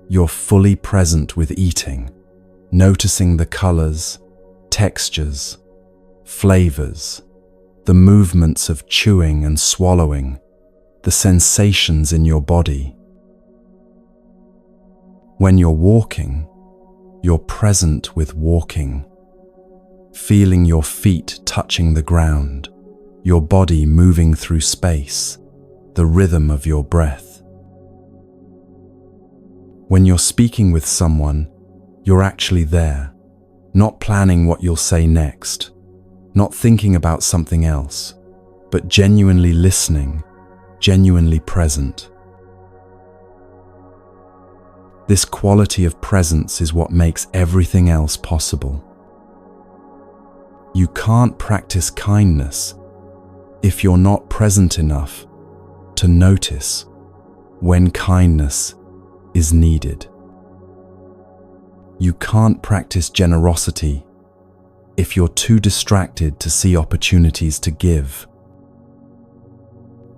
you're fully present with eating, noticing the colors, textures, flavors, the movements of chewing and swallowing, the sensations in your body. When you're walking, you're present with walking, feeling your feet touching the ground, your body moving through space, the rhythm of your breath. When you're speaking with someone, you're actually there, not planning what you'll say next, not thinking about something else, but genuinely listening, genuinely present. This quality of presence is what makes everything else possible. You can't practice kindness if you're not present enough to notice when kindness is needed. You can't practice generosity if you're too distracted to see opportunities to give.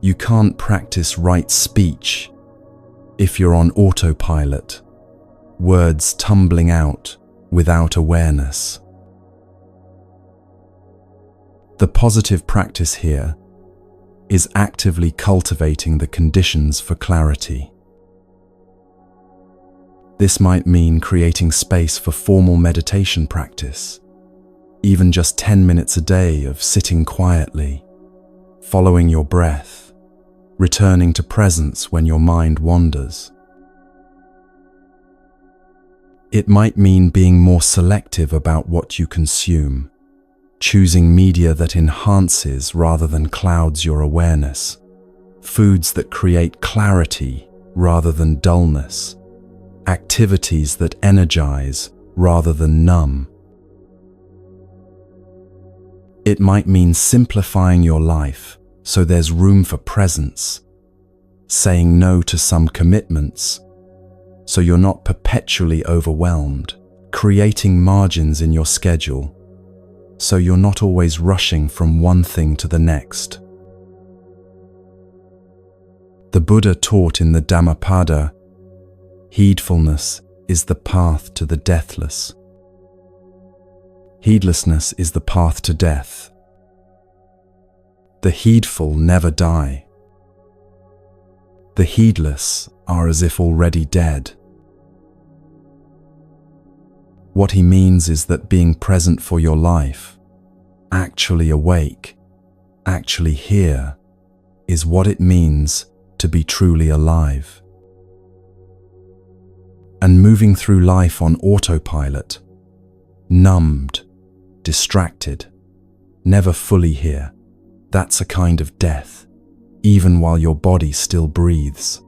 You can't practice right speech if you're on autopilot, words tumbling out without awareness. The positive practice here is actively cultivating the conditions for clarity. This might mean creating space for formal meditation practice, even just 10 minutes a day of sitting quietly, following your breath, returning to presence when your mind wanders. It might mean being more selective about what you consume, choosing media that enhances rather than clouds your awareness, foods that create clarity rather than dullness, activities that energize rather than numb. It might mean simplifying your life so there's room for presence, saying no to some commitments so you're not perpetually overwhelmed, creating margins in your schedule so you're not always rushing from one thing to the next. The Buddha taught in the Dhammapada, heedfulness is the path to the deathless. Heedlessness is the path to death. The heedful never die. The heedless are as if already dead. What he means is that being present for your life, actually awake, actually here, is what it means to be truly alive. And moving through life on autopilot, numbed, distracted, never fully here, that's a kind of death, even while your body still breathes.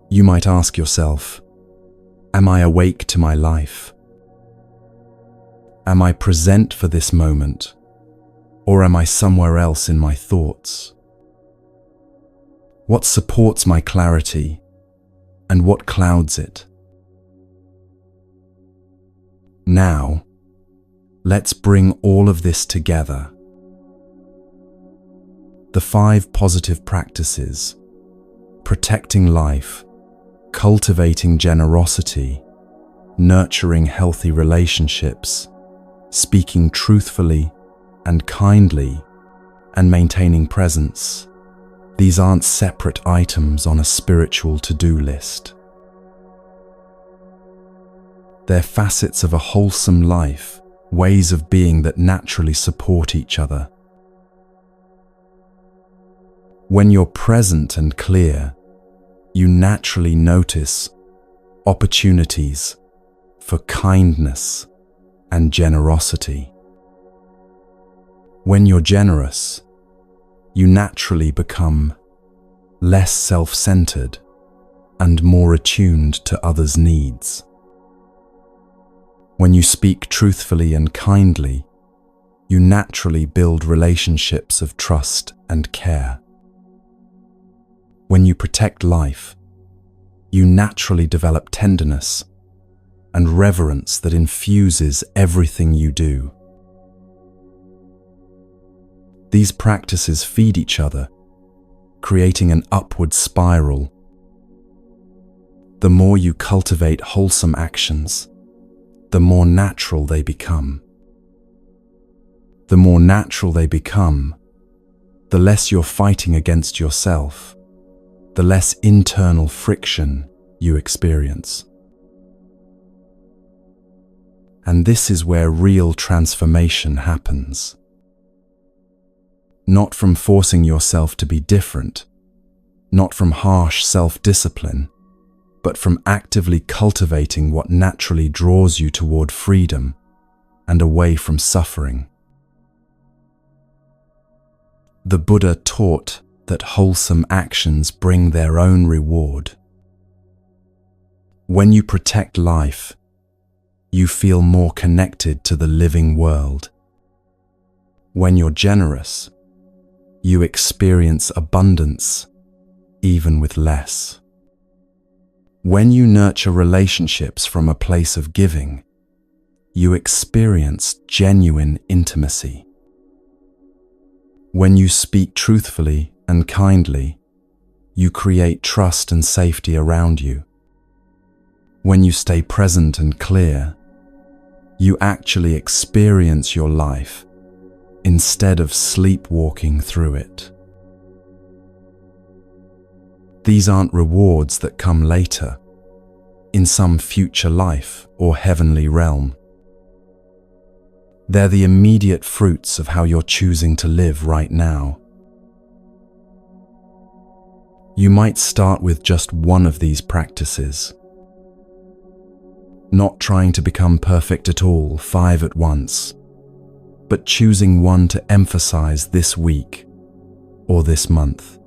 You might ask yourself, am I awake to my life? Am I present for this moment, or am I somewhere else in my thoughts? What supports my clarity, and what clouds it? Now, let's bring all of this together. The 5 positive practices: protecting life, cultivating generosity, nurturing healthy relationships, speaking truthfully and kindly, and maintaining presence. These aren't separate items on a spiritual to-do list. They're facets of a wholesome life, ways of being that naturally support each other. When you're present and clear, you naturally notice opportunities for kindness and generosity. When you're generous, you naturally become less self-centered and more attuned to others' needs. When you speak truthfully and kindly, you naturally build relationships of trust and care. When you protect life, you naturally develop tenderness and reverence that infuses everything you do. These practices feed each other, creating an upward spiral. The more you cultivate wholesome actions, the more natural they become. The more natural they become, the less you're fighting against yourself, the less internal friction you experience. And this is where real transformation happens. Not from forcing yourself to be different, not from harsh self-discipline, but from actively cultivating what naturally draws you toward freedom and away from suffering. The Buddha taught that wholesome actions bring their own reward. When you protect life, you feel more connected to the living world. When you're generous, you experience abundance, even with less. When you nurture relationships from a place of giving, you experience genuine intimacy. When you speak truthfully and kindly, you create trust and safety around you. When you stay present and clear, you actually experience your life instead of sleepwalking through it. These aren't rewards that come later, in some future life or heavenly realm. They're the immediate fruits of how you're choosing to live right now. You might start with just one of these practices. Not trying to become perfect at all, 5 at once, but choosing one to emphasize this week or this month.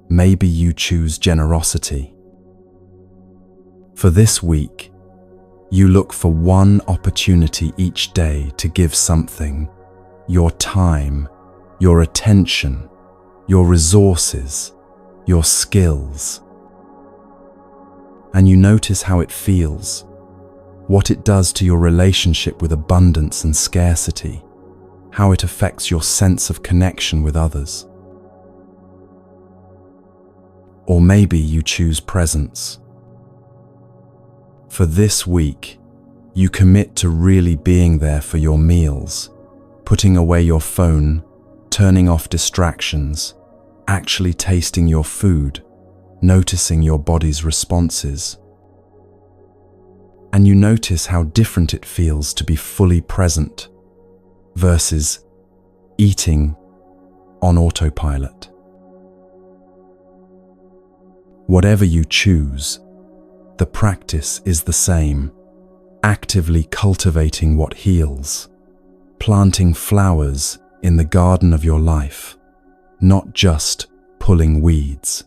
Maybe you choose generosity. For this week, you look for one opportunity each day to give something: your time, your attention, your resources, your skills. And you notice how it feels, what it does to your relationship with abundance and scarcity, how it affects your sense of connection with others. Or maybe you choose presence. For this week, you commit to really being there for your meals, putting away your phone, turning off distractions, actually tasting your food, noticing your body's responses. And you notice how different it feels to be fully present versus eating on autopilot. Whatever you choose, the practice is the same, actively cultivating what heals, planting flowers in the garden of your life, not just pulling weeds.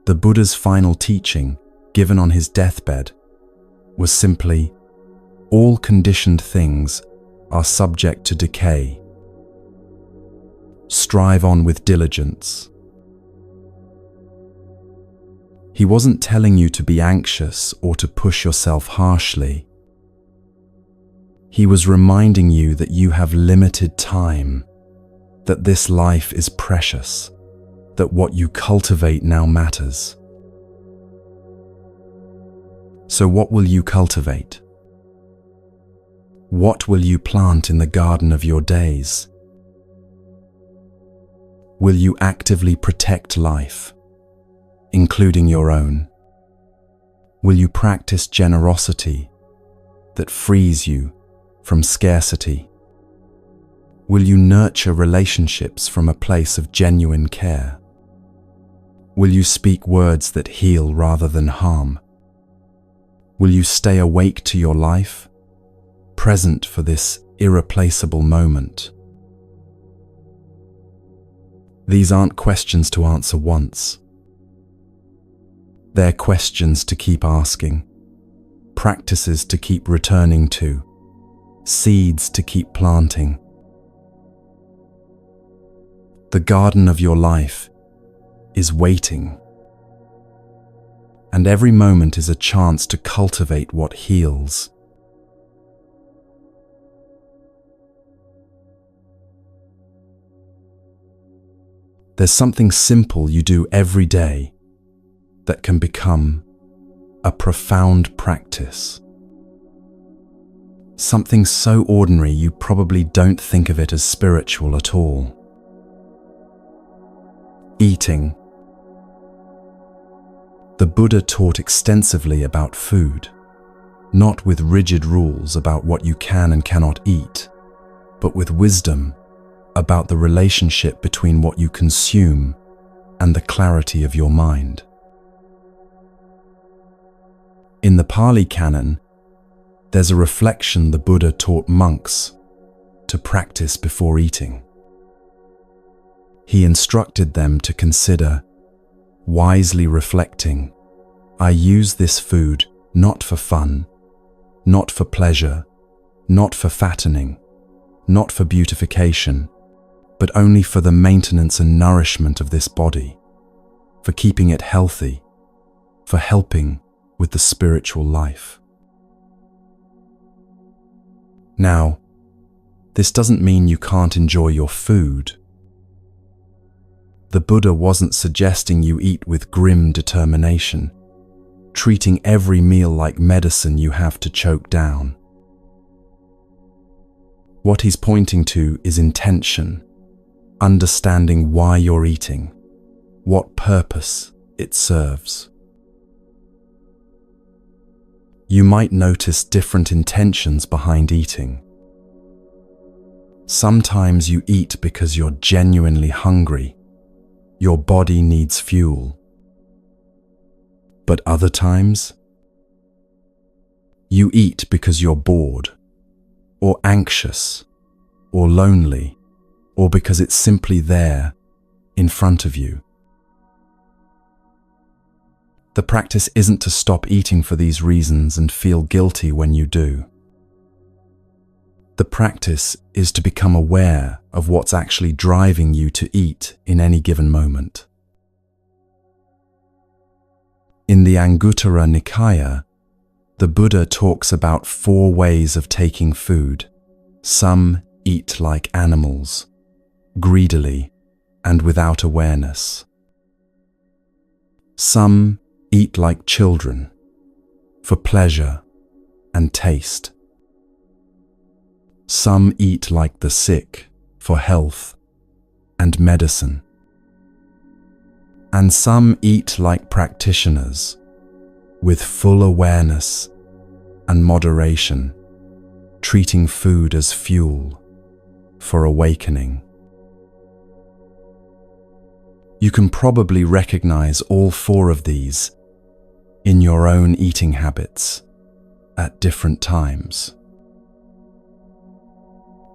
The Buddha's final teaching, given on his deathbed, was simply, all conditioned things are subject to decay. Strive on with diligence. He wasn't telling you to be anxious or to push yourself harshly. He was reminding you that you have limited time, that this life is precious, that what you cultivate now matters. So what will you cultivate? What will you plant in the garden of your days? Will you actively protect life, including your own? Will you practice generosity that frees you from scarcity? Will you nurture relationships from a place of genuine care? Will you speak words that heal rather than harm? Will you stay awake to your life, present for this irreplaceable moment? These aren't questions to answer once. They're questions to keep asking, practices to keep returning to, seeds to keep planting. The garden of your life is waiting, and every moment is a chance to cultivate what heals. There's something simple you do every day that can become a profound practice. Something so ordinary you probably don't think of it as spiritual at all. Eating. The Buddha taught extensively about food, not with rigid rules about what you can and cannot eat, but with wisdom about the relationship between what you consume and the clarity of your mind. In the Pali Canon, there's a reflection the Buddha taught monks to practice before eating. He instructed them to consider, wisely reflecting, I use this food not for fun, not for pleasure, not for fattening, not for beautification, but only for the maintenance and nourishment of this body, for keeping it healthy, for helping with the spiritual life. Now, this doesn't mean you can't enjoy your food. The Buddha wasn't suggesting you eat with grim determination, treating every meal like medicine you have to choke down. What he's pointing to is intention, understanding why you're eating, what purpose it serves. You might notice different intentions behind eating. Sometimes you eat because you're genuinely hungry. Your body needs fuel. But other times, you eat because you're bored, or anxious, or lonely, or because it's simply there, in front of you. The practice isn't to stop eating for these reasons and feel guilty when you do. The practice is to become aware of what's actually driving you to eat in any given moment. In the Anguttara Nikaya, the Buddha talks about 4 ways of taking food. Some eat like animals, greedily and without awareness. Some eat like children, for pleasure and taste. Some eat like the sick for health and medicine. And some eat like practitioners with full awareness and moderation, treating food as fuel for awakening. You can probably recognize all four of these in your own eating habits at different times.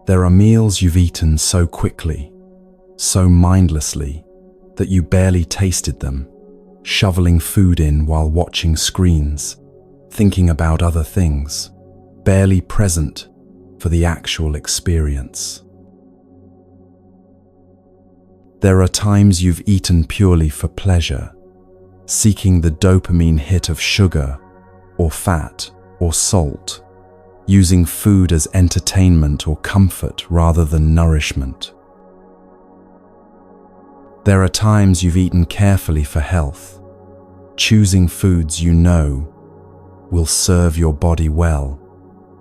There are meals you've eaten so quickly, so mindlessly, that you barely tasted them, shoveling food in while watching screens, thinking about other things, barely present for the actual experience. There are times you've eaten purely for pleasure, seeking the dopamine hit of sugar or fat or salt, using food as entertainment or comfort rather than nourishment. There are times you've eaten carefully for health, choosing foods you know will serve your body well,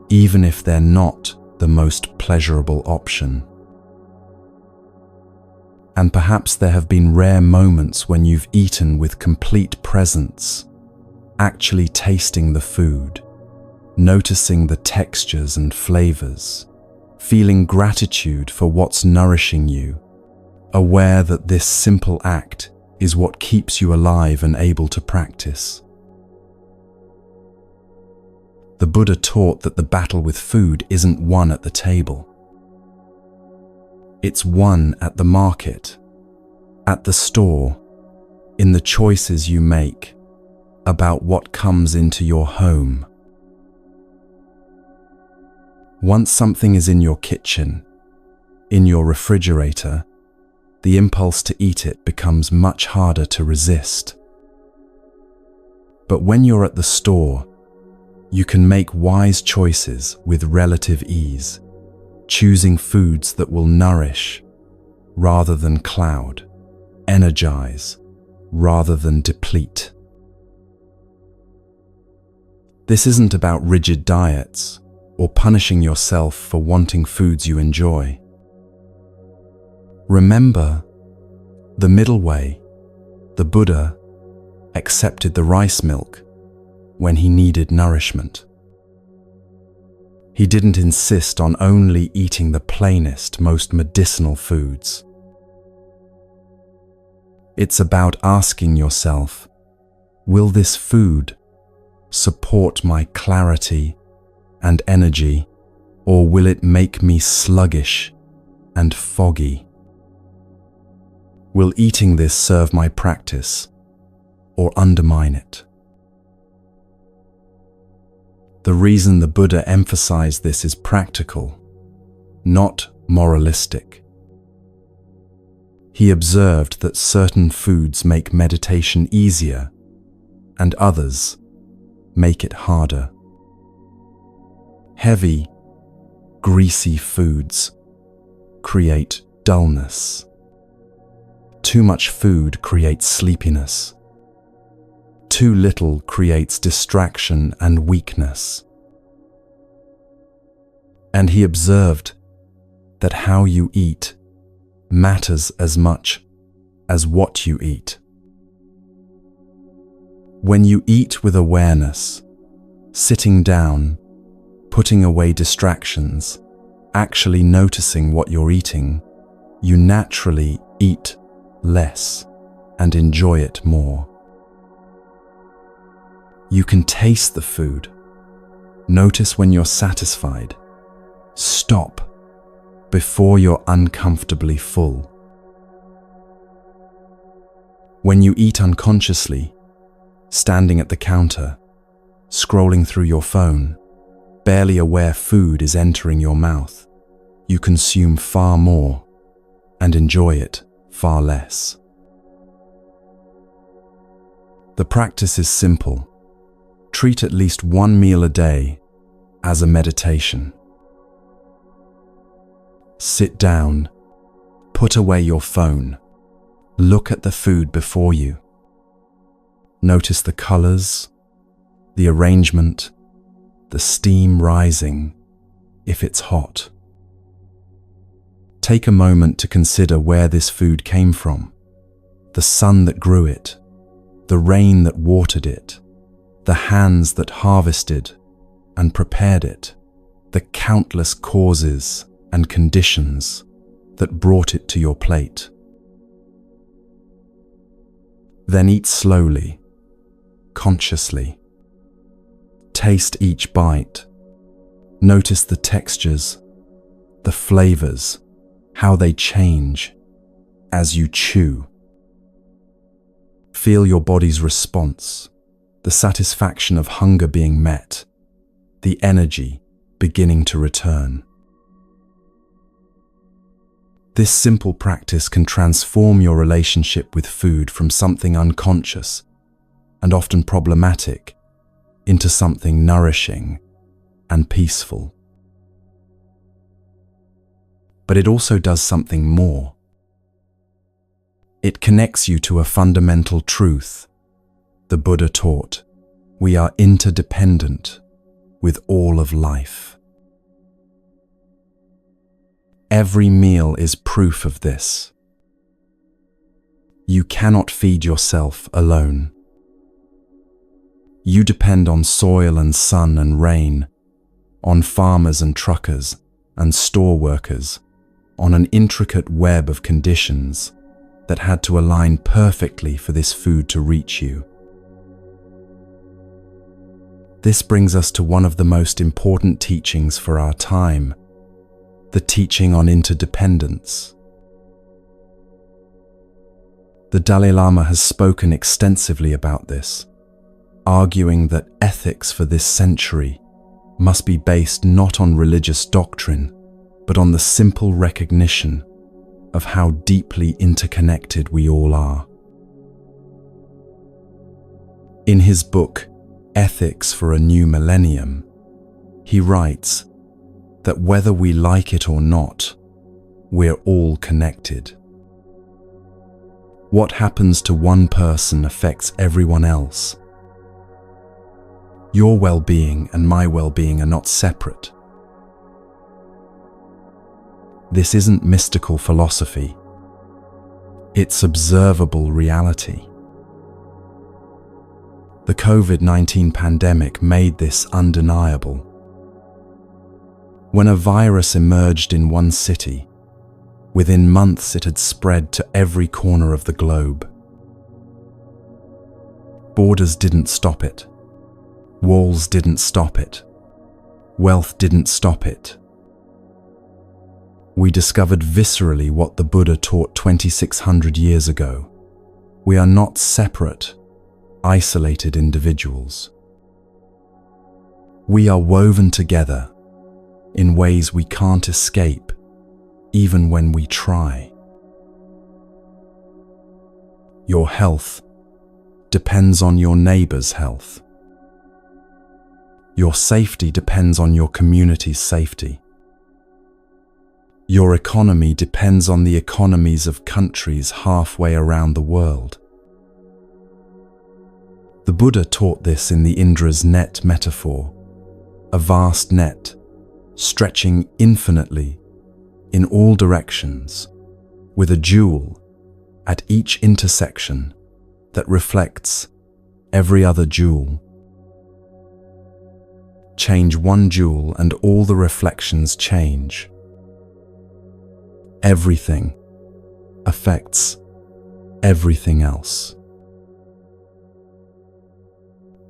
even if they're not the most pleasurable option. And perhaps there have been rare moments when you've eaten with complete presence, actually tasting the food, noticing the textures and flavors, feeling gratitude for what's nourishing you, aware that this simple act is what keeps you alive and able to practice. The Buddha taught that the battle with food isn't won at the table. It's won at the market, at the store, in the choices you make about what comes into your home. Once something is in your kitchen, in your refrigerator, the impulse to eat it becomes much harder to resist. But when you're at the store, you can make wise choices with relative ease, choosing foods that will nourish rather than cloud, energize rather than deplete. This isn't about rigid diets or punishing yourself for wanting foods you enjoy. Remember, the middle way, the Buddha accepted the rice milk when he needed nourishment. He didn't insist on only eating the plainest, most medicinal foods. It's about asking yourself, will this food support my clarity and energy, or will it make me sluggish and foggy? Will eating this serve my practice or undermine it? The reason the Buddha emphasized this is practical, not moralistic. He observed that certain foods make meditation easier and others make it harder. Heavy, greasy foods create dullness. Too much food creates sleepiness. Too little creates distraction and weakness. And he observed that how you eat matters as much as what you eat. When you eat with awareness, sitting down, putting away distractions, actually noticing what you're eating, you naturally eat less and enjoy it more. You can taste the food. Notice when you're satisfied. Stop before you're uncomfortably full. When you eat unconsciously, standing at the counter, scrolling through your phone, barely aware food is entering your mouth, you consume far more and enjoy it far less. The practice is simple. Treat at least one meal a day as a meditation. Sit down, put away your phone, look at the food before you. Notice the colors, the arrangement, the steam rising, if it's hot. Take a moment to consider where this food came from. The sun that grew it, the rain that watered it, the hands that harvested and prepared it, the countless causes and conditions that brought it to your plate. Then eat slowly, consciously. Taste each bite. Notice the textures, the flavors, how they change as you chew. Feel your body's response, the satisfaction of hunger being met, the energy beginning to return. This simple practice can transform your relationship with food from something unconscious and often problematic into something nourishing and peaceful. But it also does something more. It connects you to a fundamental truth. The Buddha taught, we are interdependent with all of life. Every meal is proof of this. You cannot feed yourself alone. You depend on soil and sun and rain, on farmers and truckers and store workers, on an intricate web of conditions that had to align perfectly for this food to reach you. This brings us to one of the most important teachings for our time, the teaching on interdependence. The Dalai Lama has spoken extensively about this, arguing that ethics for this century must be based not on religious doctrine, but on the simple recognition of how deeply interconnected we all are. In his book, Ethics for a New Millennium, he writes that whether we like it or not, we're all connected. What happens to one person affects everyone else. Your well-being and my well-being are not separate. This isn't mystical philosophy. It's observable reality. The COVID-19 pandemic made this undeniable. When a virus emerged in one city, within months it had spread to every corner of the globe. Borders didn't stop it. Walls didn't stop it. Wealth didn't stop it. We discovered viscerally what the Buddha taught 2,600 years ago. We are not separate, isolated individuals. We are woven together in ways we can't escape, even when we try. Your health depends on your neighbor's health. Your safety depends on your community's safety. Your economy depends on the economies of countries halfway around the world. The Buddha taught this in the Indra's net metaphor, a vast net stretching infinitely in all directions, with a jewel at each intersection that reflects every other jewel. Change one jewel and all the reflections change. Everything affects everything else.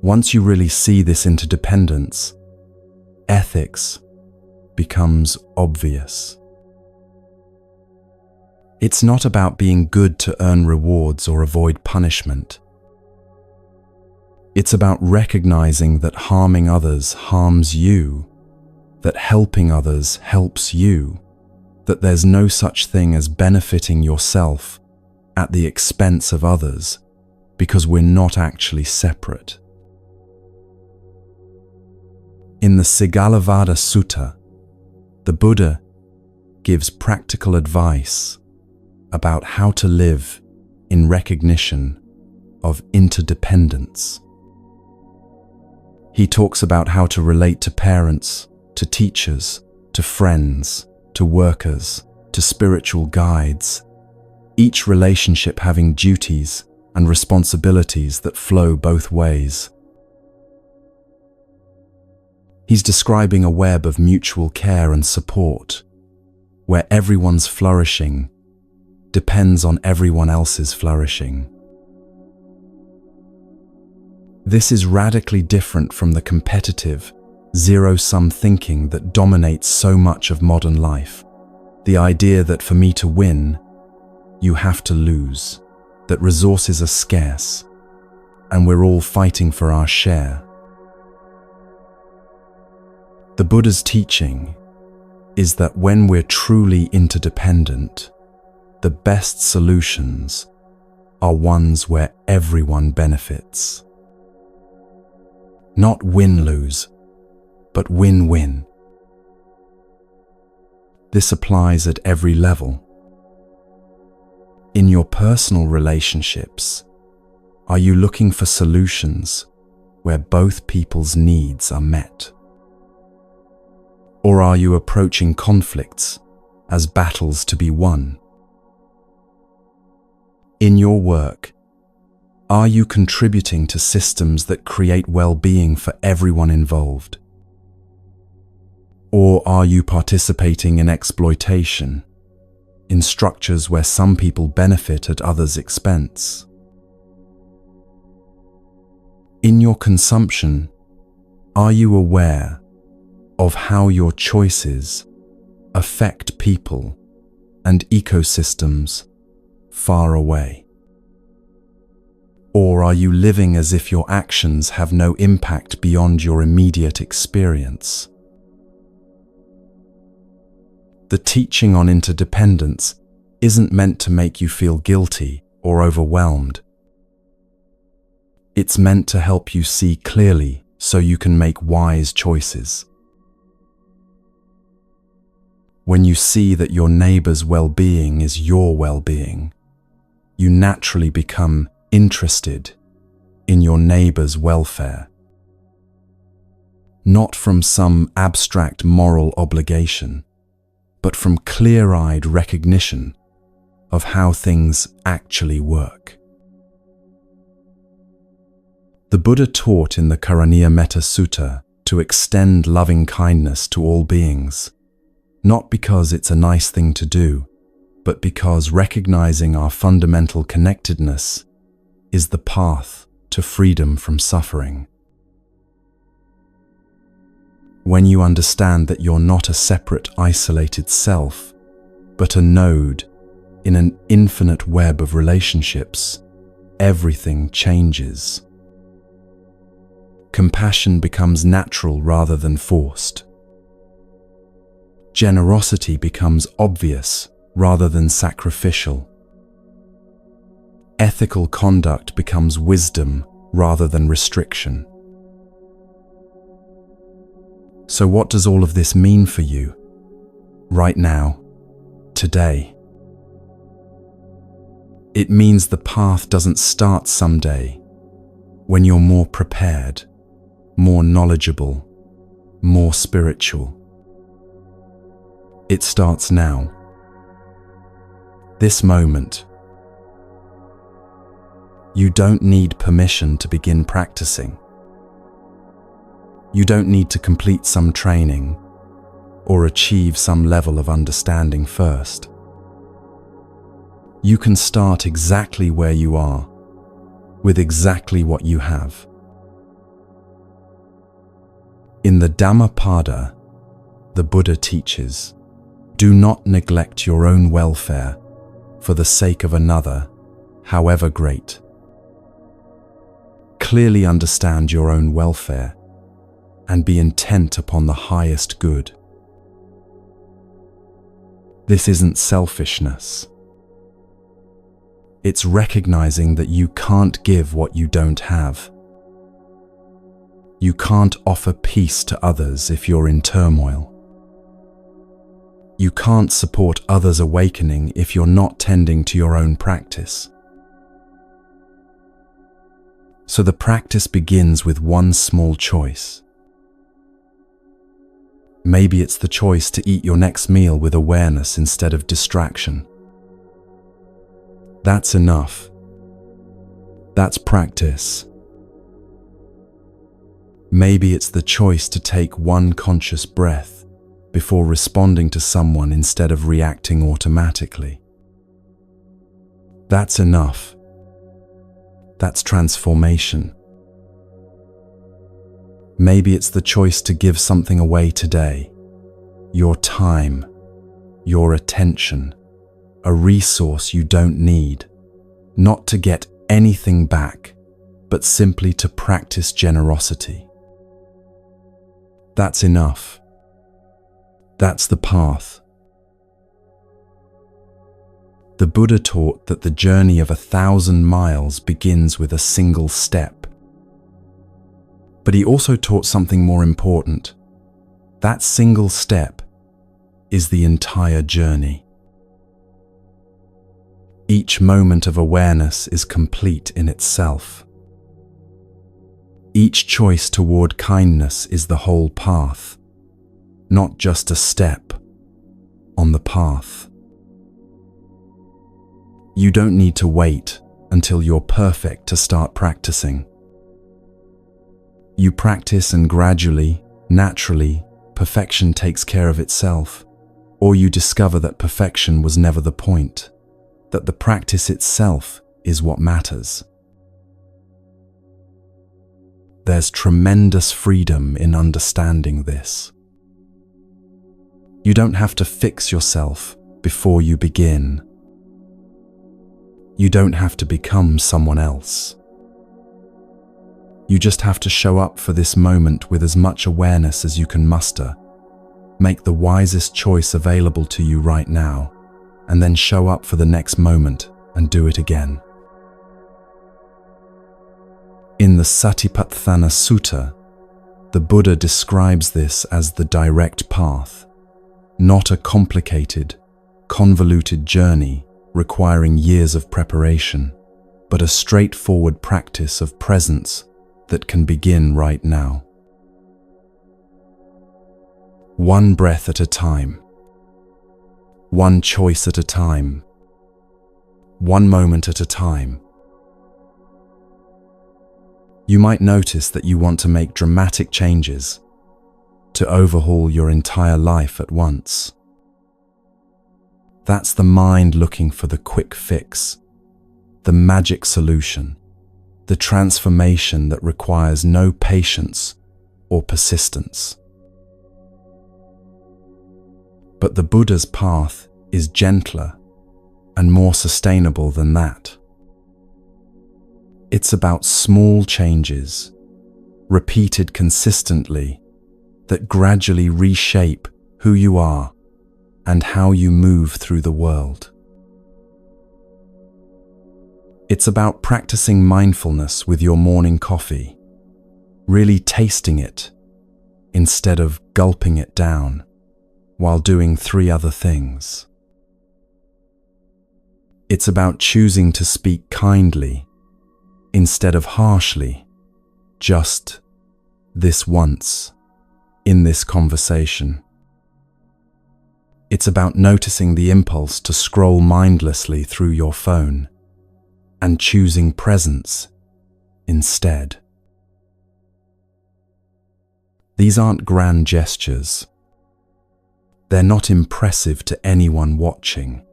Once you really see this interdependence, ethics becomes obvious. It's not about being good to earn rewards or avoid punishment. It's about recognizing that harming others harms you, that helping others helps you, that there's no such thing as benefiting yourself at the expense of others, because we're not actually separate. In the Sigalovada Sutta, the Buddha gives practical advice about how to live in recognition of interdependence. He talks about how to relate to parents, to teachers, to friends, to workers, to spiritual guides, each relationship having duties and responsibilities that flow both ways. He's describing a web of mutual care and support, where everyone's flourishing depends on everyone else's flourishing. This is radically different from the competitive, zero-sum thinking that dominates so much of modern life. The idea that for me to win, you have to lose, that resources are scarce, and we're all fighting for our share. The Buddha's teaching is that when we're truly interdependent, the best solutions are ones where everyone benefits. Not win-lose, but win-win. This applies at every level. In your personal relationships, are you looking for solutions where both people's needs are met? Or are you approaching conflicts as battles to be won? In your work, are you contributing to systems that create well-being for everyone involved? Or are you participating in exploitation, in structures where some people benefit at others' expense? In your consumption, are you aware of how your choices affect people and ecosystems far away? Or are you living as if your actions have no impact beyond your immediate experience? The teaching on interdependence isn't meant to make you feel guilty or overwhelmed. It's meant to help you see clearly so you can make wise choices. When you see that your neighbor's well-being is your well-being, you naturally become interested in your neighbor's welfare, not from some abstract moral obligation, but from clear-eyed recognition of how things actually work. The Buddha taught in the Karaniya Metta Sutta to extend loving kindness to all beings, not because it's a nice thing to do, but because recognizing our fundamental connectedness is the path to freedom from suffering. When you understand that you're not a separate, isolated self, but a node in an infinite web of relationships, everything changes. Compassion becomes natural rather than forced. Generosity becomes obvious rather than sacrificial. Ethical conduct becomes wisdom rather than restriction. So what does all of this mean for you, right now, today? It means the path doesn't start someday when you're more prepared, more knowledgeable, more spiritual. It starts now. This moment. You don't need permission to begin practicing. You don't need to complete some training or achieve some level of understanding first. You can start exactly where you are, with exactly what you have. In the Dhammapada, the Buddha teaches, do not neglect your own welfare for the sake of another, however great. Clearly understand your own welfare and be intent upon the highest good. This isn't selfishness. It's recognizing that you can't give what you don't have. You can't offer peace to others if you're in turmoil. You can't support others' awakening if you're not tending to your own practice. So the practice begins with one small choice. Maybe it's the choice to eat your next meal with awareness instead of distraction. That's enough. That's practice. Maybe it's the choice to take one conscious breath before responding to someone instead of reacting automatically. That's enough. That's transformation. Maybe it's the choice to give something away today. Your time, your attention, a resource you don't need, not to get anything back, but simply to practice generosity. That's enough. That's the path. The Buddha taught that the journey of 1,000 miles begins with a single step. But he also taught something more important. That single step is the entire journey. Each moment of awareness is complete in itself. Each choice toward kindness is the whole path, not just a step on the path. You don't need to wait until you're perfect to start practicing. You practice and gradually, naturally, perfection takes care of itself, or you discover that perfection was never the point, that the practice itself is what matters. There's tremendous freedom in understanding this. You don't have to fix yourself before you begin. You don't have to become someone else. You just have to show up for this moment with as much awareness as you can muster. Make the wisest choice available to you right now, and then show up for the next moment and do it again. In the Satipatthana Sutta, the Buddha describes this as the direct path, not a complicated, convoluted journey requiring years of preparation, but a straightforward practice of presence that can begin right now. One breath at a time, one choice at a time, one moment at a time. You might notice that you want to make dramatic changes, to overhaul your entire life at once. That's the mind looking for the quick fix, the magic solution, the transformation that requires no patience or persistence. But the Buddha's path is gentler and more sustainable than that. It's about small changes, repeated consistently, that gradually reshape who you are and how you move through the world. It's about practicing mindfulness with your morning coffee, really tasting it instead of gulping it down while doing 3 other things. It's about choosing to speak kindly instead of harshly, just this once in this conversation. It's about noticing the impulse to scroll mindlessly through your phone and choosing presence instead. These aren't grand gestures. They're not impressive to anyone watching,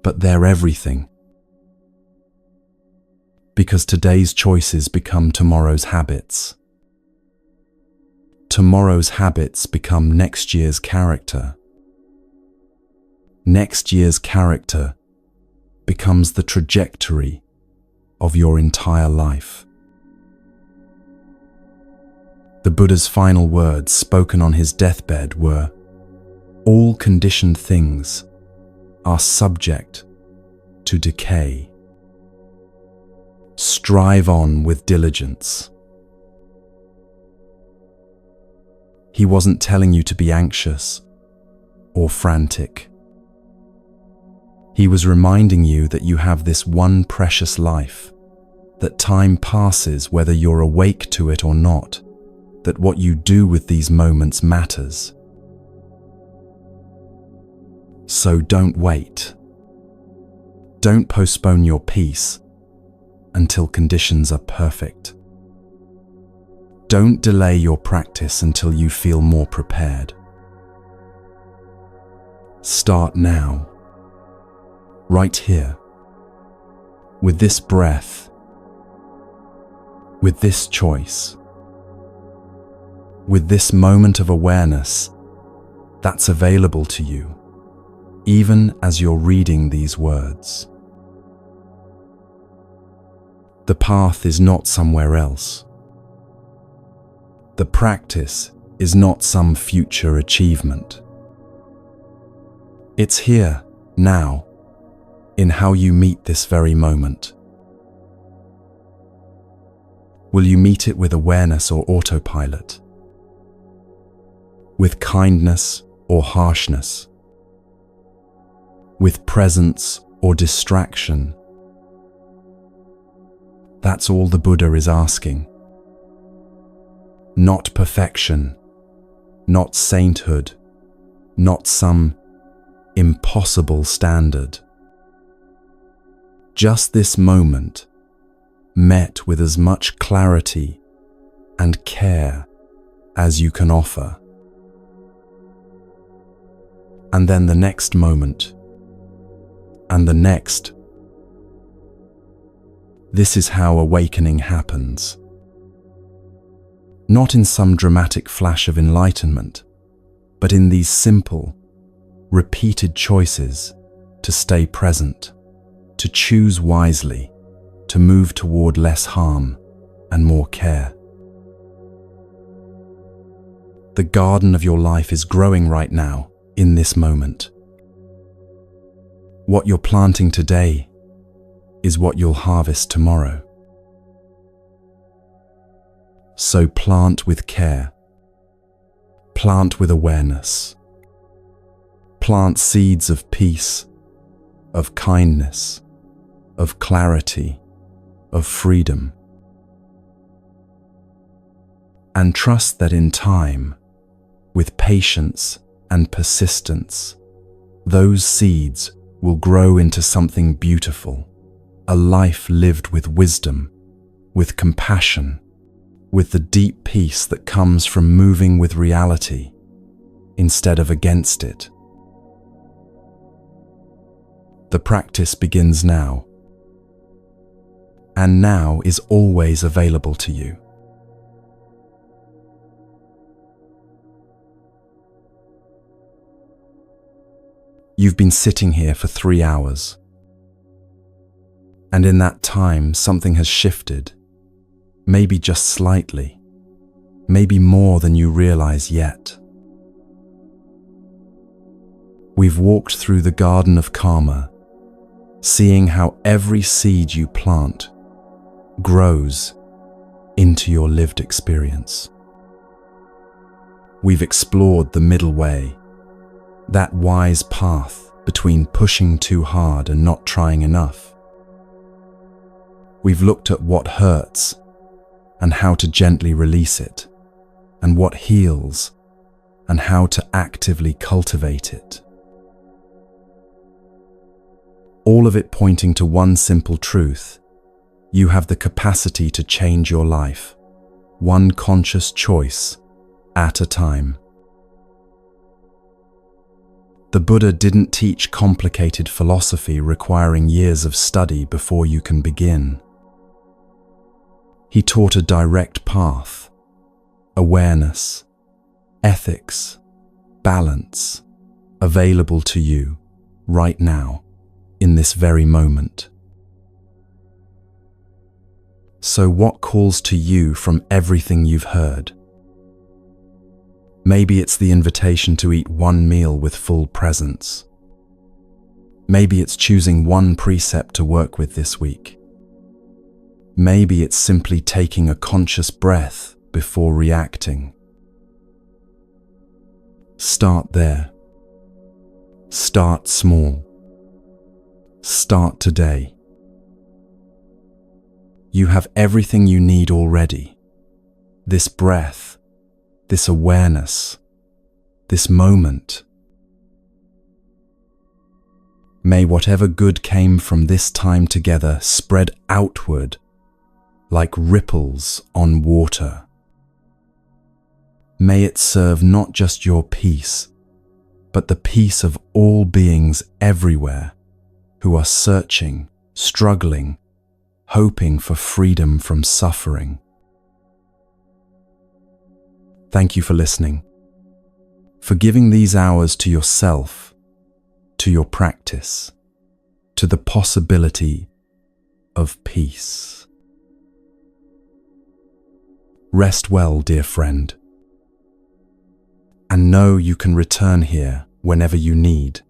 but they're everything. Because today's choices become tomorrow's habits. Tomorrow's habits become next year's character. Next year's character becomes the trajectory of your entire life. The Buddha's final words spoken on his deathbed were, "All conditioned things are subject to decay. Strive on with diligence." He wasn't telling you to be anxious or frantic. He was reminding you that you have this one precious life, that time passes whether you're awake to it or not, that what you do with these moments matters. So don't wait. Don't postpone your peace until conditions are perfect. Don't delay your practice until you feel more prepared. Start now, right here, with this breath, with this choice, with this moment of awareness that's available to you, even as you're reading these words. The path is not somewhere else. The practice is not some future achievement. It's here, now, in how you meet this very moment. Will you meet it with awareness or autopilot? With kindness or harshness? With presence or distraction? That's all the Buddha is asking. Not perfection, not sainthood, not some impossible standard. Just this moment, met with as much clarity and care as you can offer. And then the next moment, and the next. This is how awakening happens. Not in some dramatic flash of enlightenment, but in these simple, repeated choices to stay present, to choose wisely, to move toward less harm and more care. The garden of your life is growing right now, in this moment. What you're planting today is what you'll harvest tomorrow. So plant with care. Plant with awareness. Plant seeds of peace, of kindness, of clarity, of freedom. And trust that in time, with patience and persistence, those seeds will grow into something beautiful, a life lived with wisdom, with compassion, with the deep peace that comes from moving with reality instead of against it. The practice begins now, and now is always available to you. You've been sitting here for 3 hours, and in that time something has shifted, maybe just slightly, maybe more than you realize yet. We've walked through the garden of karma, seeing how every seed you plant grows into your lived experience. We've explored the middle way, that wise path between pushing too hard and not trying enough. We've looked at what hurts and how to gently release it, and what heals and how to actively cultivate it. All of it pointing to one simple truth: you have the capacity to change your life, one conscious choice at a time. The Buddha didn't teach complicated philosophy requiring years of study before you can begin. He taught a direct path, awareness, ethics, balance, available to you right now, in this very moment. So what calls to you from everything you've heard? Maybe it's the invitation to eat one meal with full presence. Maybe it's choosing one precept to work with this week. Maybe it's simply taking a conscious breath before reacting. Start there. Start small. Start today. You have everything you need already. This breath, this awareness, this moment. May whatever good came from this time together spread outward like ripples on water. May it serve not just your peace, but the peace of all beings everywhere who are searching, struggling, hoping for freedom from suffering. Thank you for listening, for giving these hours to yourself, to your practice, to the possibility of peace. Rest well, dear friend, and know you can return here whenever you need.